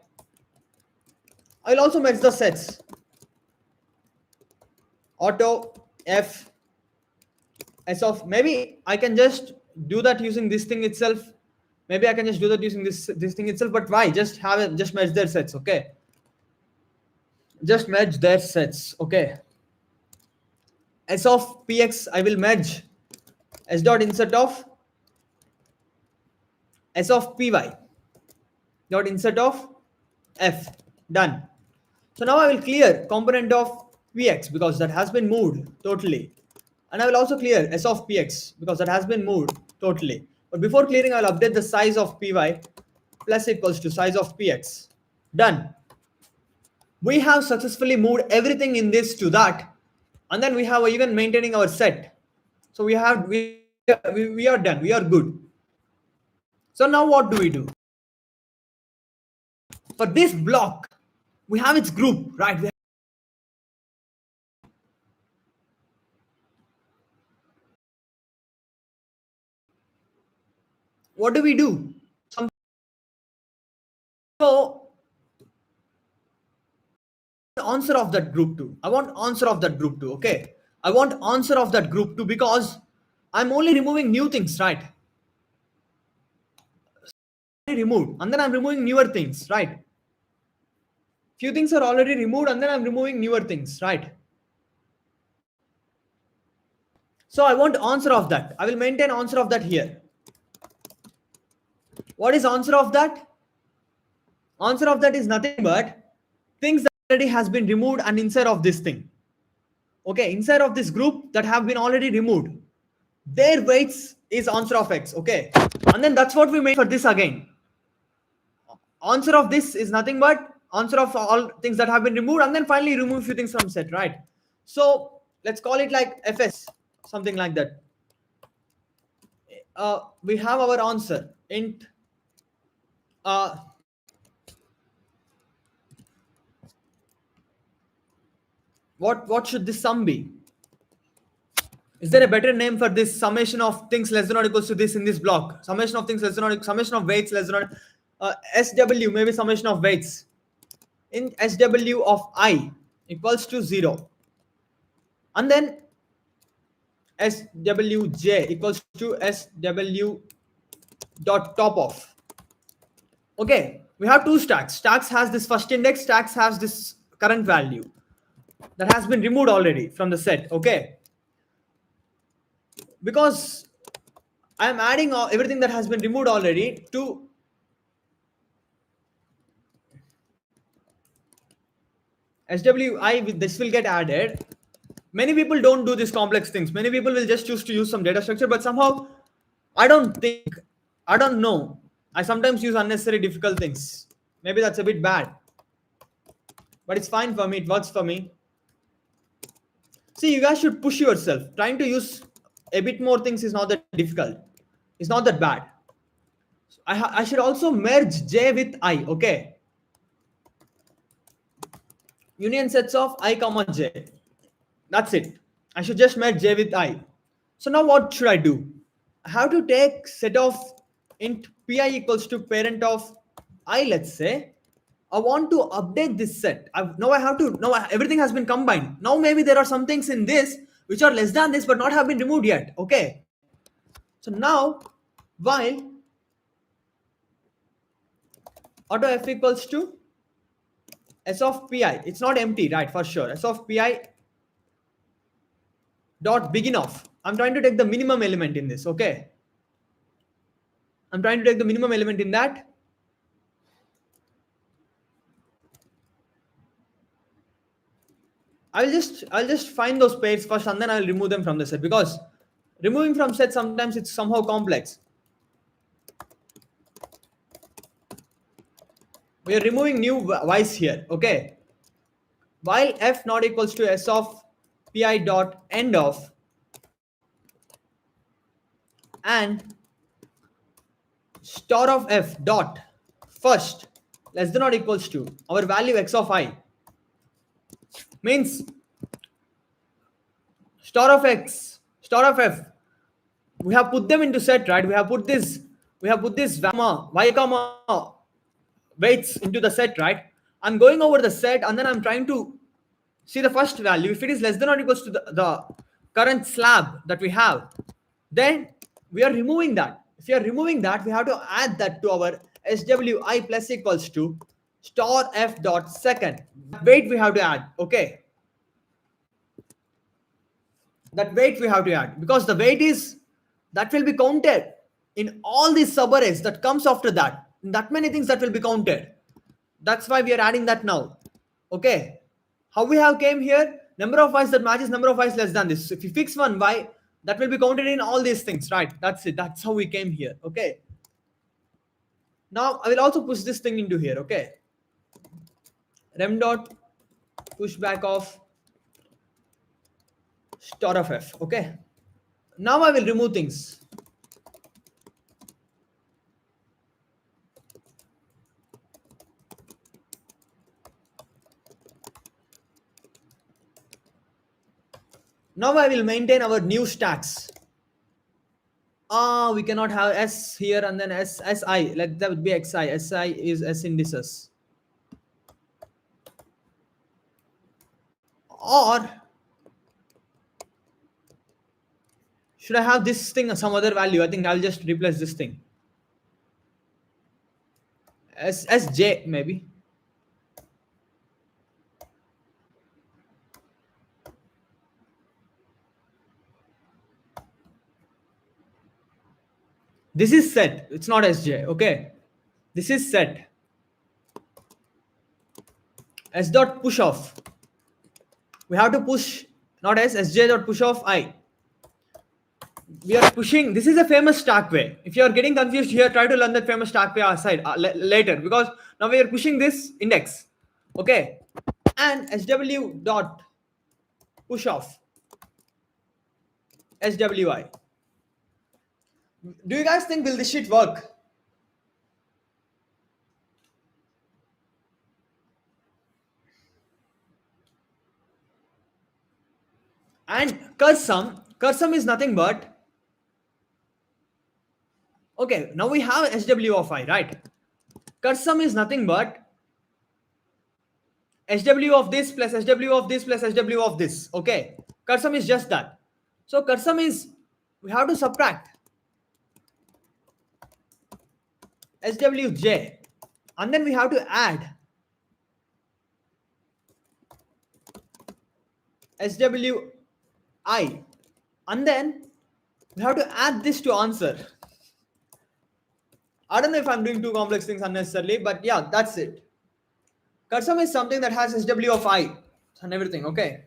I will also match the sets. Auto f s of, maybe I can just do that using this thing itself. Maybe I can just do that using this thing itself, but why? Just have it, just merge their sets, okay? Just merge their sets, okay? S of px, I will merge s dot insert of s of py dot insert of f. Done. So now I will clear component of px because that has been moved totally. And I will also clear s of px because that has been moved totally. But before clearing, I will update the size of py plus equals to size of px. Done. We have successfully moved everything in this to that. And then we have even maintaining our set. So we are done. We are good. So now what do we do? For this block, we have its group, right? What do we do? So answer of that group too. I want answer of that group too. Okay. I want answer of that group too because I'm only removing new things, right? Removed, and then I'm removing newer things, right? Few things are already removed, and then I'm removing newer things, right? So I want answer of that. I will maintain answer of that here. What is answer of that? Answer of that is nothing but things that already has been removed and inside of this thing. Okay, inside of this group that have been already removed, their weights is answer of x. Okay, and then that's what we made for this again. Answer of this is nothing but answer of all things that have been removed, and then finally remove few things from set, right? So let's call it like fs, something like that. We have our answer int what should this sum be? Is there a better name for this summation of things less than or equals to this in this block? Summation of things less than or summation of weights less than or SW, maybe summation of weights. In SW of I equals to 0. And then swj equals to sw dot top of. Okay, we have two stacks. Stacks has this first index, stacks has this current value that has been removed already from the set. Okay, because I am adding everything that has been removed already to SWI, this will get added. Many people don't do these complex things. Many people will just choose to use some data structure, but somehow I don't think, I don't know. I sometimes use unnecessary difficult things. Maybe that's a bit bad, but it's fine for me. It works for me. See, you guys should push yourself. Trying to use a bit more things is not that difficult. It's not that bad. I should also merge J with I. Okay. Union sets of I comma J. That's it. I should just merge J with I. So now what should I do? I have to take set of int pi equals to parent of I, let's say. I want to update this set. Now I have to, now everything has been combined. Now maybe there are some things in this which are less than this but not have been removed yet. Okay. So now while auto f equals to s of pi, it's not empty, right? For sure. S of pi dot begin of. I'm trying to take the minimum element in this. Okay. I'm trying to take the minimum element in that. I'll just find those pairs first and then I'll remove them from the set, because removing from set sometimes it's somehow complex. We are removing new y's here. Okay. While f not equals to s of pi dot end of and star of f dot first less than or equals to our value x of I, means star of x, star of f, we have put them into set, right? We have put this gamma y comma weights into the set, right? I'm going over the set and then I'm trying to see the first value. If it is less than or equals to the current slab that we have, then we are removing that. If we are removing that, we have to add that to our SWI plus equals to star f dot second. Weight we have to add. Okay. That weight we have to add, because the weight is that will be counted in all these subarrays that comes after that. That many things that will be counted. That's why we are adding that now. Okay. How we have came here? Number of y's that matches number of y's less than this. So if you fix one y, that will be counted in all these things, right? That's it. That's how we came here. Okay. Now I will also push this thing into here. Okay. Rem dot pushback of star of f. Okay. Now I will remove things. Now I will maintain our new stacks. We cannot have s here and then si. Let that be xi. Si is s indices. Or should I have this thing some other value? I think I'll just replace this thing. Sj maybe. This is set. It's not sj. Okay. This is set. S dot push off. We have to push, not s, sj dot push off I. We are pushing. This is a famous stack way. If you are getting confused here, try to learn that famous stack way aside later, because now we are pushing this index. Okay. And sw dot push off swi. Do you guys think will this shit work? And cursum is nothing but, okay, now we have sw of I, right? Cursum is nothing but sw of this plus sw of this plus sw of this. Okay, cursum is just that. So cursum is, we have to subtract SWJ, and then we have to add SWI, and then we have to add this to answer. I don't know if I'm doing two complex things unnecessarily, but yeah, that's it. Cursum is something that has SW of I and everything, okay?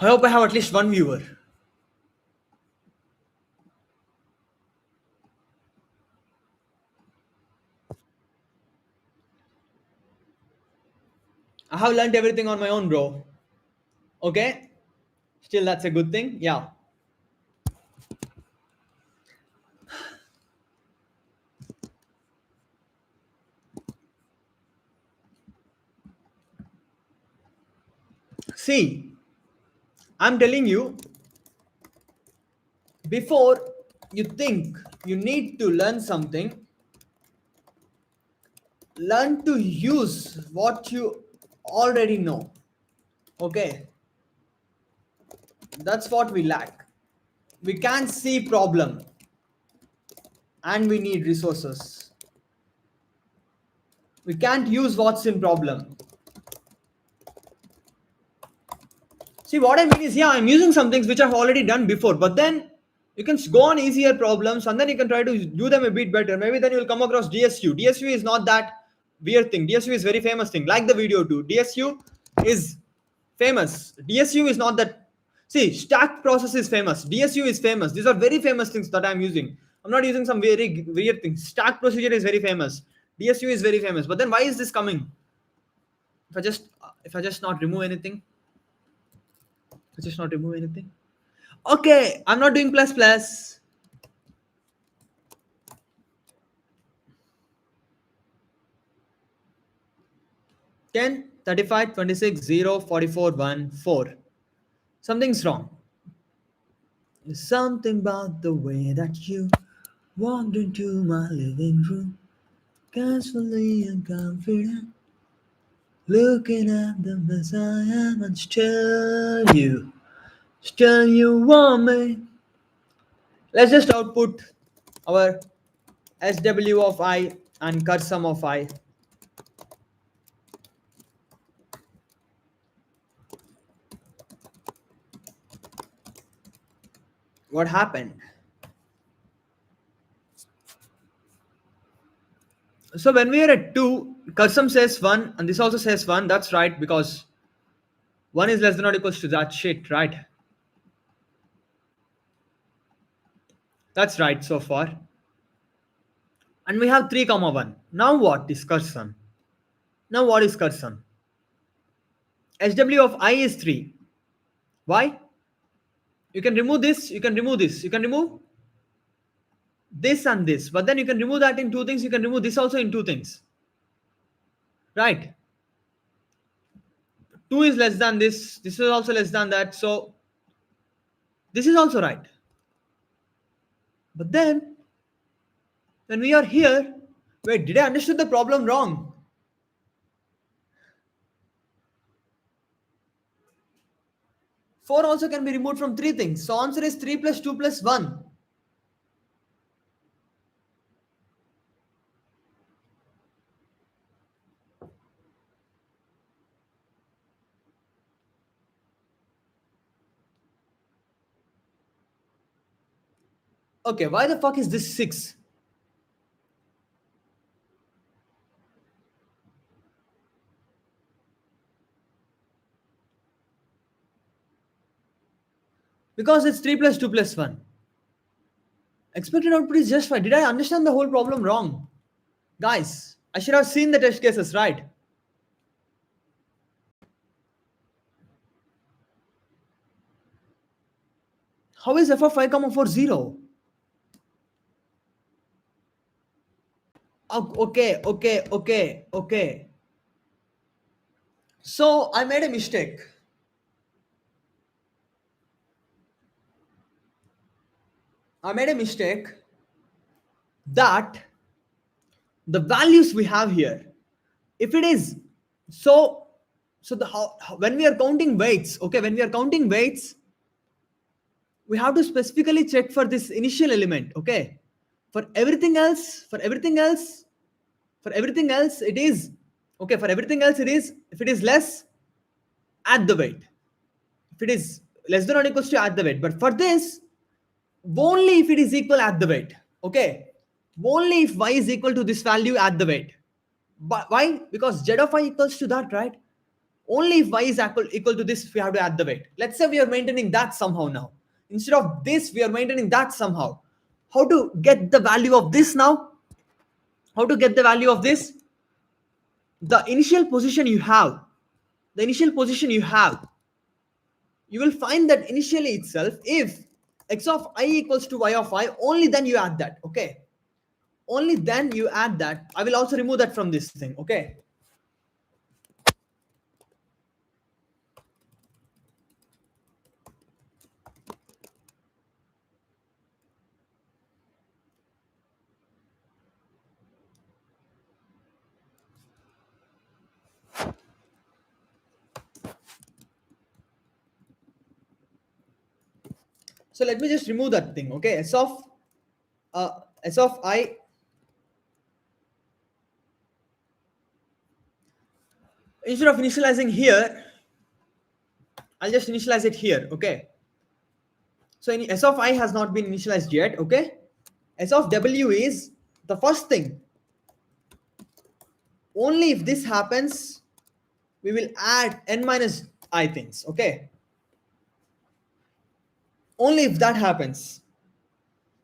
I hope I have at least one viewer. I have learned everything on my own, bro. Okay? Still, that's a good thing. Yeah. See, I'm telling you, before you think you need to learn something, learn to use what you already know. Okay? That's what we lack. We can't see problem and we need resources. We can't use what's in problem. See, what I mean is, yeah, I'm using some things which I've already done before, but then you can go on easier problems and then you can try to do them a bit better. Maybe then you'll come across DSU. DSU is not that weird thing. DSU is very famous thing. Like the video too. DSU is famous. DSU is not that. See, stack process is famous. DSU is famous. These are very famous things that I'm using. I'm not using some very weird things. Stack procedure is very famous. DSU is very famous. But then why is this coming? If I just not remove anything, just not remove anything. Okay, I'm not doing plus plus. 10, 35, 26, 0, 44, 1, 4. Something's wrong. There's something about the way that you walked into my living room, casually and confident, looking at the mess I am, and still you want me. Let's just output our SW of I and cursum of I. What happened? So when we are at 2, cursum says 1 and this also says 1. That's right, because 1 is less than or equals to that shit, right? That's right so far. And we have 3 comma 1. Now what is cursum? Now what is cursum? SW of I is 3. Why? You can remove this, you can remove this, you can remove this and this. But then you can remove that in 2 things, you can remove this also in 2 things. Right? 2 is less than this is also less than that. So this is also right. But then when we are here, wait, did I understood the problem wrong? Four also can be removed from 3 things. So answer is 3 plus 2 plus 1. Okay, why the fuck is this 6? Because it's 3 plus 2 plus 1. Expected output is just fine. Did I understand the whole problem wrong? Guys, I should have seen the test cases, right? How is f of I comma 4 0? Okay, okay, okay, okay. So I made a mistake. I made a mistake that the values we have here, if it is so, so the when we are counting weights, okay, when we are counting weights, we have to specifically check for this initial element, okay. For everything else, for everything else it is okay. For everything else it is, if it is less, add the weight. If it is less than or equals to, add the weight. But for this, only if it is equal, add the weight, okay. Only if y is equal to this value, add the weight. But why? Because z of I equals to that, right? Only if y is equal to this, we have to add the weight. Let's say we are maintaining that somehow now. Instead of this, we are maintaining that somehow. How to get the value of this now? How to get the value of this? The initial position you have, the initial position you will find that initially itself, if x of I equals to y of I, only then you add that, okay? Only then you add that. I will also remove that from this thing, okay? So let me just remove that thing, okay? S of I, instead of initializing here, I'll just initialize it here, okay? So S of I has not been initialized yet, okay? S of W is the first thing. Only if this happens, we will add n minus I things, okay? Only if that happens.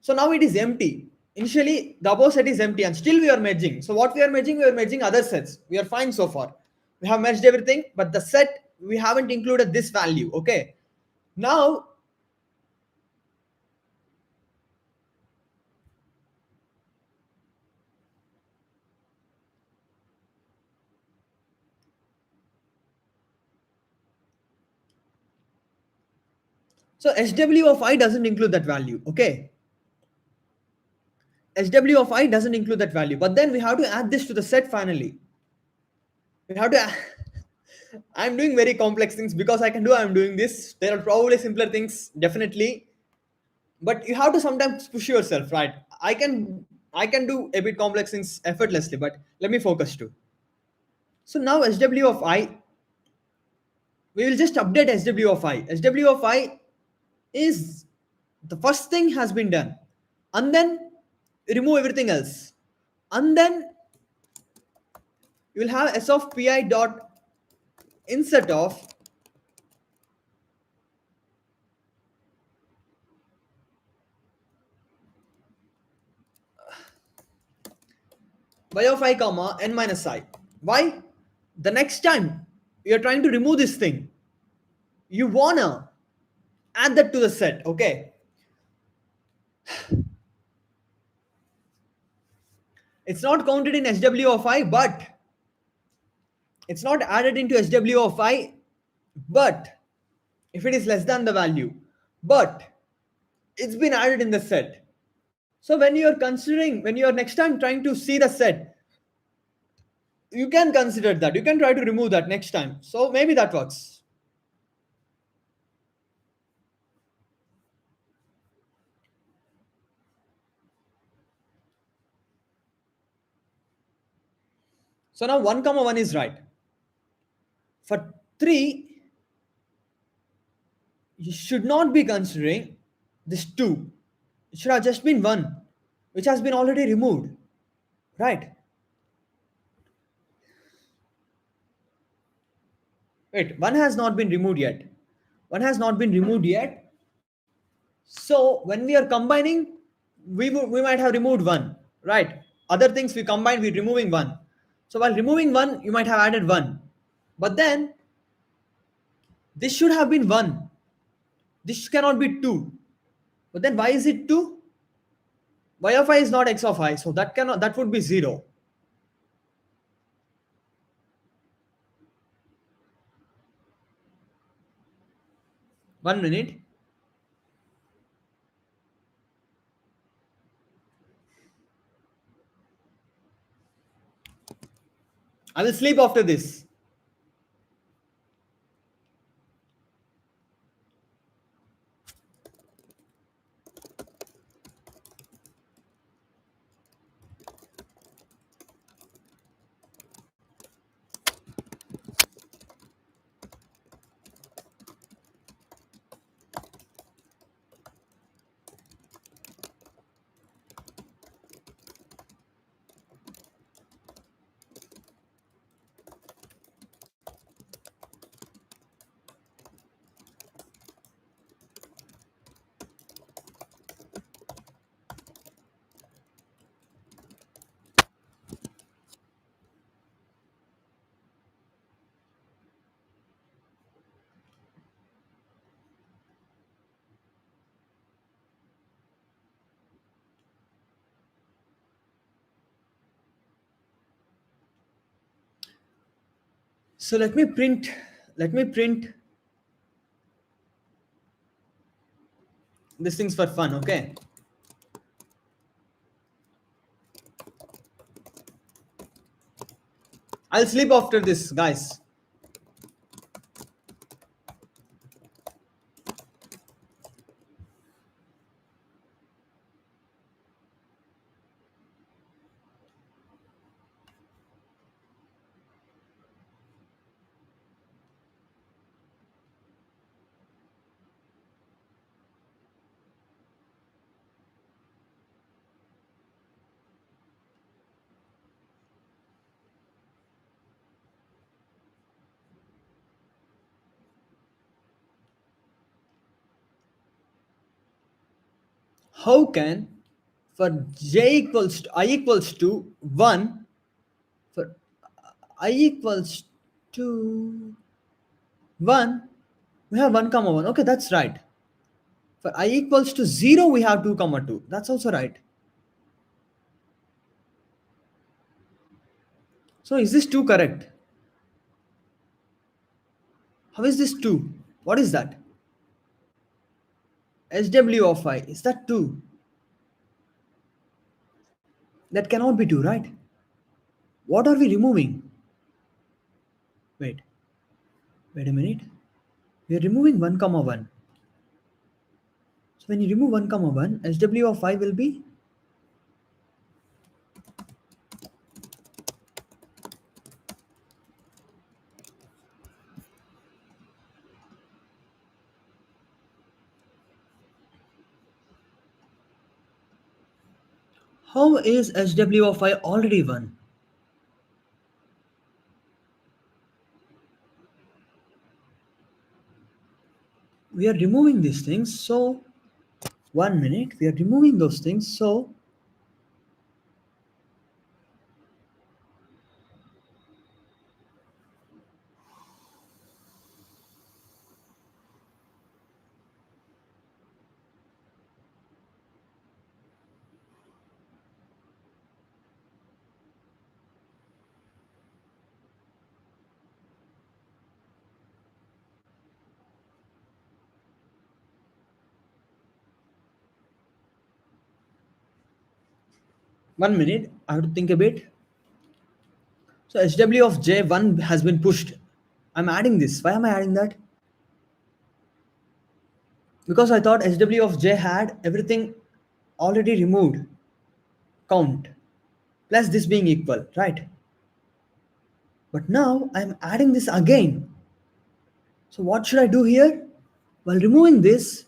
So now it is empty. Initially, the above set is empty and still we are merging. So what we are merging? We are merging other sets. We are fine so far. We have merged everything, but the set, we haven't included this value, okay? Now, so SW of I doesn't include that value, okay? SW of I doesn't include that value, but then we have to add this to the set finally. We have to I'm doing very complex things because I can do, I'm doing this. There are probably simpler things, definitely. But you have to sometimes push yourself, right? I can do a bit complex things effortlessly, but let me focus too. So now SW of I, we will just update SW of I. SW of I is the first thing has been done. And then remove everything else. And then you will have S of Pi dot insert of y of I comma n minus I. Why? The next time you're trying to remove this thing, you wanna add that to the set, okay? It's not counted in SW of I, but it's not added into SW of I, but if it is less than the value, but it's been added in the set. So when you're considering, when you're next time trying to see the set, you can consider that. You can try to remove that next time. So maybe that works. So now 1 comma 1 is right. For 3, you should not be considering this 2. It should have just been 1, which has been already removed. Right? Wait, 1 has not been removed yet. 1 has not been removed yet. So when we are combining, we might have removed 1. Right? Other things we combine, we're removing 1. So while removing 1, you might have added 1. But then this should have been 1. This cannot be 2. But then why is it 2? Y of I is not x of I, so that would be 0. One minute. I will sleep after this. So let me print these things for fun, okay? I'll sleep after this, guys. How can for j equals to I equals to 1, for I equals to 1, we have 1 comma 1. Okay, that's right. For I equals to 0, we have 2 comma 2. That's also right. So is this 2 correct? How is this 2? What is that? SW of I. Is that 2? That cannot be 2, right? What are we removing? Wait. Wait a minute. We are removing 1 comma 1. So when you remove 1 comma 1, SW of I will be 'how is SW of I already 1? We are removing these things, so 1 minute. We are removing those things, so one minute. I have to think a bit. So SW of J1 has been pushed. I'm adding this. Why am I adding that? Because I thought SW of J had everything already removed. Count. Plus this being equal, right? But now I'm adding this again. So what should I do here? While removing this,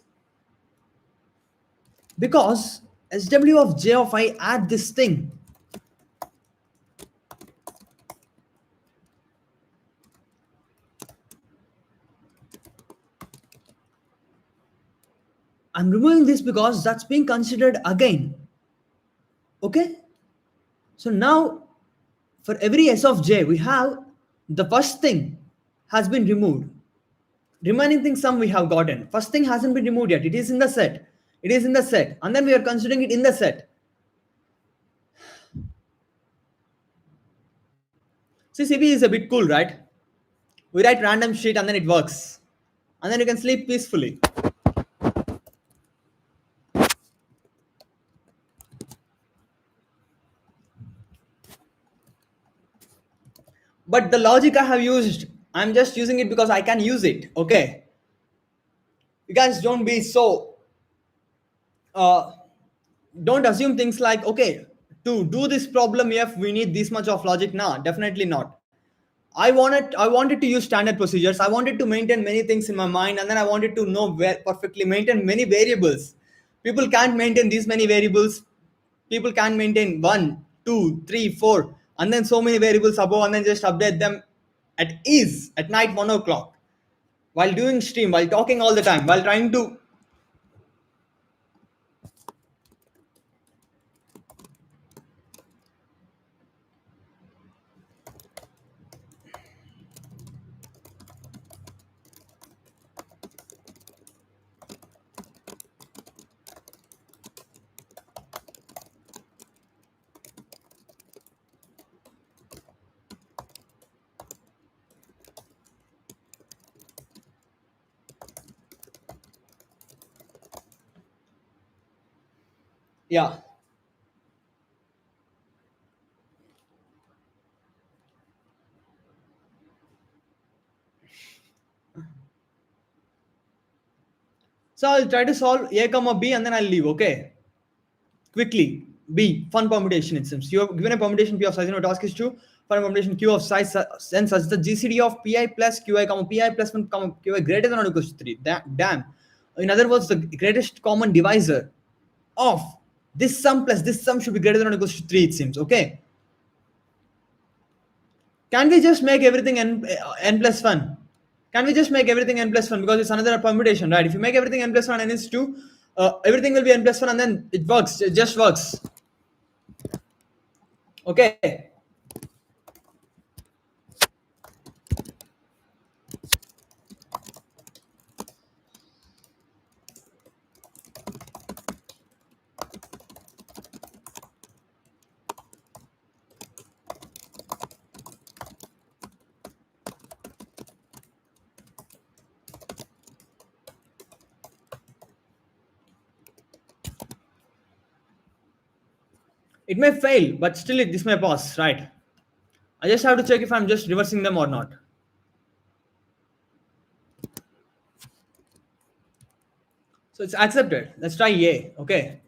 because SW of J of I add this thing. I'm removing this because that's being considered again. Okay? So now for every S of J, we have the first thing has been removed. Remaining thing sum we have gotten. First thing hasn't been removed yet. It is in the set. It is in the set, and then we are considering it in the set. See, CP is a bit cool, right? We write random shit and then it works. And then you can sleep peacefully. But the logic I have used, I'm just using it because I can use it. Okay. You guys don't be so uh don't assume things like, okay, to do this problem if we need this much of logic. Nah, definitely not. I wanted to use standard procedures. I wanted to maintain many things in my mind, and then I wanted to know where perfectly maintain many variables. People can't maintain these many variables. People can maintain one, two, three, four, and then so many variables above, and then just update them at ease at night 1 o'clock while doing stream, while talking all the time, while trying to. Yeah. So I'll try to solve a comma b and then I'll leave. Okay. Quickly. B. Fun permutation instance. You have given a permutation P of size. Task is to find a permutation Q of size and such the GCD of Pi plus Qi comma Pi plus 1 comma Qi greater than or equal to 3. Damn. In other words, the greatest common divisor of this sum plus this sum should be greater than or equal to 3, it seems. Okay. Can we just make everything n plus 1? Can we just make everything n plus 1? Because it's another permutation, right? If you make everything n plus 1 and n is 2, everything will be n plus 1 and then it works. It just works. Okay. It may fail, but still this may pass, right? I just have to check if I'm just reversing them or not. So it's accepted. Let's try A. Okay.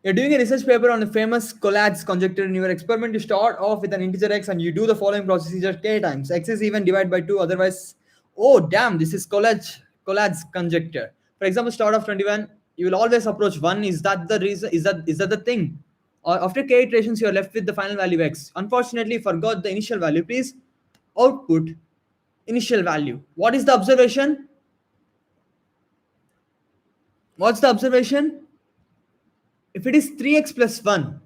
You're doing a research paper on the famous Collatz conjecture. In your experiment, you start off with an integer x and you do the following procedure k times. X is even divided by 2, otherwise. Oh, damn, this is Collatz conjecture. For example, start of 21, you will always approach 1. Is that the reason? Is that the thing? Or after k iterations, you are left with the final value x. Unfortunately, forgot the initial value. Please output initial value. What is the observation? What's the observation? If it is 3x plus 1,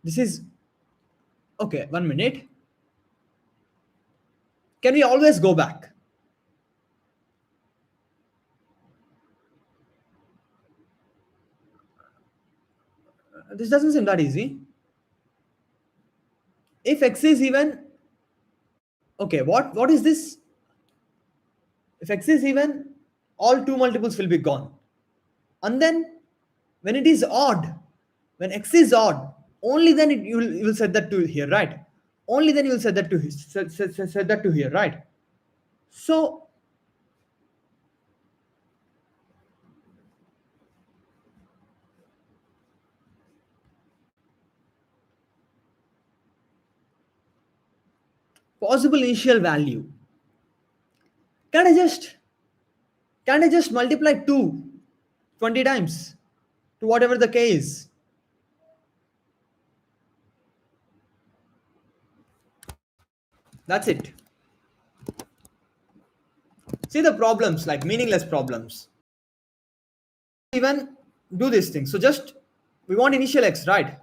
this is okay. 1 minute. Can we always go back? This doesn't seem that easy. If x is even, okay, what is this? If x is even, all two multiples will be gone. And then when it is odd, when x is odd, only then you will set that to here, right? Only then you will set that to set that to here, right? So possible initial value. Can I just multiply 2 20 times to whatever the k is? That's it. See the problems, like meaningless problems. Even do this thing. So just we want initial x, right?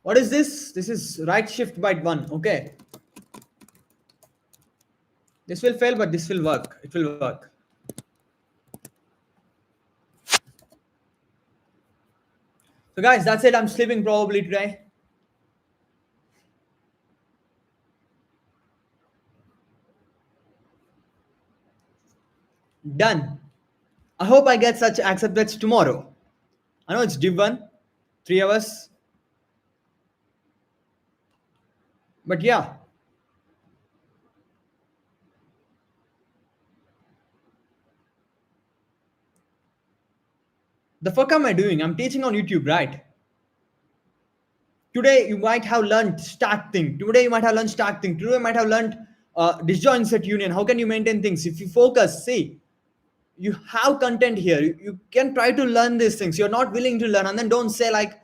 What is this? This is right shift byte 1. Okay. This will fail, but this will work. It will work. So, guys, that's it. I'm sleeping probably today. Done. I hope I get such acceptance tomorrow. I know it's div 1, 3 hours, but yeah. The fuck am I doing? I'm teaching on YouTube, right? Today you might have learned stack thing. Today you might have learned stack thing. Today you might have learned disjoint set union. How can you maintain things? If you focus, see, you have content here. You can try to learn these things. You're not willing to learn, and then don't say like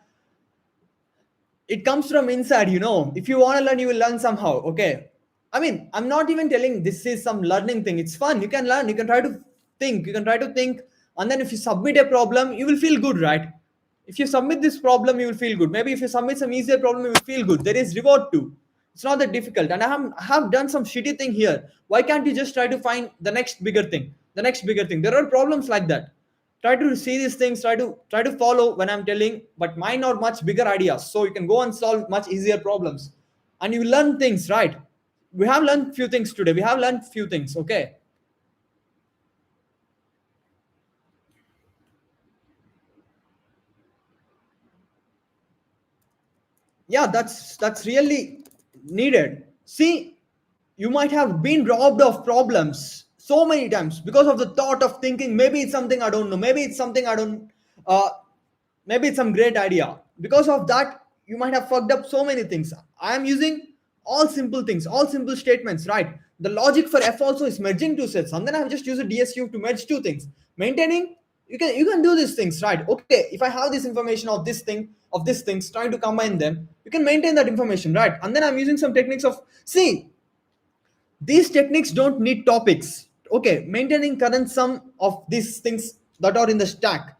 it comes from inside. If you want to learn, you will learn somehow. Okay. I mean, I'm not even telling this is some learning thing. It's fun. You can learn. You can try to think. You can try to think, and then if you submit a problem, you will feel good, right? If you submit this problem, you will feel good. Maybe if you submit some easier problem, you will feel good. There is reward too. It's not that difficult. And I have done some shitty thing here. Why can't you just try to find the next bigger thing? The next bigger thing. There are problems like that. Try to see these things. Try to follow when I'm telling. But mine are much bigger ideas. So you can go and solve much easier problems, and you learn things, right? We have learned few things today. We have learned few things. Okay. Yeah, that's really needed. See, you might have been robbed of problems so many times because of the thought of thinking maybe it's something I don't know, maybe it's something I don't uh maybe it's some great idea. Because of that, you might have fucked up so many things. I am using all simple things, all simple statements, right? The logic for f also is merging two sets, and then I have just used a dsu to merge two things. Maintaining, you can do these things, right? Okay, if I have this information of this thing, of these things, trying to combine them, you can maintain that information, right? And then I'm using some techniques of, see, these techniques don't need topics. Okay, maintaining current sum of these things that are in the stack,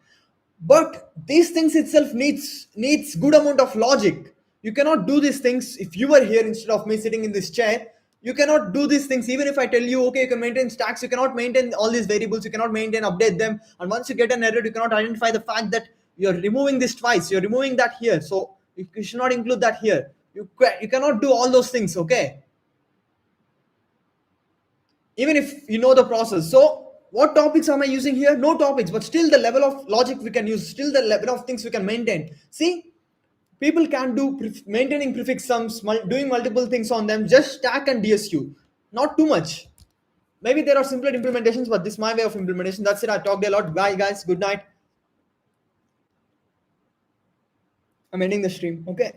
but these things itself needs good amount of logic. You cannot do these things if you were here instead of me sitting in this chair. You cannot do these things even if I tell you, okay, you can maintain stacks. You cannot maintain all these variables. You cannot maintain, update them, and once you get an error, you cannot identify the fact that you're removing this twice, you're removing that here, so you should not include that here. You cannot do all those things. Okay, even if you know the process. So what topics am I using here? No topics, but still the level of logic we can use, still the level of things we can maintain. See, people can do maintaining prefix sums, doing multiple things on them, just stack and dsu, not too much. Maybe there are simpler implementations, but this is my way of implementation. That's it. I talked a lot. Bye guys, good night. I'm ending the stream. Okay.